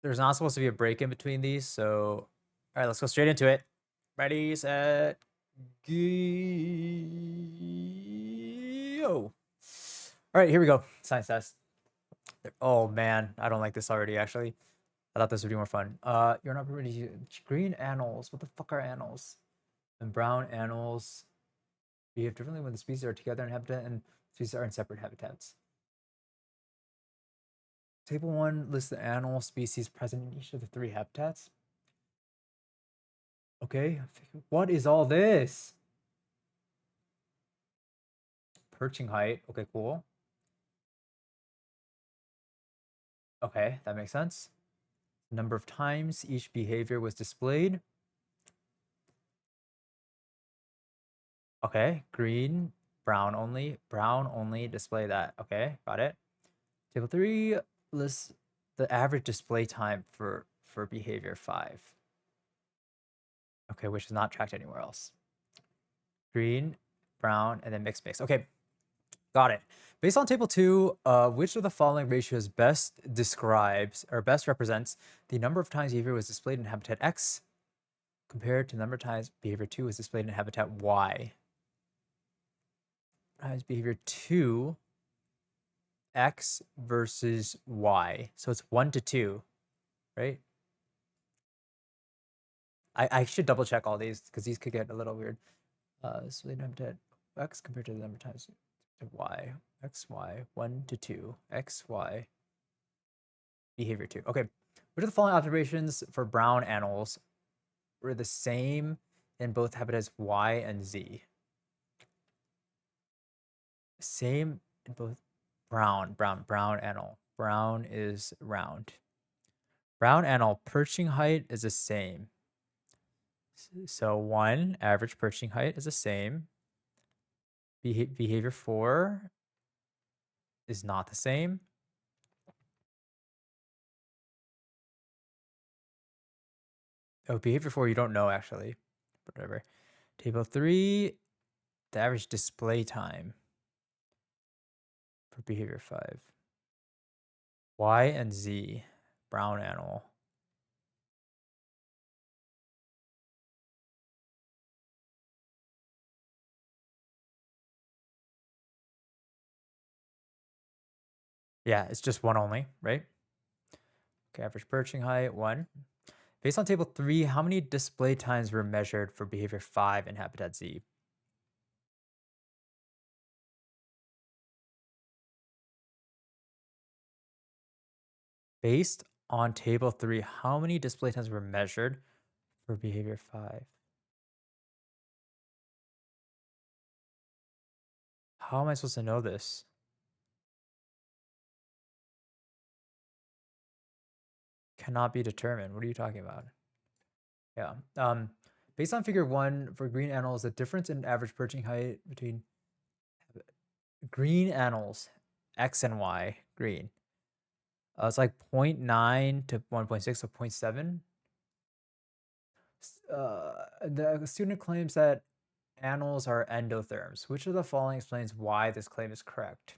There's not supposed to be a break in between these, so all right, let's go straight into it. Ready, set, go. All right, here we go. Science test. Oh man, I don't like this already. Actually, I thought this would be more fun. You're not permitted to use green animals. What the fuck are animals? And brown animals behave differently when the species are together in habitat and species are in separate habitats. Table 1 lists the animal species present in each of the 3 habitats. Okay, what is all this? Perching height. Okay, cool. Okay, that makes sense. Number of times each behavior was displayed. Okay, green, brown only, display that. Okay, got it. Table 3 lists the average display time for behavior 5. Okay, which is not tracked anywhere else. Green, brown, and then mix. Okay, got it. Based on table 2, which of the following ratios best describes or best represents the number of times behavior was displayed in habitat X compared to the number of times behavior 2 was displayed in habitat Y? Times behavior 2, X versus Y. So it's 1 to 2, right? I should double check all these because these could get a little weird. Displayed in habitat X compared to the number of times Y. X, Y, 1 to 2. X, Y, behavior 2. Okay. Which of the following observations for brown animals were the same in both habitats Y and Z? Same in both brown animal. Brown is round. Brown animal perching height is the same. So 1, average perching height is the same. Behavior 4 is not the same. Oh, behavior 4, you don't know actually. Whatever. Table 3, the average display time for behavior 5. Y and Z, brown animal. Yeah, it's just one only, right? Okay, average perching height, 1. Based on table 3, how many display times were measured for behavior 5 in habitat Z? Based on table 3, how many display times were measured for behavior 5? How am I supposed to know this? Cannot be determined. What are you talking about? Yeah. Based on figure 1 for green animals, the difference in average perching height between green animals, X and Y, green. It's like 0.9 to 1.6, so 0.7. The student claims that animals are endotherms. Which of the following explains why this claim is correct?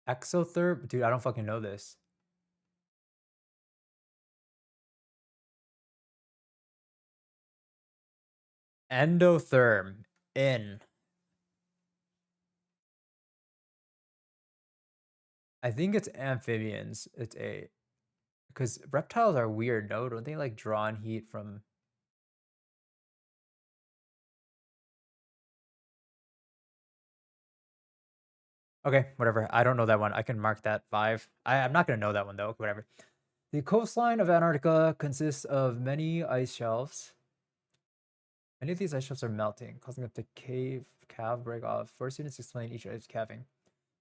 Exotherm? Dude, I don't fucking know this. Endotherm. In. I think it's amphibians. It's a. Because reptiles are weird, no? Don't they like draw on heat from. Okay, whatever. I don't know that one. I can mark that 5. I'm not going to know that one though. Whatever. The coastline of Antarctica consists of many ice shelves. Many of these ice shelves are melting, causing them to calve, break off. 4 students explain each ice calving.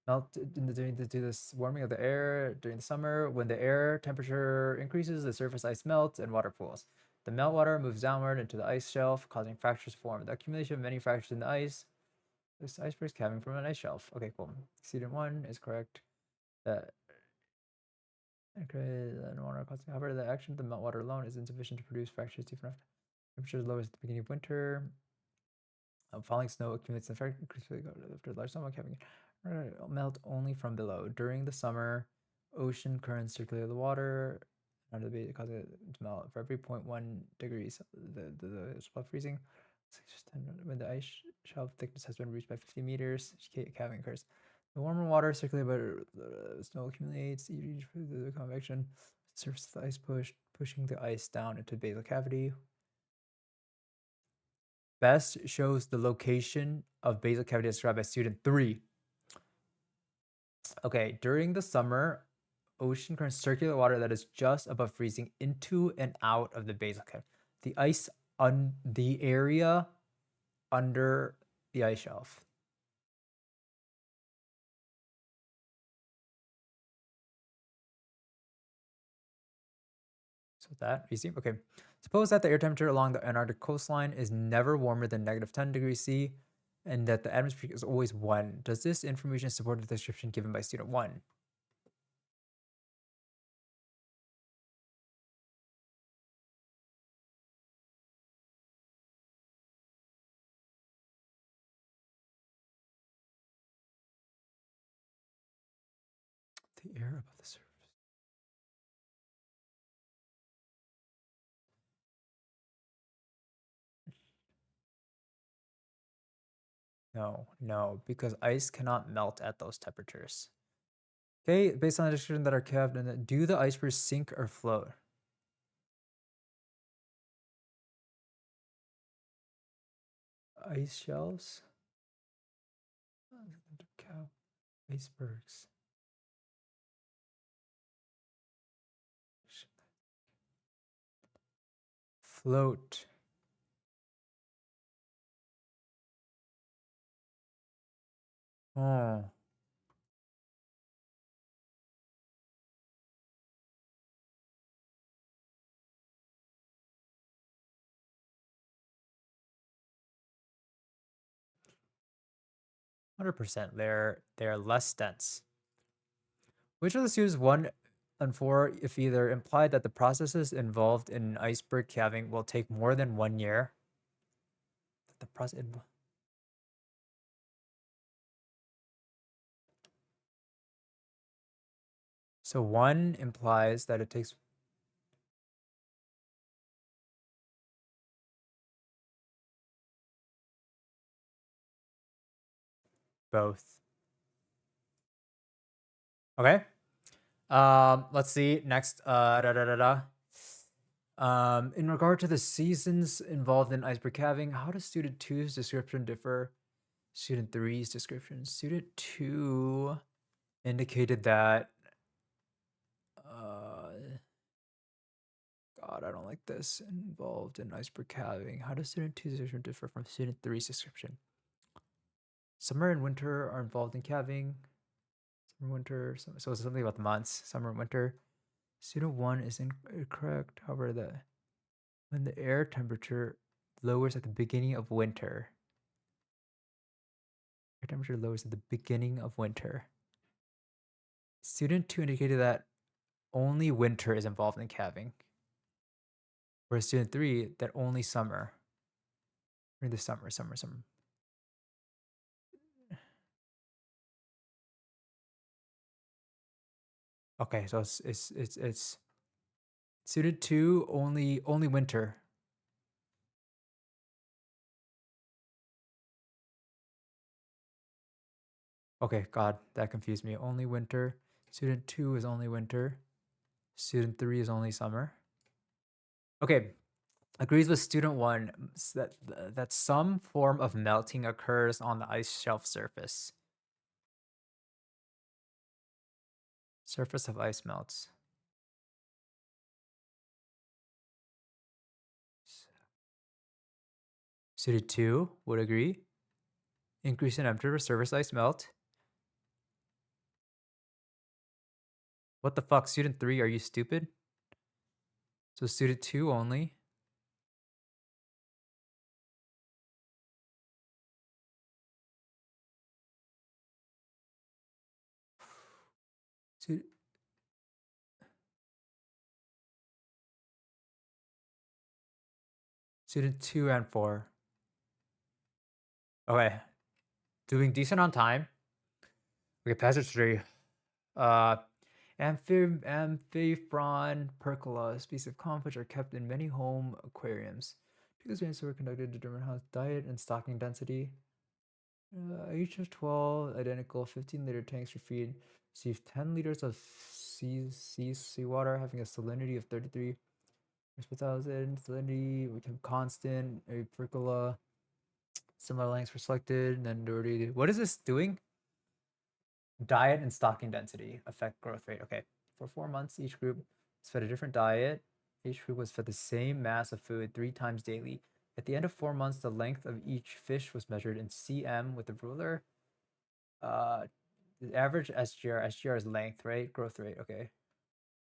Melt due to this warming of the air during the summer. When the air temperature increases, the surface ice melts and water pools. The meltwater moves downward into the ice shelf, causing fractures to form. The accumulation of many fractures in the ice. This iceberg is calving from an ice shelf. Okay, cool. Student 1 is correct. However, the action of the meltwater alone is insufficient to produce fractures deep enough. Temperature is lowest at the beginning of winter. Falling snow accumulates in fact after large snow having melt only from below. During the summer, ocean currents circulate the water under the base, causing it to melt. For every 0.1 degrees, the spot freezing. When the ice shelf thickness has been reached by 50 meters, calving occurs. The warmer water circulated by snow accumulates, the convection surface of the ice pushing the ice down into the basal cavity. Best shows the location of basal cavity described by student 3. Okay, during the summer, ocean currents circulate water that is just above freezing into and out of the basal cavity. The ice on the area under the ice shelf. So that easy. Okay. Suppose that the air temperature along the Antarctic coastline is never warmer than -10 degrees C and that the atmosphere is always 1. Does this information support the description given by student 1? The air above the surface. No, because ice cannot melt at those temperatures. Okay, based on the description that are kept, and do the icebergs sink or float? Ice shelves? Icebergs. Float. Oh. 100%. They're less dense. Which of the students 1 and 4 if either implied that the processes involved in iceberg calving will take more than 1 year? The process. So 1 implies that it takes both. Okay. Let's see next. In regard to the seasons involved in iceberg calving, how does student 2's description differ? Student 3's description. Student 2 indicated that. God, I don't like this. Involved in iceberg calving. How does student 2's description differ from student 3's description? Summer and winter are involved in calving. Summer, winter. So it's something about the months. Summer and winter. Student 1 is incorrect. However, when the air temperature lowers at the beginning of winter. Air temperature lowers at the beginning of winter. Student 2 indicated that only winter is involved in calving. Whereas student 3, that only summer. Or the summer. Okay, so it's student 2 only winter. Okay, God, that confused me. Only winter. Student 2 is only winter. Student 3 is only summer. Okay, agrees with student 1 that some form of melting occurs on the ice shelf surface. Surface of ice melts. Student 2 would agree. Increase in temperature, surface ice melt. What the fuck, student 3, are you stupid? So student 2 only. Student 2 and 4. Okay. Doing decent on time. Okay, passage 3. Amphiphron percola, species of conch which are kept in many home aquariums. Two experiments were conducted to determine how diet and stocking density. Each of 12 identical 15-liter tanks for feed receive 10 liters of seawater having a salinity of 33 parts per thousand. Salinity became constant. A percola. Similar lengths were selected. And then already. What is this doing? Diet and stocking density affect growth rate. Okay. For 4 months, each group was fed a different diet. Each group was fed the same mass of food 3 times daily. At the end of 4 months, the length of each fish was measured in cm with a ruler. The average SGR is length, right? Growth rate. Okay.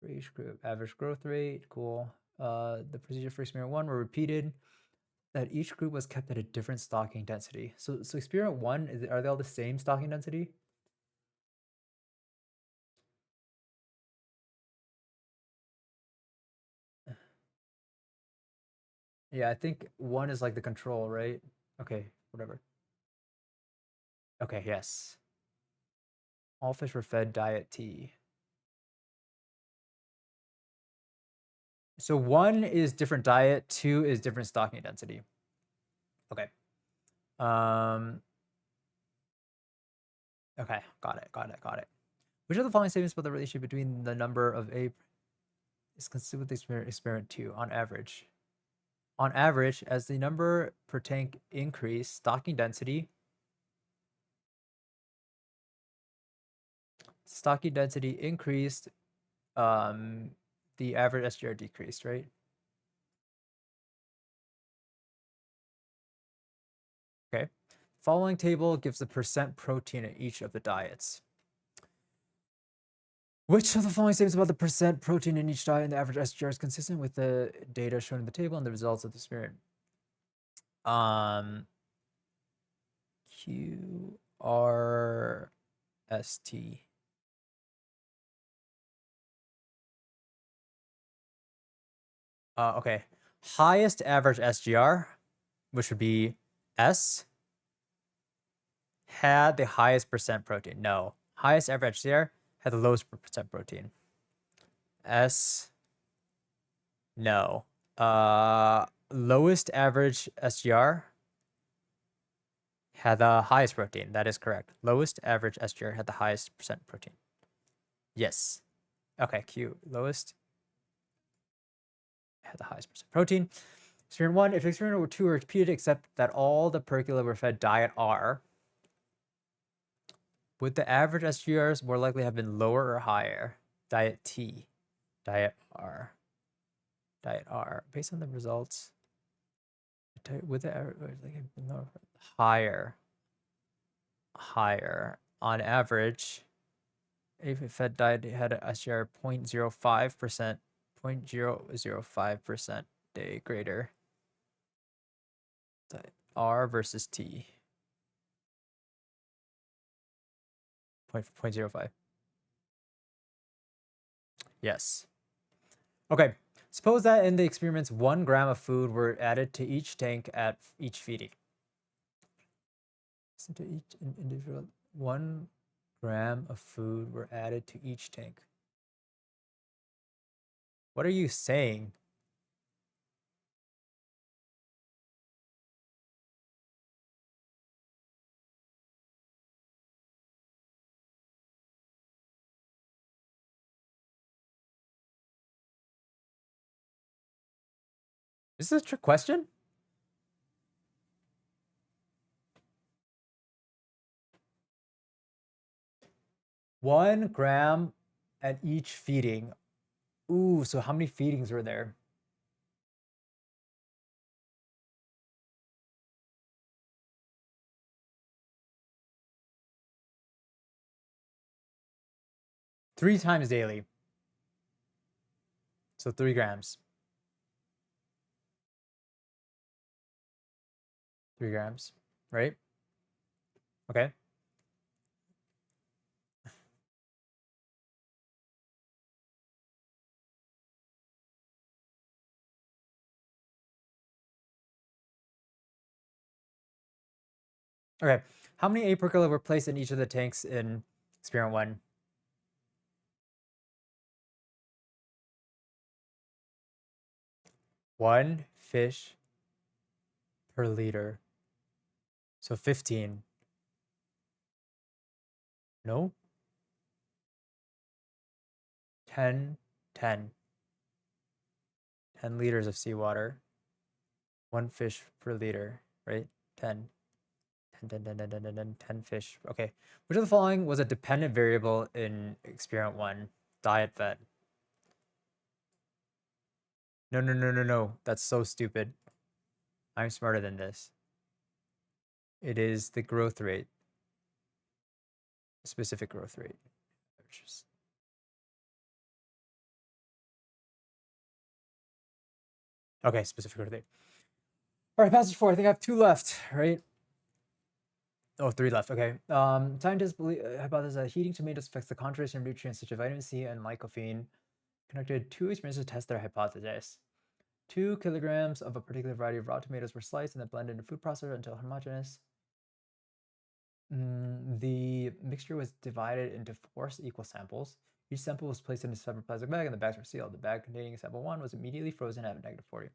For each group, average growth rate. Cool. The procedure for experiment 1 were repeated. That each group was kept at a different stocking density. So experiment 1, are they all the same stocking density? Yeah, I think 1 is like the control, right? Okay, whatever. Okay, yes. All fish were fed diet T. So 1 is different diet, 2 is different stocking density. Okay. Okay, got it. Which of the following statements about the relationship between the number of A is consistent with experiment 2 on average? On average, as the number per tank increased, stocking density increased, the average SGR decreased, right? Okay. Following table gives the percent protein in each of the diets. Which of the following statements about the percent protein in each diet and the average SGR is consistent with the data shown in the table and the results of the experiment? Q. RST. Okay. Highest average SGR, which would be S, had the highest percent protein. No. Highest average SGR had the lowest percent protein. S, no. Lowest average SGR had the highest protein. That is correct. Lowest average SGR had the highest percent protein. Yes. Okay, Q. Lowest had the highest percent protein. Experiment 1, if experiment 2 were repeated except that all the percula were fed diet R, would the average SGRs more likely have been lower or higher? Diet T, diet R, diet R. Based on the results, would the average higher, higher on average? If it fed diet had a SGR 0.05%, 0.005% day greater. Diet R versus T. 0.05. Yes. Okay. Suppose that in the experiments, 1 gram of food were added to each tank at each feeding. So to each individual, 1 gram of food were added to each tank. What are you saying? Is this a trick question? One gram at each feeding. Ooh, so how many feedings were there? Three times daily. So 3 grams. 3 grams, right? Okay. Okay. How many A per kilo were placed in each of the tanks in experiment 1? 1 fish per liter. So 15. No? 10, 10. 10 liters of seawater. 1 fish per liter, right? 10. 10, 10, 10, 10, 10, 10, 10 fish. Okay. Which of the following was a dependent variable in experiment 1? Diet fed. No, no, no, no, no. That's so stupid. I'm smarter than this. It is the growth rate. Specific growth rate. Okay, specific growth rate. All right, passage 4. I think I have 2 left, right? Oh, 3 left. Okay. Scientists believe hypothesis that heating tomatoes affects the concentration of nutrients such as vitamin C and lycopene. Conducted 2 experiments to test their hypothesis. 2 kilograms of a particular variety of raw tomatoes were sliced and then blended in a food processor until homogeneous. The mixture was divided into 4 equal samples. Each sample was placed in a separate plastic bag and the bags were sealed. The bag containing sample 1 was immediately frozen at -40.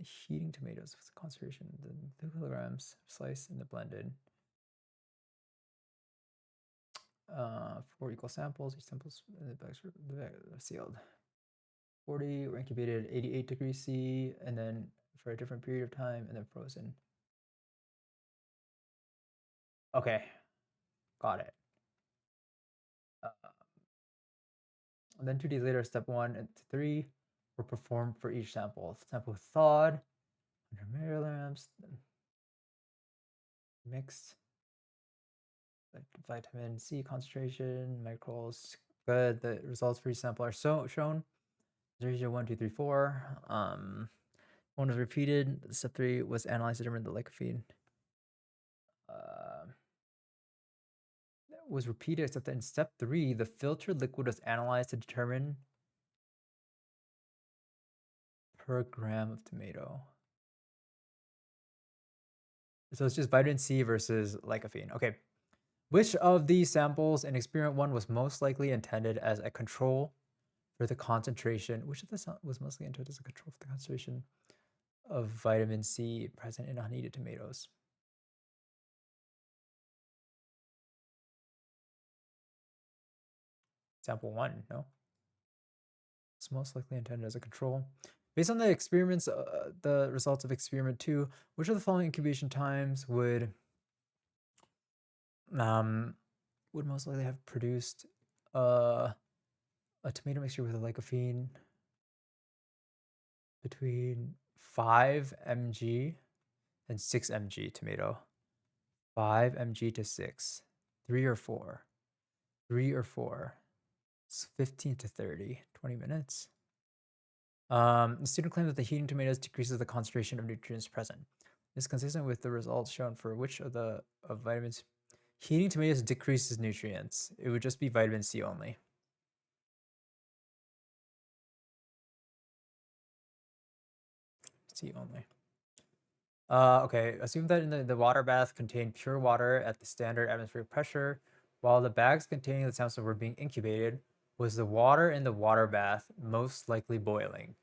Heating tomatoes with concentration, the 2 kilograms sliced and then blended. 4 equal samples. Each samples in the bags were sealed. 40 were incubated at 88 degrees C and then for a different period of time and then frozen. Okay, got it. And then 2 days later, step 1 and 3 were performed for each sample. Sample thawed, 100 milligrams, mixed, vitamin C concentration, microls. Good. The results for each sample are shown. Ratio 1, 2, 3, 4. 1 was repeated. Step 3 was analyzed to determine the lycopene. was repeated, except that in step 3, the filtered liquid was analyzed to determine per gram of tomato. So it's just vitamin C versus lycopene. Okay. Which of these samples in experiment 1 was most likely intended as a control for the concentration? Which of this was mostly intended as a control for the concentration of vitamin C present in unheated tomatoes? Sample 1, no? It's most likely intended as a control. Based on the experiments, the results of experiment 2, which of the following incubation times would most likely have produced a tomato mixture with a lycopene between 5 mg and 6 mg tomato? 5 mg to 6, 3 or 4, 3 or 4. It's 15 to 30, 20 minutes. The student claims that the heating tomatoes decreases the concentration of nutrients present. This is consistent with the results shown for which of the vitamins. Heating tomatoes decreases nutrients. It would just be vitamin C only. C only. Okay, assume that in the water bath contained pure water at the standard atmospheric pressure, while the bags containing the samples were being incubated. Was the water in the water bath most likely boiling?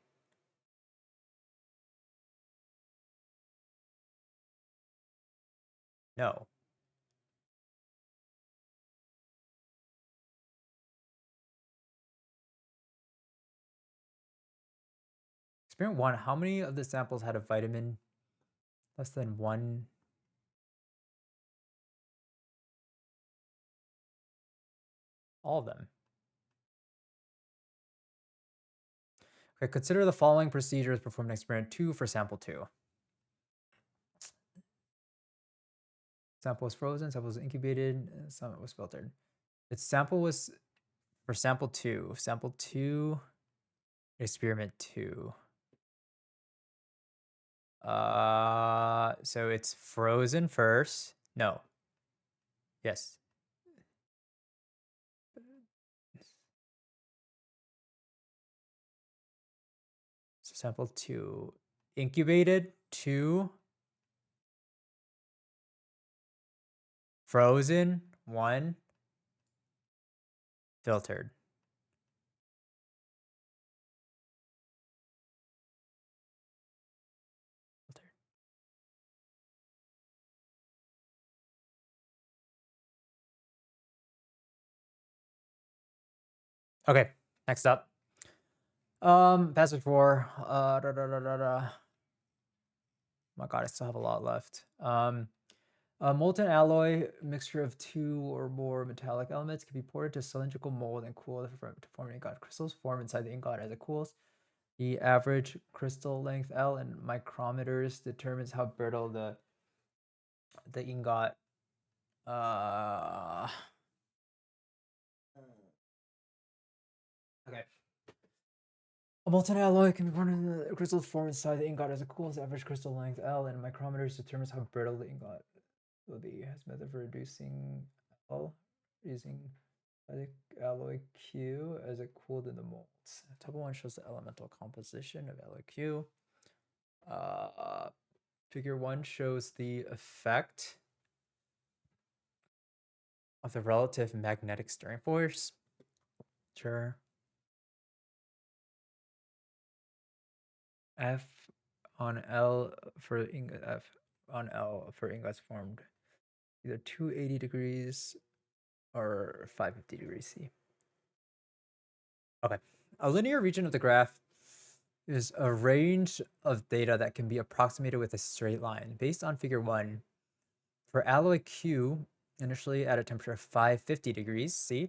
No. Experiment 1, how many of the samples had a vitamin less than 1? All of them. Okay, consider the following procedures performed in experiment 2 for sample 2. Sample was frozen, sample was incubated, sample was filtered. Its sample was for sample 2. Sample 2, experiment 2. So it's frozen first. No. Yes. So sample 2, incubated, 2, frozen, 1, filtered. Okay, next up. Passage 4. My God, I still have a lot left. A molten alloy mixture of 2 or more metallic elements can be poured into a cylindrical mold and cooled to form ingot. Crystals form inside the ingot as it cools. The average crystal length L in micrometers determines how brittle the ingot. Okay. A molten alloy can be poured into the crystals form inside the ingot as it cools. The average crystal length L in micrometers determines how brittle the ingot will be. Has method for reducing L using alloy Q as it cooled in the molds. Table 1 shows the elemental composition of alloy Q. Figure 1 shows the effect of the relative magnetic stirring force. Sure. F on L for ingot, F on L for ingots formed either 280 degrees or 550 degrees C. Okay. A linear region of the graph is a range of data that can be approximated with a straight line. Based on figure 1, for alloy Q, initially at a temperature of 550 degrees C,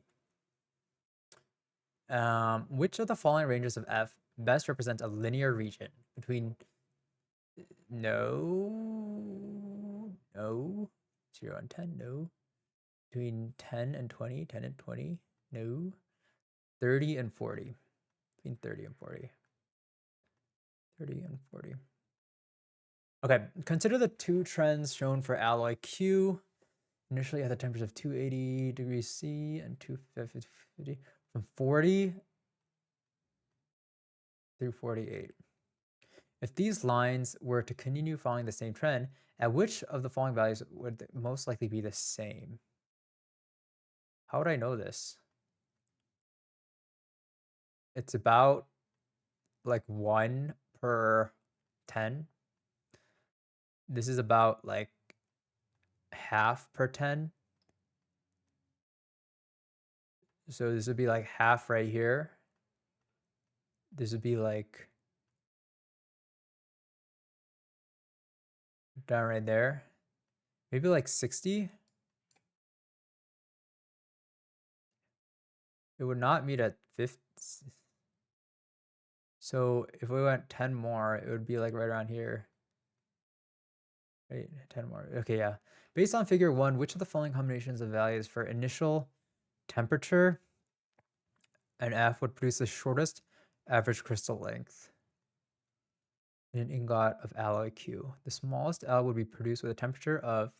which of the following ranges of F best represents a linear region between 0 and 10, no, between 10 and 20, 10 and 20, no, 30 and 40, between 30 and 40. 30 and 40. Okay, consider the two trends shown for alloy Q initially at the temperature of 280 degrees C and 250 from 40 through 48. If these lines were to continue following the same trend, at which of the following values would they most likely be the same? How would I know this? It's about like 1 per 10. This is about like half per 10. So this would be like half right here. This would be like down right there. Maybe like 60. It would not meet at 50. So if we went 10 more, it would be like right around here. Right, 10 more. Okay, yeah. Based on figure 1, which of the following combinations of values for initial temperature and F would produce the shortest average crystal length in an ingot of alloy Q? The smallest L would be produced with a temperature of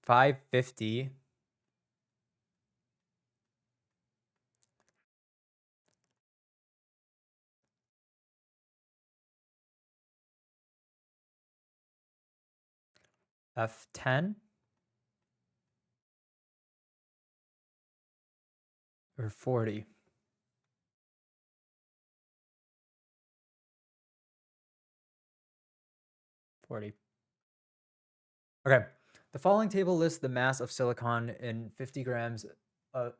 550 F10 or 40. 40. Okay. The following table lists the mass of silicon in 50 grams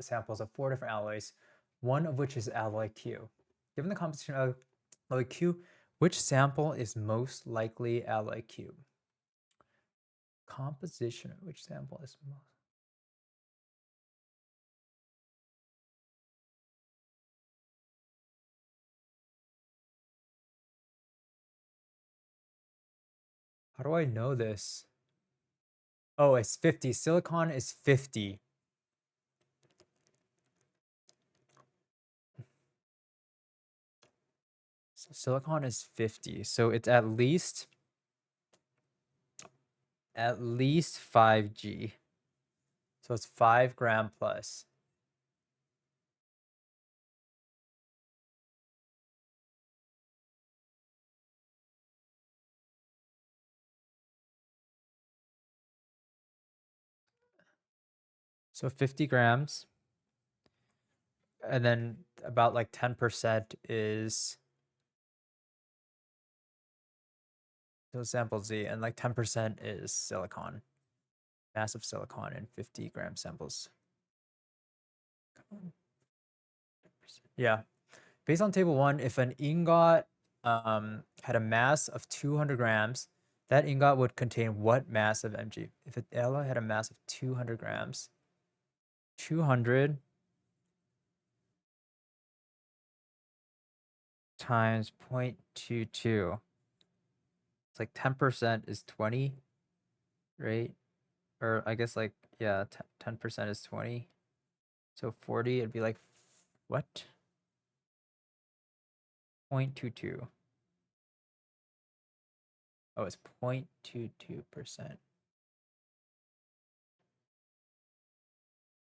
samples of 4 different alloys, one of which is alloy Q. Given the composition of alloy Q, which sample is most likely alloy Q? Composition of which sample is most. How do I know this? Oh, it's 50. Silicon is 50. So silicon is 50. So it's at least 5G. So it's 5 gram plus. So 50 grams. And then about like 10% is so sample Z, and like 10% is silicon, massive silicon in 50 gram samples. Yeah. Based on table 1, if an ingot had a mass of 200 grams, that ingot would contain what mass of Mg? If an alloy had a mass of 200 grams, 200 times 0.22. It's like 10% is 20, right? Or I guess like, yeah, 10% is 20. So 40, it'd be like, what? 0.22. Oh, it's 0.22%.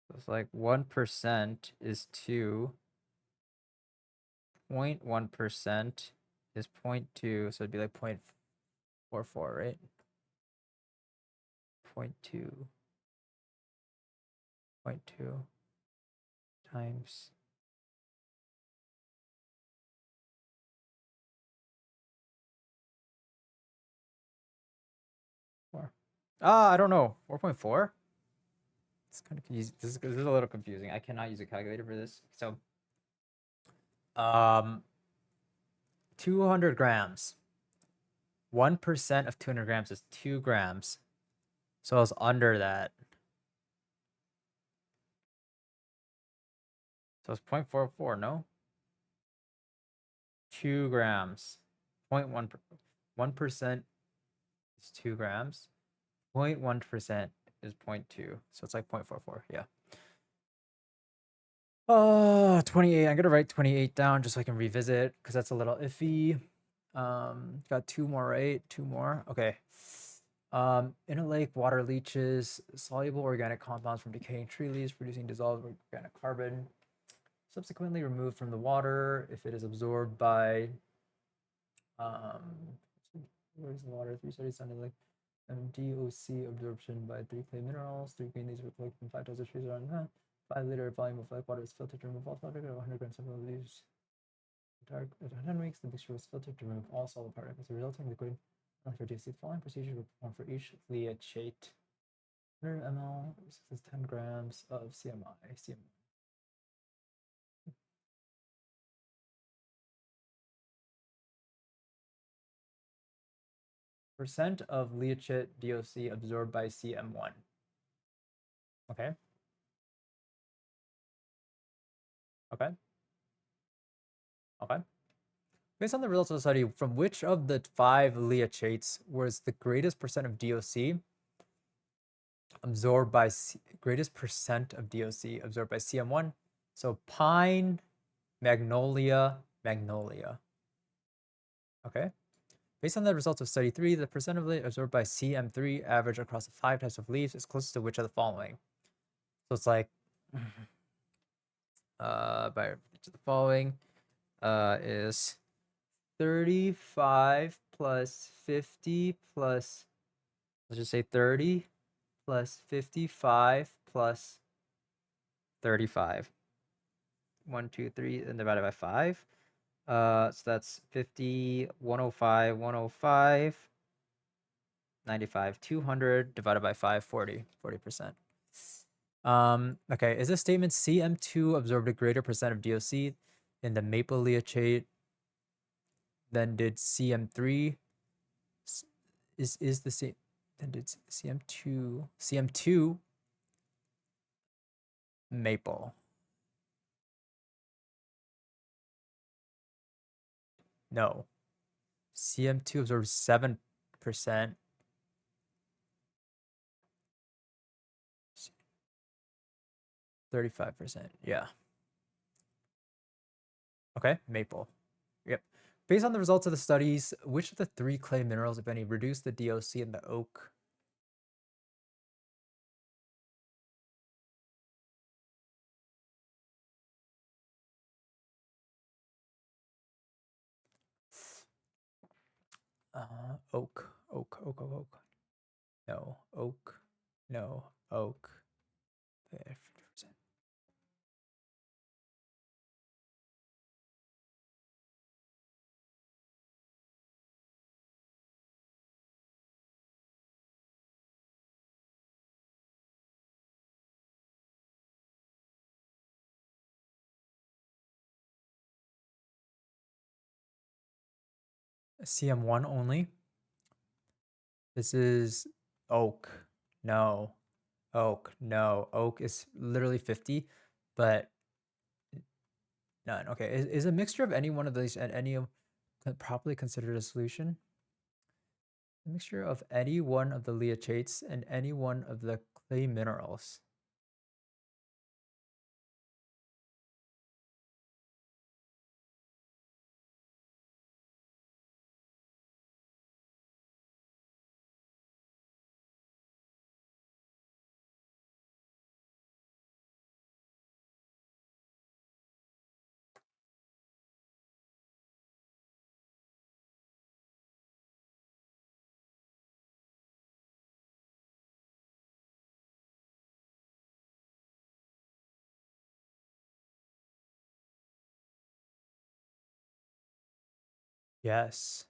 So it's like 1% is 2. 0.1% is 0.2. So it'd be like 0.44, right? 0.2. 0.2 times. I don't know. 4.4? It's kind of confusing. This is a little confusing. I cannot use a calculator for this. So, 200 grams. 1% of 200 grams is 2 grams. So it's under that. So it's 0.44, no? 2 grams. 0.1. 1% is 2 grams. 0.1% is 0.2. So it's like 0.44. Yeah. 28. I'm gonna write 28 down just so I can revisit because that's a little iffy. Got two more, right? Two more. Okay. In a lake, water leaches soluble organic compounds from decaying tree leaves, producing dissolved organic carbon. Subsequently removed from the water if it is absorbed by where's the water? Three studies sounded like DOC absorption by three clay minerals. Three green leaves were collected from 5 tons of trees around 5-liter volume of lake water is filtered to remove all solid particles. 100 grams of leaves. Dark at 10 weeks, the mixture was filtered to remove all solid particles. The resulting liquid for DOC. The following procedure were performed for each leachate. 100 ml. This is 10 grams of CMI. Percent of leachate DOC absorbed by CM1. Okay. Okay. Okay. Based on the results of the study, from which of the 5 leachates was the greatest percent of DOC absorbed by greatest percent of DOC absorbed by CM1? So pine, magnolia, magnolia. Okay. Based on the results of study 3, the percent of it absorbed by CM3 average across the 5 types of leaves is closest to which of the following? So it's like by which of the following is 35 plus 50 plus, let's just say 30 plus 55 plus 35. 1, 2, 3, and divided by 5. So that's 50, 105, 105, 95, 200 divided by 5, 40, 40%. Okay, is this statement CM2 absorbed a greater percent of DOC in the maple leachate than did CM3? Is the same than did CM2 maple? No. CM2 absorbs 7%. 35%. Yeah. Okay, maple. Yep. Based on the results of the studies, which of the 3 clay minerals, if any, reduce the DOC in the oak? Oak. No, oak. No, oak. 50%. CM1 only. This is oak. No. Oak. No. Oak is literally 50, but none. Okay. Is a mixture of any one of these and any of properly considered a solution? A mixture of any one of the leachates and any one of the clay minerals. Yes.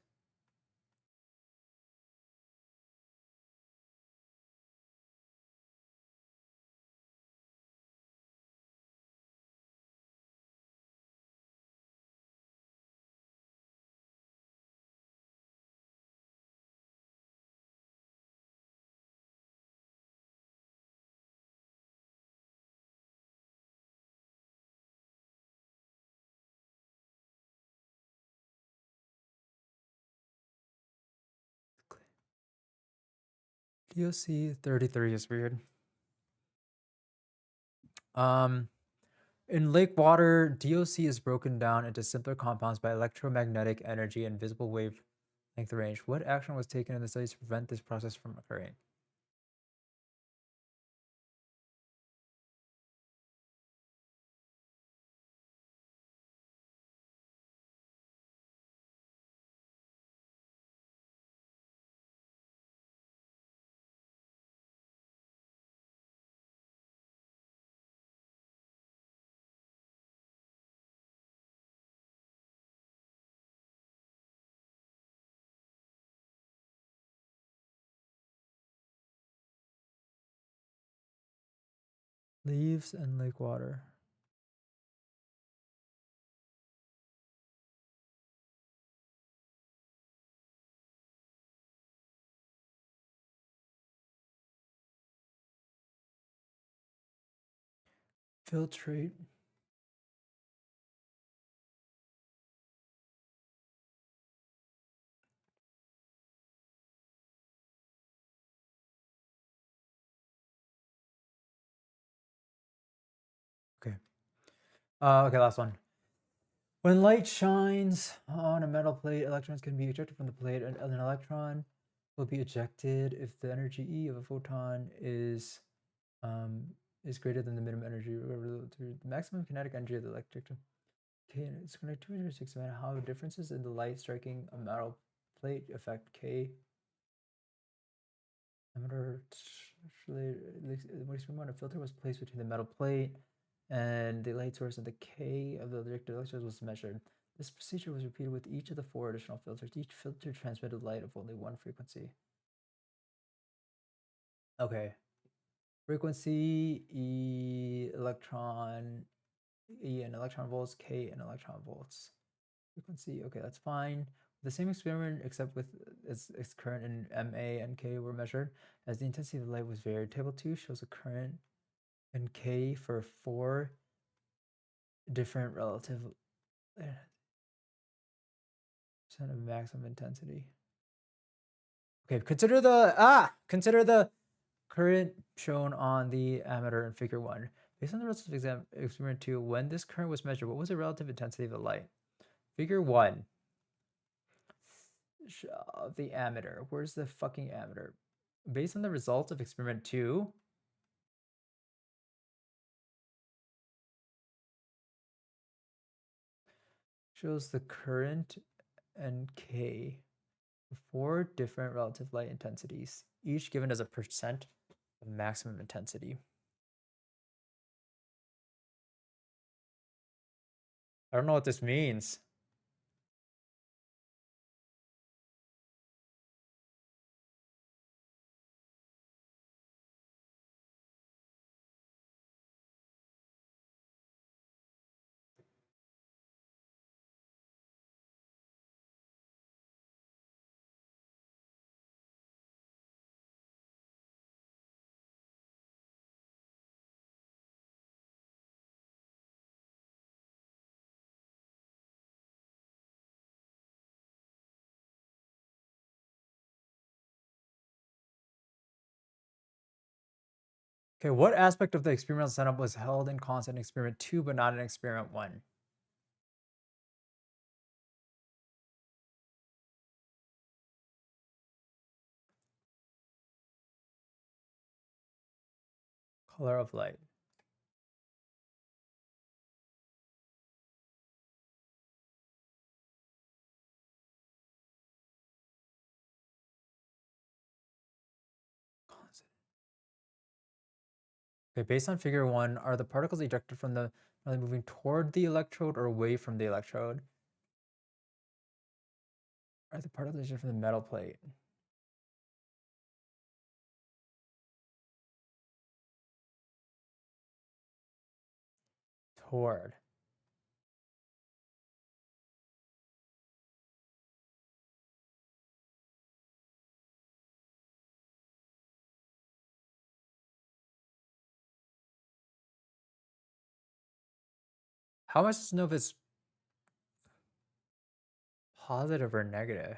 DOC 33 is weird. Um, In lake water, DOC is broken down into simpler compounds by electromagnetic energy and visible wavelength range. What action was taken in the studies to prevent this process from occurring? Leaves and lake water. Filtrate. Okay. Okay, last one. When light shines on a metal plate, electrons can be ejected from the plate, and an electron will be ejected if the energy E of a photon is greater than the minimum energy relative to the maximum kinetic energy of the electric. Okay, and it's going to 206 about how differences in the light striking a metal plate affect K. Emitter, when a filter was placed between the metal plate and the light source, and the K of the directed electrons was measured. This procedure was repeated with each of the 4 additional filters. Each filter transmitted light of only one frequency. Okay. Frequency, E electron, E in electron volts, K in electron volts. Frequency, okay, that's fine. The same experiment, except with its current in MA and K were measured, as the intensity of the light was varied. Table 2 shows a current in K for 4 different relative percent of maximum intensity. Okay, consider the current shown on the ammeter in figure 1. Based on the results of experiment 2, when this current was measured, what was the relative intensity of the light? Figure 1. The ammeter. Where's the fucking ammeter? Based on the results of experiment 2, shows the current and K, 4 different relative light intensities, each given as a percent of maximum intensity. I don't know what this means. Okay, what aspect of the experimental setup was held in constant in experiment 2 but not in experiment 1? Color of light. Constant. Okay, based on figure 1, are the particles ejected from the, are they moving toward the electrode or away from the electrode? Are the particles ejected from the metal plate? Toward. How am I supposed to know if it's positive or negative?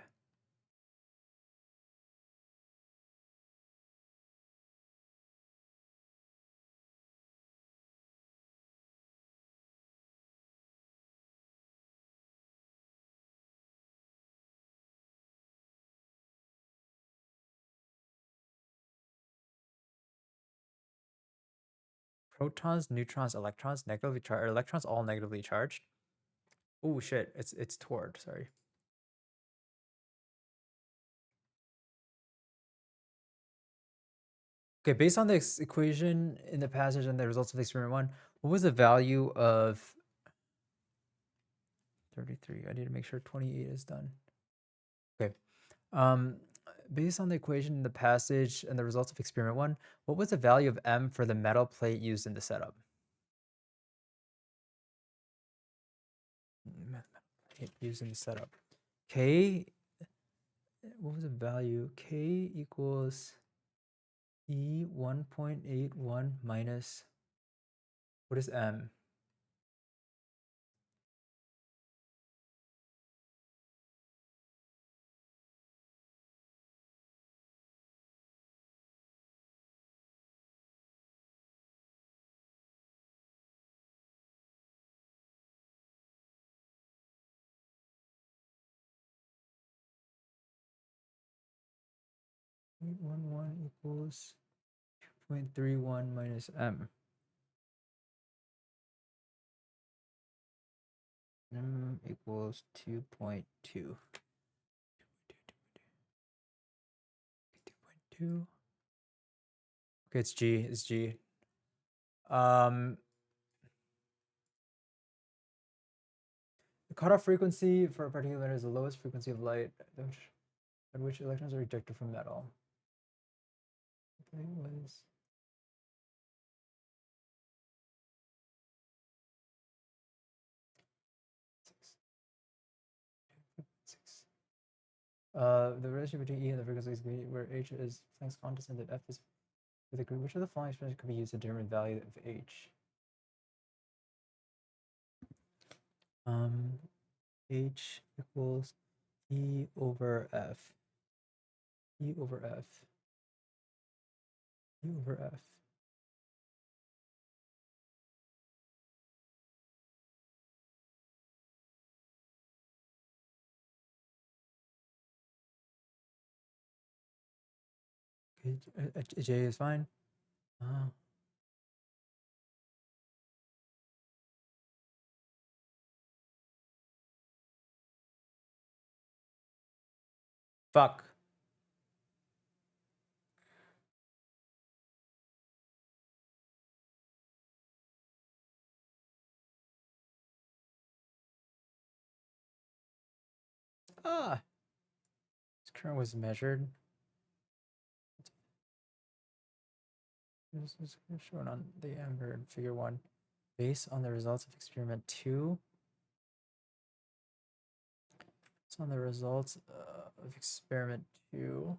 Protons, neutrons, electrons, negatively charged. Electrons all negatively charged. Oh shit! It's toward. Sorry. Okay, based on this equation in the passage and the results of experiment 1, what was the value of 33? I need to make sure 28 is done. Okay. Based on the equation in the passage and the results of experiment 1, what was the value of M for the metal plate used in the setup? Used in the setup. K, what was the value? K equals E 1.81 minus, what is M? .11 equals 2.31 minus M. M equals 2.2. 2.2. Okay, it's G. It's G. The cutoff frequency for a particular is the lowest frequency of light at which electrons are ejected from metal. It was six. The relationship between E and the frequency is where H is Planck's constant and F is with a group. Which of the following expressions could be used to determine the value of H? H equals E over F. E over F. E over F. Okay, J is fine. Fuck. Ah. This current was measured. This is shown on the amber in figure 1. Based on the results of experiment 2. Based on the results of experiment 2.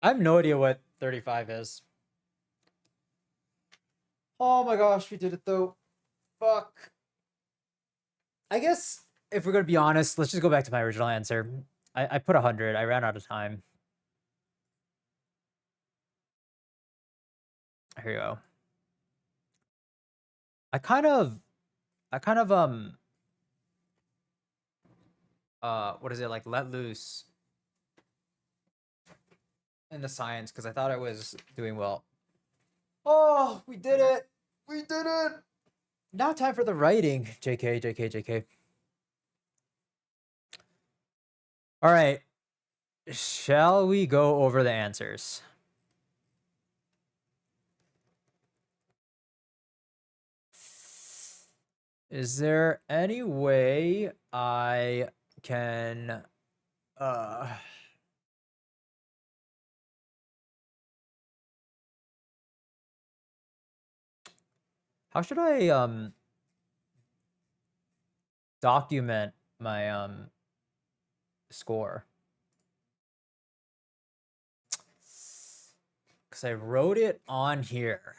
I have no idea what 35 is. Oh my gosh, we did it though. Fuck. I guess if we're gonna be honest, let's just go back to my original answer. I put 100. I ran out of time. Here you go. I kind of what is it, like, let loose in the science because I thought I was doing well. Oh, we did it. We did it. Now time for the writing. JK, JK, JK. All right. Shall we go over the answers? Is there any way I can Uh, how should I document my score? Because I wrote it on here.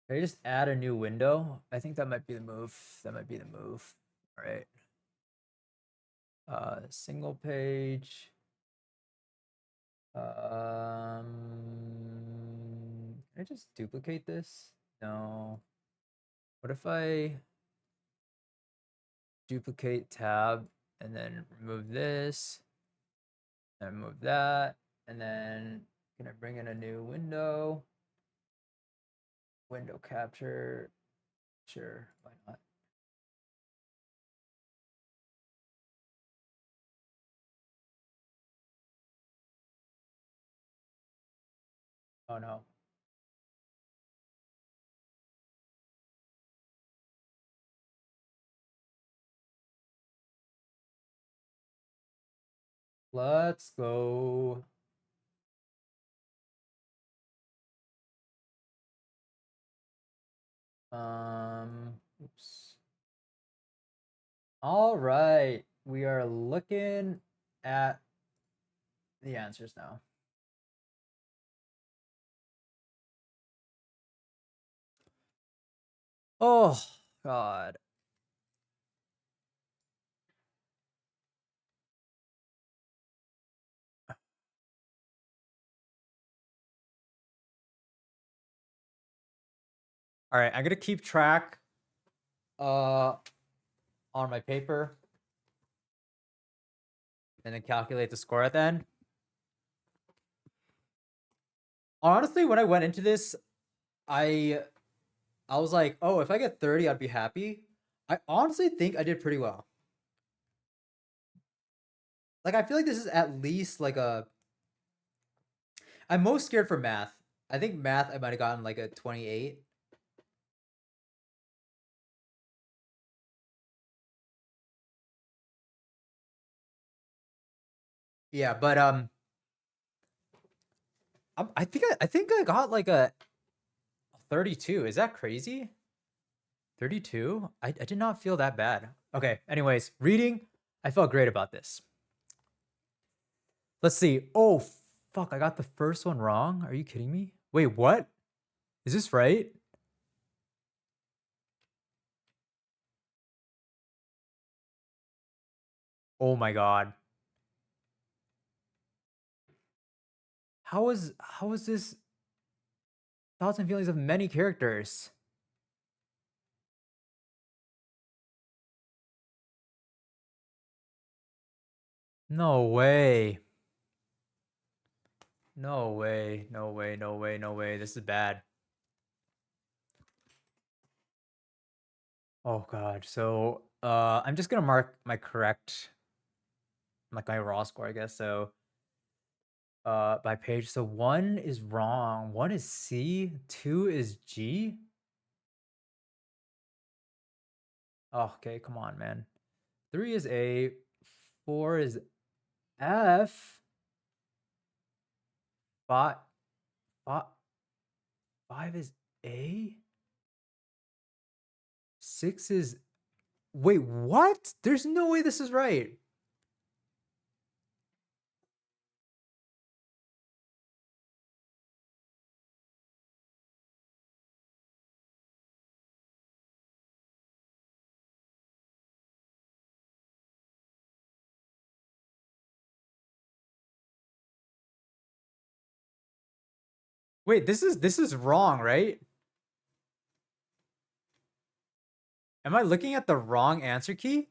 Can I just add a new window? I think that might be the move. That might be the move. All right. Single page. Can I just duplicate this? No. What if I duplicate tab and then remove this and remove that, and then can I bring in a new window? Window capture. Sure, why not? Oh no. Let's go. Oops. All right, we are looking at the answers now. Oh God. All right, I'm gonna keep track on my paper and then calculate the score at the end. Honestly, when I went into this, I was like, oh, if I get 30, I'd be happy. I honestly think I did pretty well. Like, I feel like this is at least like a. I'm most scared for math. I think math I might have gotten like a 28. Yeah, but I think I got like a 32. Is that crazy? 32? I did not feel that bad. Okay, anyways, reading, I felt great about this. Let's see. Oh, fuck, I got the first one wrong. Are you kidding me? Wait, what? Is this right? Oh my god. How is this thoughts and feelings of many characters? No way. No way. No way. No way. No way. This is bad. Oh god. So I'm just gonna mark my correct, like my raw score, I guess. So by page. So one is wrong. One is C, two is G. Oh, okay, come on, man. Three is A, four is F, five, five, five is A, six is. Wait, what? There's no way this is right. Wait, this is wrong, right? Am I looking at the wrong answer key?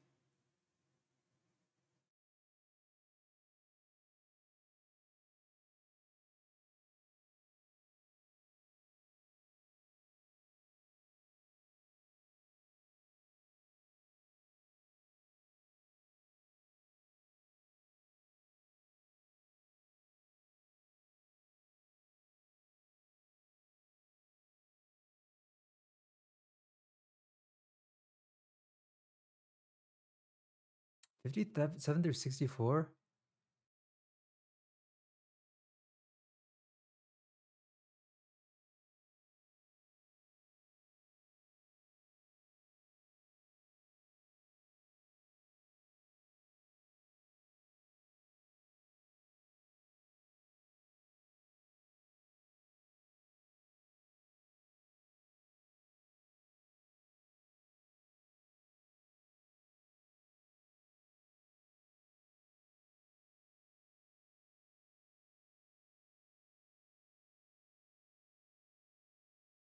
57 through 64?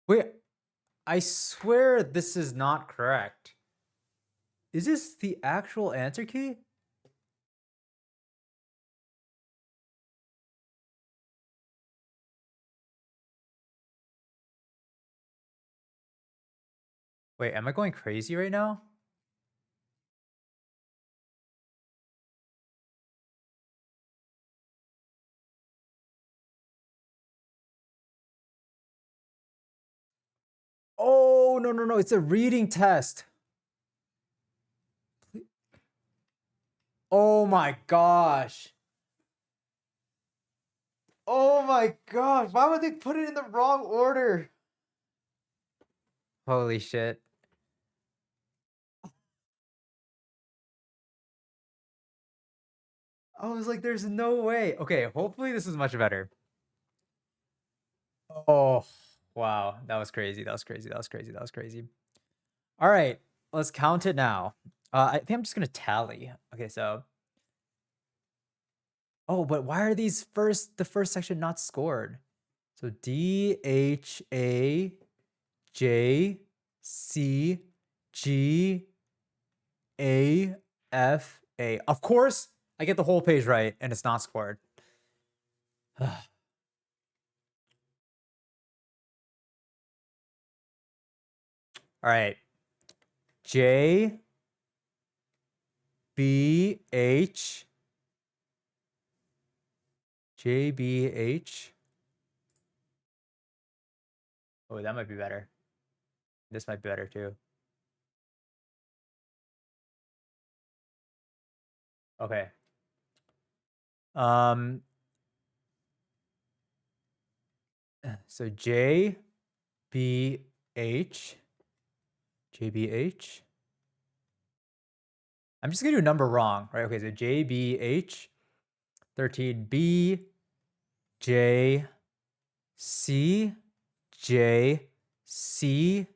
Wait, I swear this is not correct. Is this the actual answer key? Wait, am I going crazy right now? Oh, no, no, no. It's a reading test. Oh my gosh. Oh my gosh. Why would they put it in the wrong order? Holy shit. I was like, there's no way. Okay, hopefully this is much better. Oh, wow. That was crazy. That was crazy. That was crazy. That was crazy. All right, let's count it now. I think I'm just gonna tally. Okay, so. Oh, but why are these the first section not scored? So D, H, A, J, C, G, A, F, A. Of course, I get the whole page right and it's not scored. All right. J, B, H, J, B, H. Oh, that might be better. This might be better too. Okay. Um, so J, B, H, J, B, H. I'm just gonna do a number wrong, right? Okay, so J, B, H, 13, B, J, C, J, C,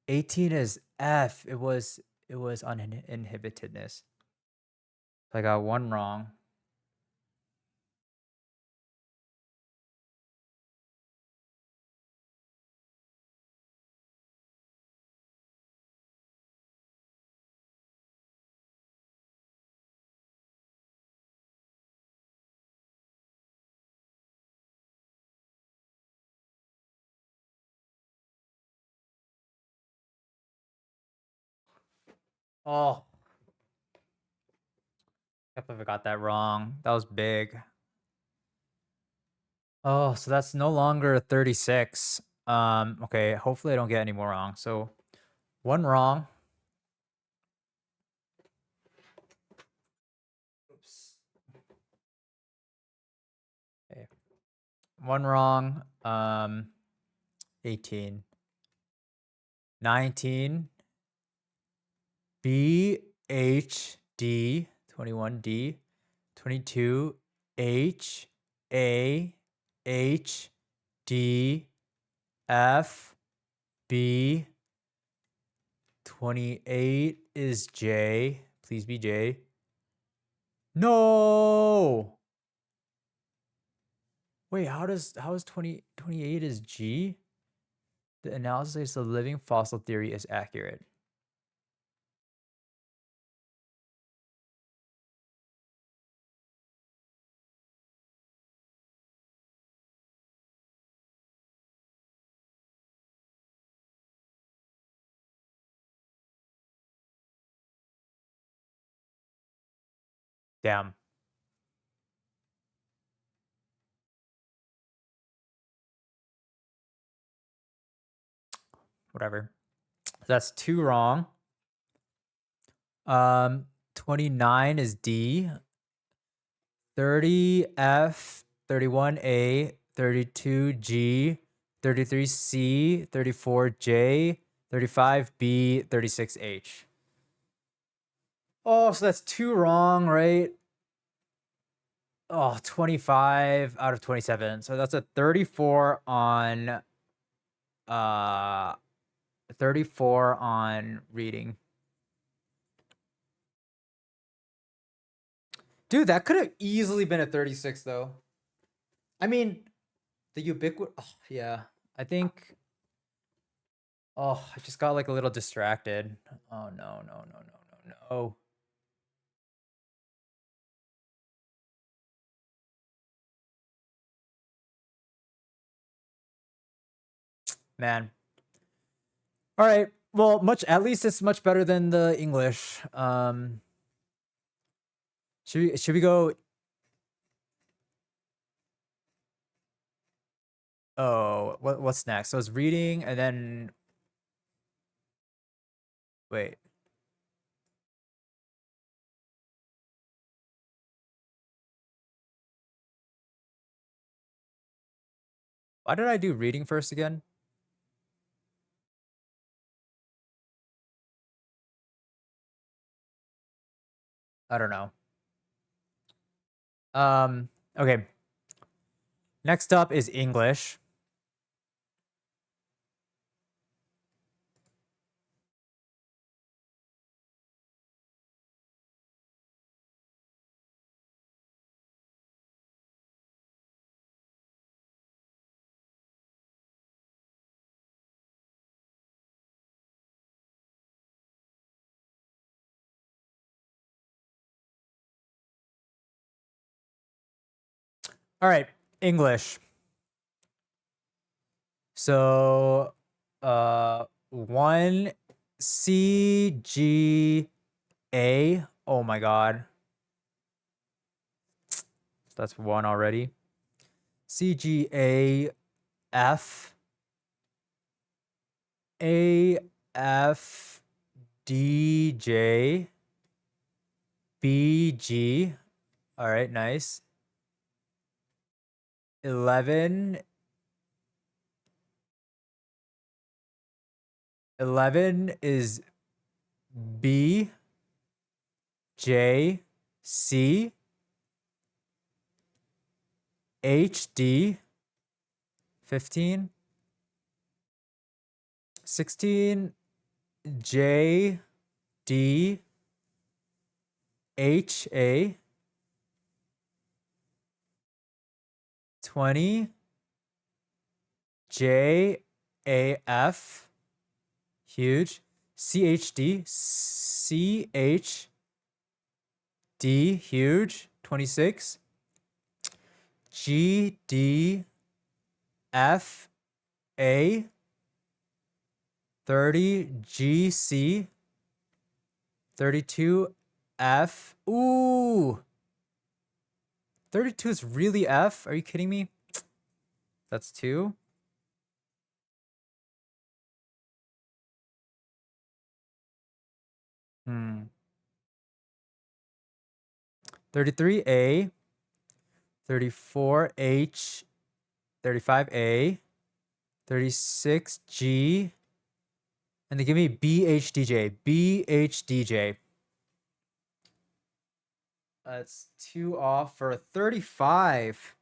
18 is F. It was uninhibitedness. So I got one wrong. Oh, I can't believe I got that wrong. That was big. Oh, so that's no longer 36. Okay, hopefully I don't get any more wrong. So one wrong. Oops. Okay. One wrong. 18. 19. B, H, D. 21, D. 22, H, A, H, D, F, B. 28 is J. Please be J. No! Wait, how is 28 is G? The analysis of living fossil theory is accurate. Damn. Whatever. That's two wrong. 29 is D. 30 F, 31 A, 32 G, 33 C, 34 J, 35 B, 36 H. Oh, so that's 2 wrong, right? Oh, 25 out of 27. So that's a 34 on 34 on reading. Dude, that could have easily been a 36 though. I mean, the ubiquitous. Oh, yeah, I think. Oh, I just got like a little distracted. Oh no, no, no, no, no, no. Man. All right. Well, at least it's much better than the English. Should we go? Oh, what's next? So it's reading and then wait. Why did I do reading first again? I don't know. Okay. Next up is English. All right, English. So, 1 C G A. Oh my God. That's 1 already. C G A F A F D J B G. All right, nice. 11 is B J C H D. 15 16 J D H A. 20 J A F. Huge. C H D. C H D. Huge. 26 G D F A. 30 G C. 32 F. Ooh. 32 is really F? Are you kidding me? That's 2. Hmm. 33 A. 34 H. 35 A. 36 G. And they give me BHDJ. BHDJ. That's 2 off for 35.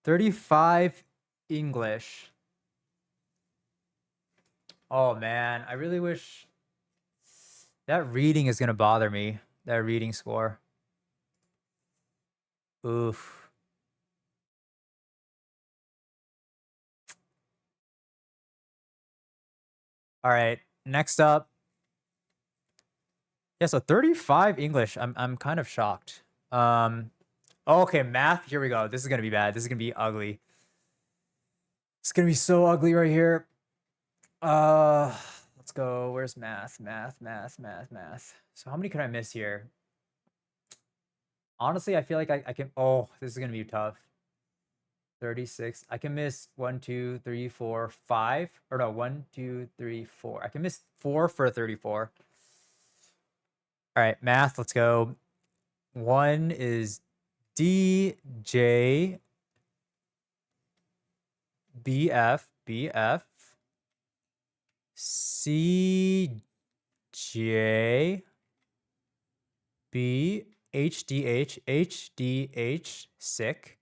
35 English. Oh man, I really wish that reading is gonna bother me. That reading score. Oof. All right, next up. Yeah, so 35 English. I'm kind of shocked. Okay, math. Here we go. This is gonna be bad. This is gonna be ugly. It's gonna be so ugly right here. Let's go. Where's math? Math. So how many can I miss here? Honestly, I feel like I can. Oh, this is gonna be tough. 36. I can miss 1, 2, 3, 4, 5. Or no, 1, 2, 3, 4. I can miss 4 for 34. All right, math, let's go. 1 is DJ BF CJ HDH sick.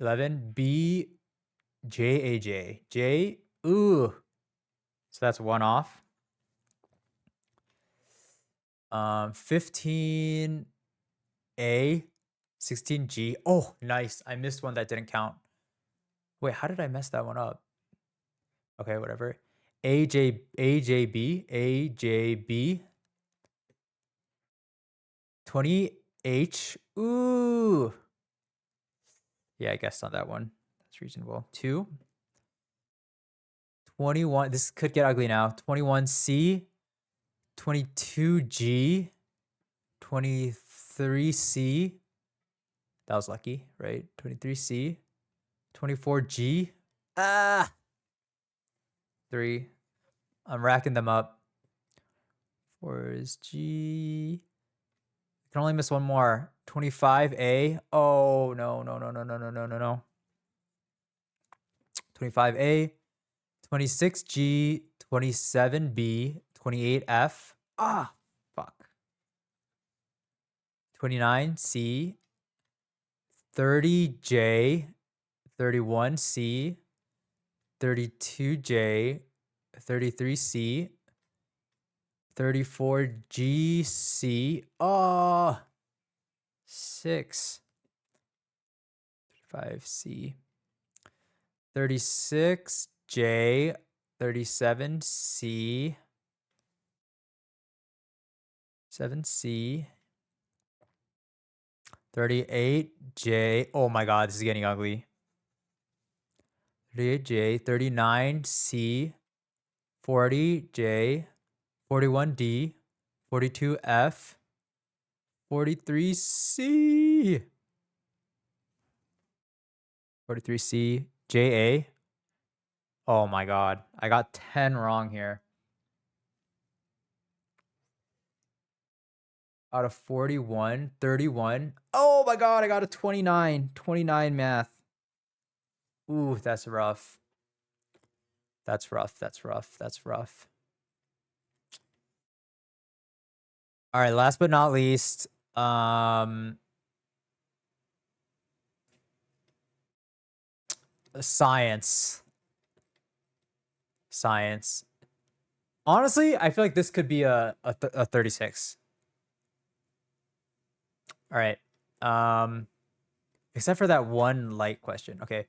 11 BJAJ J. Ooh. So that's 1 off. 15A 16G. Oh, nice. I missed one that didn't count. Wait, how did I mess that one up? Okay, whatever. AJB 20H. Ooh. Yeah, I guessed on that one. That's reasonable. 2. 21. This could get ugly now. 21C. 22G. 23C. That was lucky, right? 23C. 24G. Ah. 3. I'm racking them up. 4 is G. I can only miss one more. 25A. Oh, no. 25A. 26G. 27B. 28F. Ah, fuck. 29C. 30J. 31C. 32J. 33C. 34GC. Oh, 6. 5C. 36J. 37C. 7C. 38J. Oh my god, this is getting ugly. 38J. 39C. 40J. 41D. 42F. 43C. 43C. JA. Oh my god. I got 10 wrong here. Out of 41, 31. Oh my god, I got a 29. 29 math. Ooh, that's rough. That's rough. All right, last but not least, science. Honestly, I feel like this could be a 36. All right. Except for that one light question. Okay.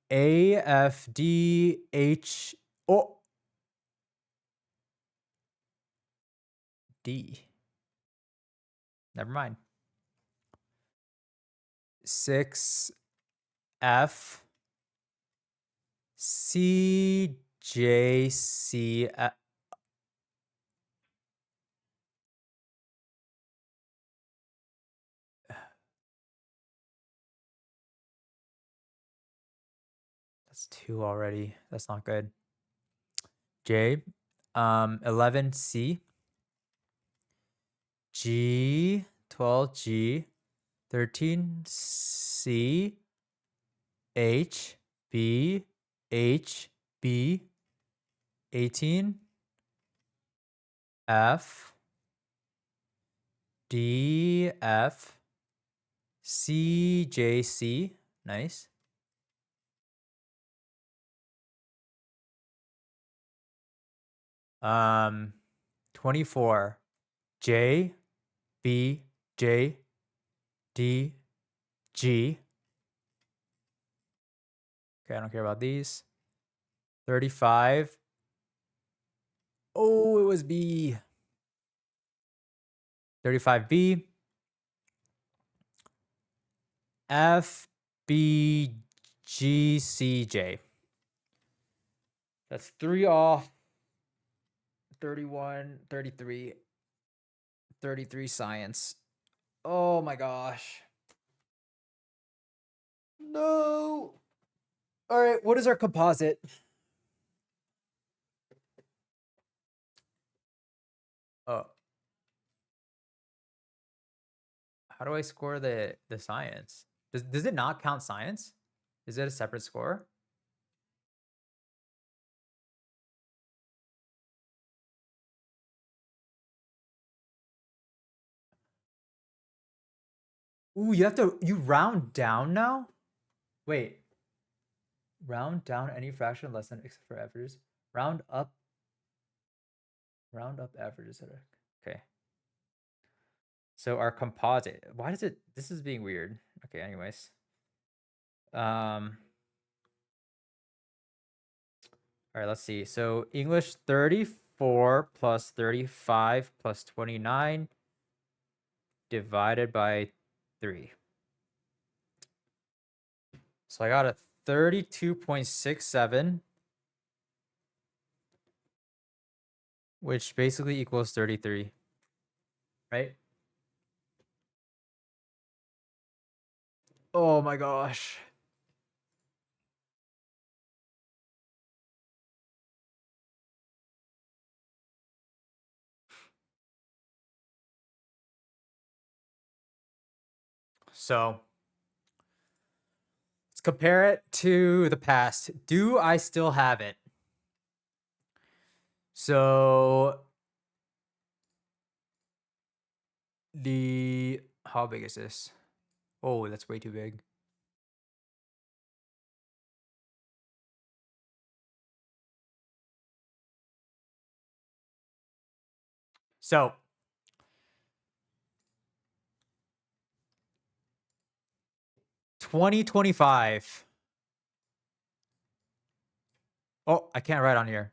AFDH. Oh. D. Never mind. 6F. CJC. That's 2 already. That's not good. J. 11C. G. 12G. 13C. H. B. H. B. 18. F. D. F. C. J. C. Nice. Um, 24. J. B. J. D. G. Okay, I don't care about these. 35. Oh, it was B. 35B. F. B. G. C. J. That's 3 off. 31, 33. 33 science. Oh my gosh. No. All right, what is our composite? Oh, how do I score the science? Does it not count science? Is it a separate score? Ooh, you round down now? Wait. Round down any fraction less than except for averages. Round up averages. Okay. So our composite. Why does it this is being weird. Okay, anyways. All right, let's see. So English 34 plus 35 plus 29 divided by 3. So I got a 32.67, which basically equals 33, right? Oh my gosh. So let's compare it to the past. Do I still have it? So how big is this? Oh, that's way too big. So 2025. Oh, I can't write on here.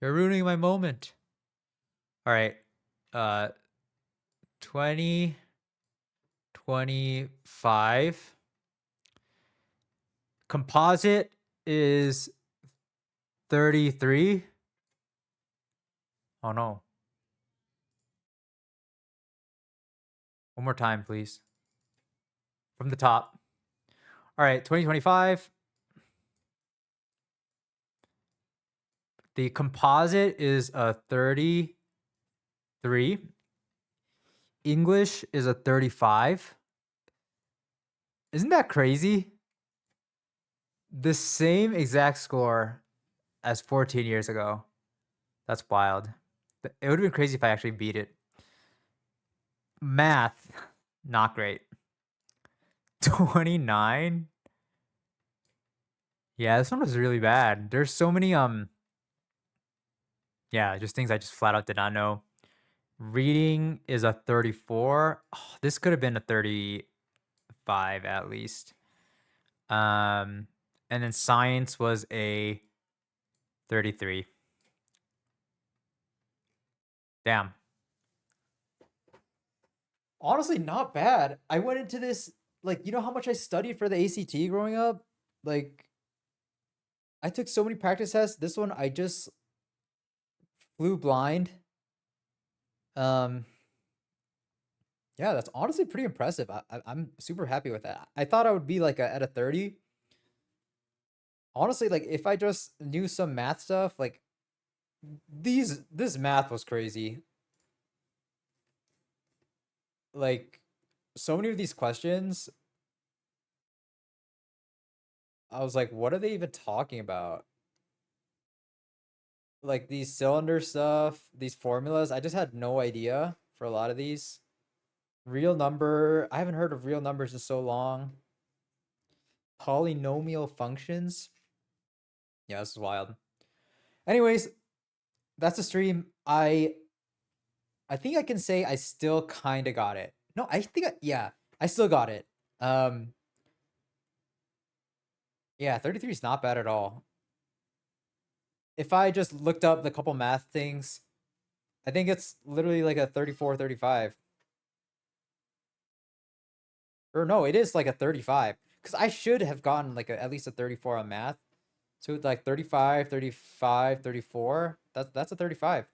You're ruining my moment. All right. 2025. Composite is 33. Oh no. One more time, please. From the top. All right, 2025. The composite is a 33. English is a 35. Isn't that crazy? The same exact score as 14 years ago. That's wild. It would have been crazy if I actually beat it. Math, not great. 29. Yeah, this one was really bad. There's so many yeah, just things I just flat out did not know. Reading is a 34. Oh, this could have been a 35 at least. And then science was a 33. Damn. Honestly, not bad. I went into this like, you know how much I studied for the ACT growing up? Like, I took so many practice tests. This one I just flew blind. Yeah, that's honestly pretty impressive. I'm super happy with that. I thought I would be like at a 30. Honestly, like if I just knew some math stuff, like this math was crazy. Like so many of these questions, I was like, what are they even talking about? Like these cylinder stuff, these formulas, I just had no idea for a lot of these. Real number, I haven't heard of real numbers in so long. Polynomial functions. Yeah, this is wild. Anyways, that's the stream. I think I can say I still kind of got it. No, yeah, I still got it. Yeah, 33 is not bad at all. If I just looked up the couple math things, I think it's literally like a 34, 35. Or no, it is like a 35. Because I should have gotten like at least a 34 on math. So it's like 35, 35, 34. That's a 35.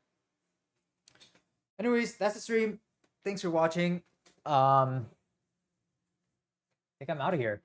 Anyways, that's the stream. Thanks for watching. I think I'm out of here.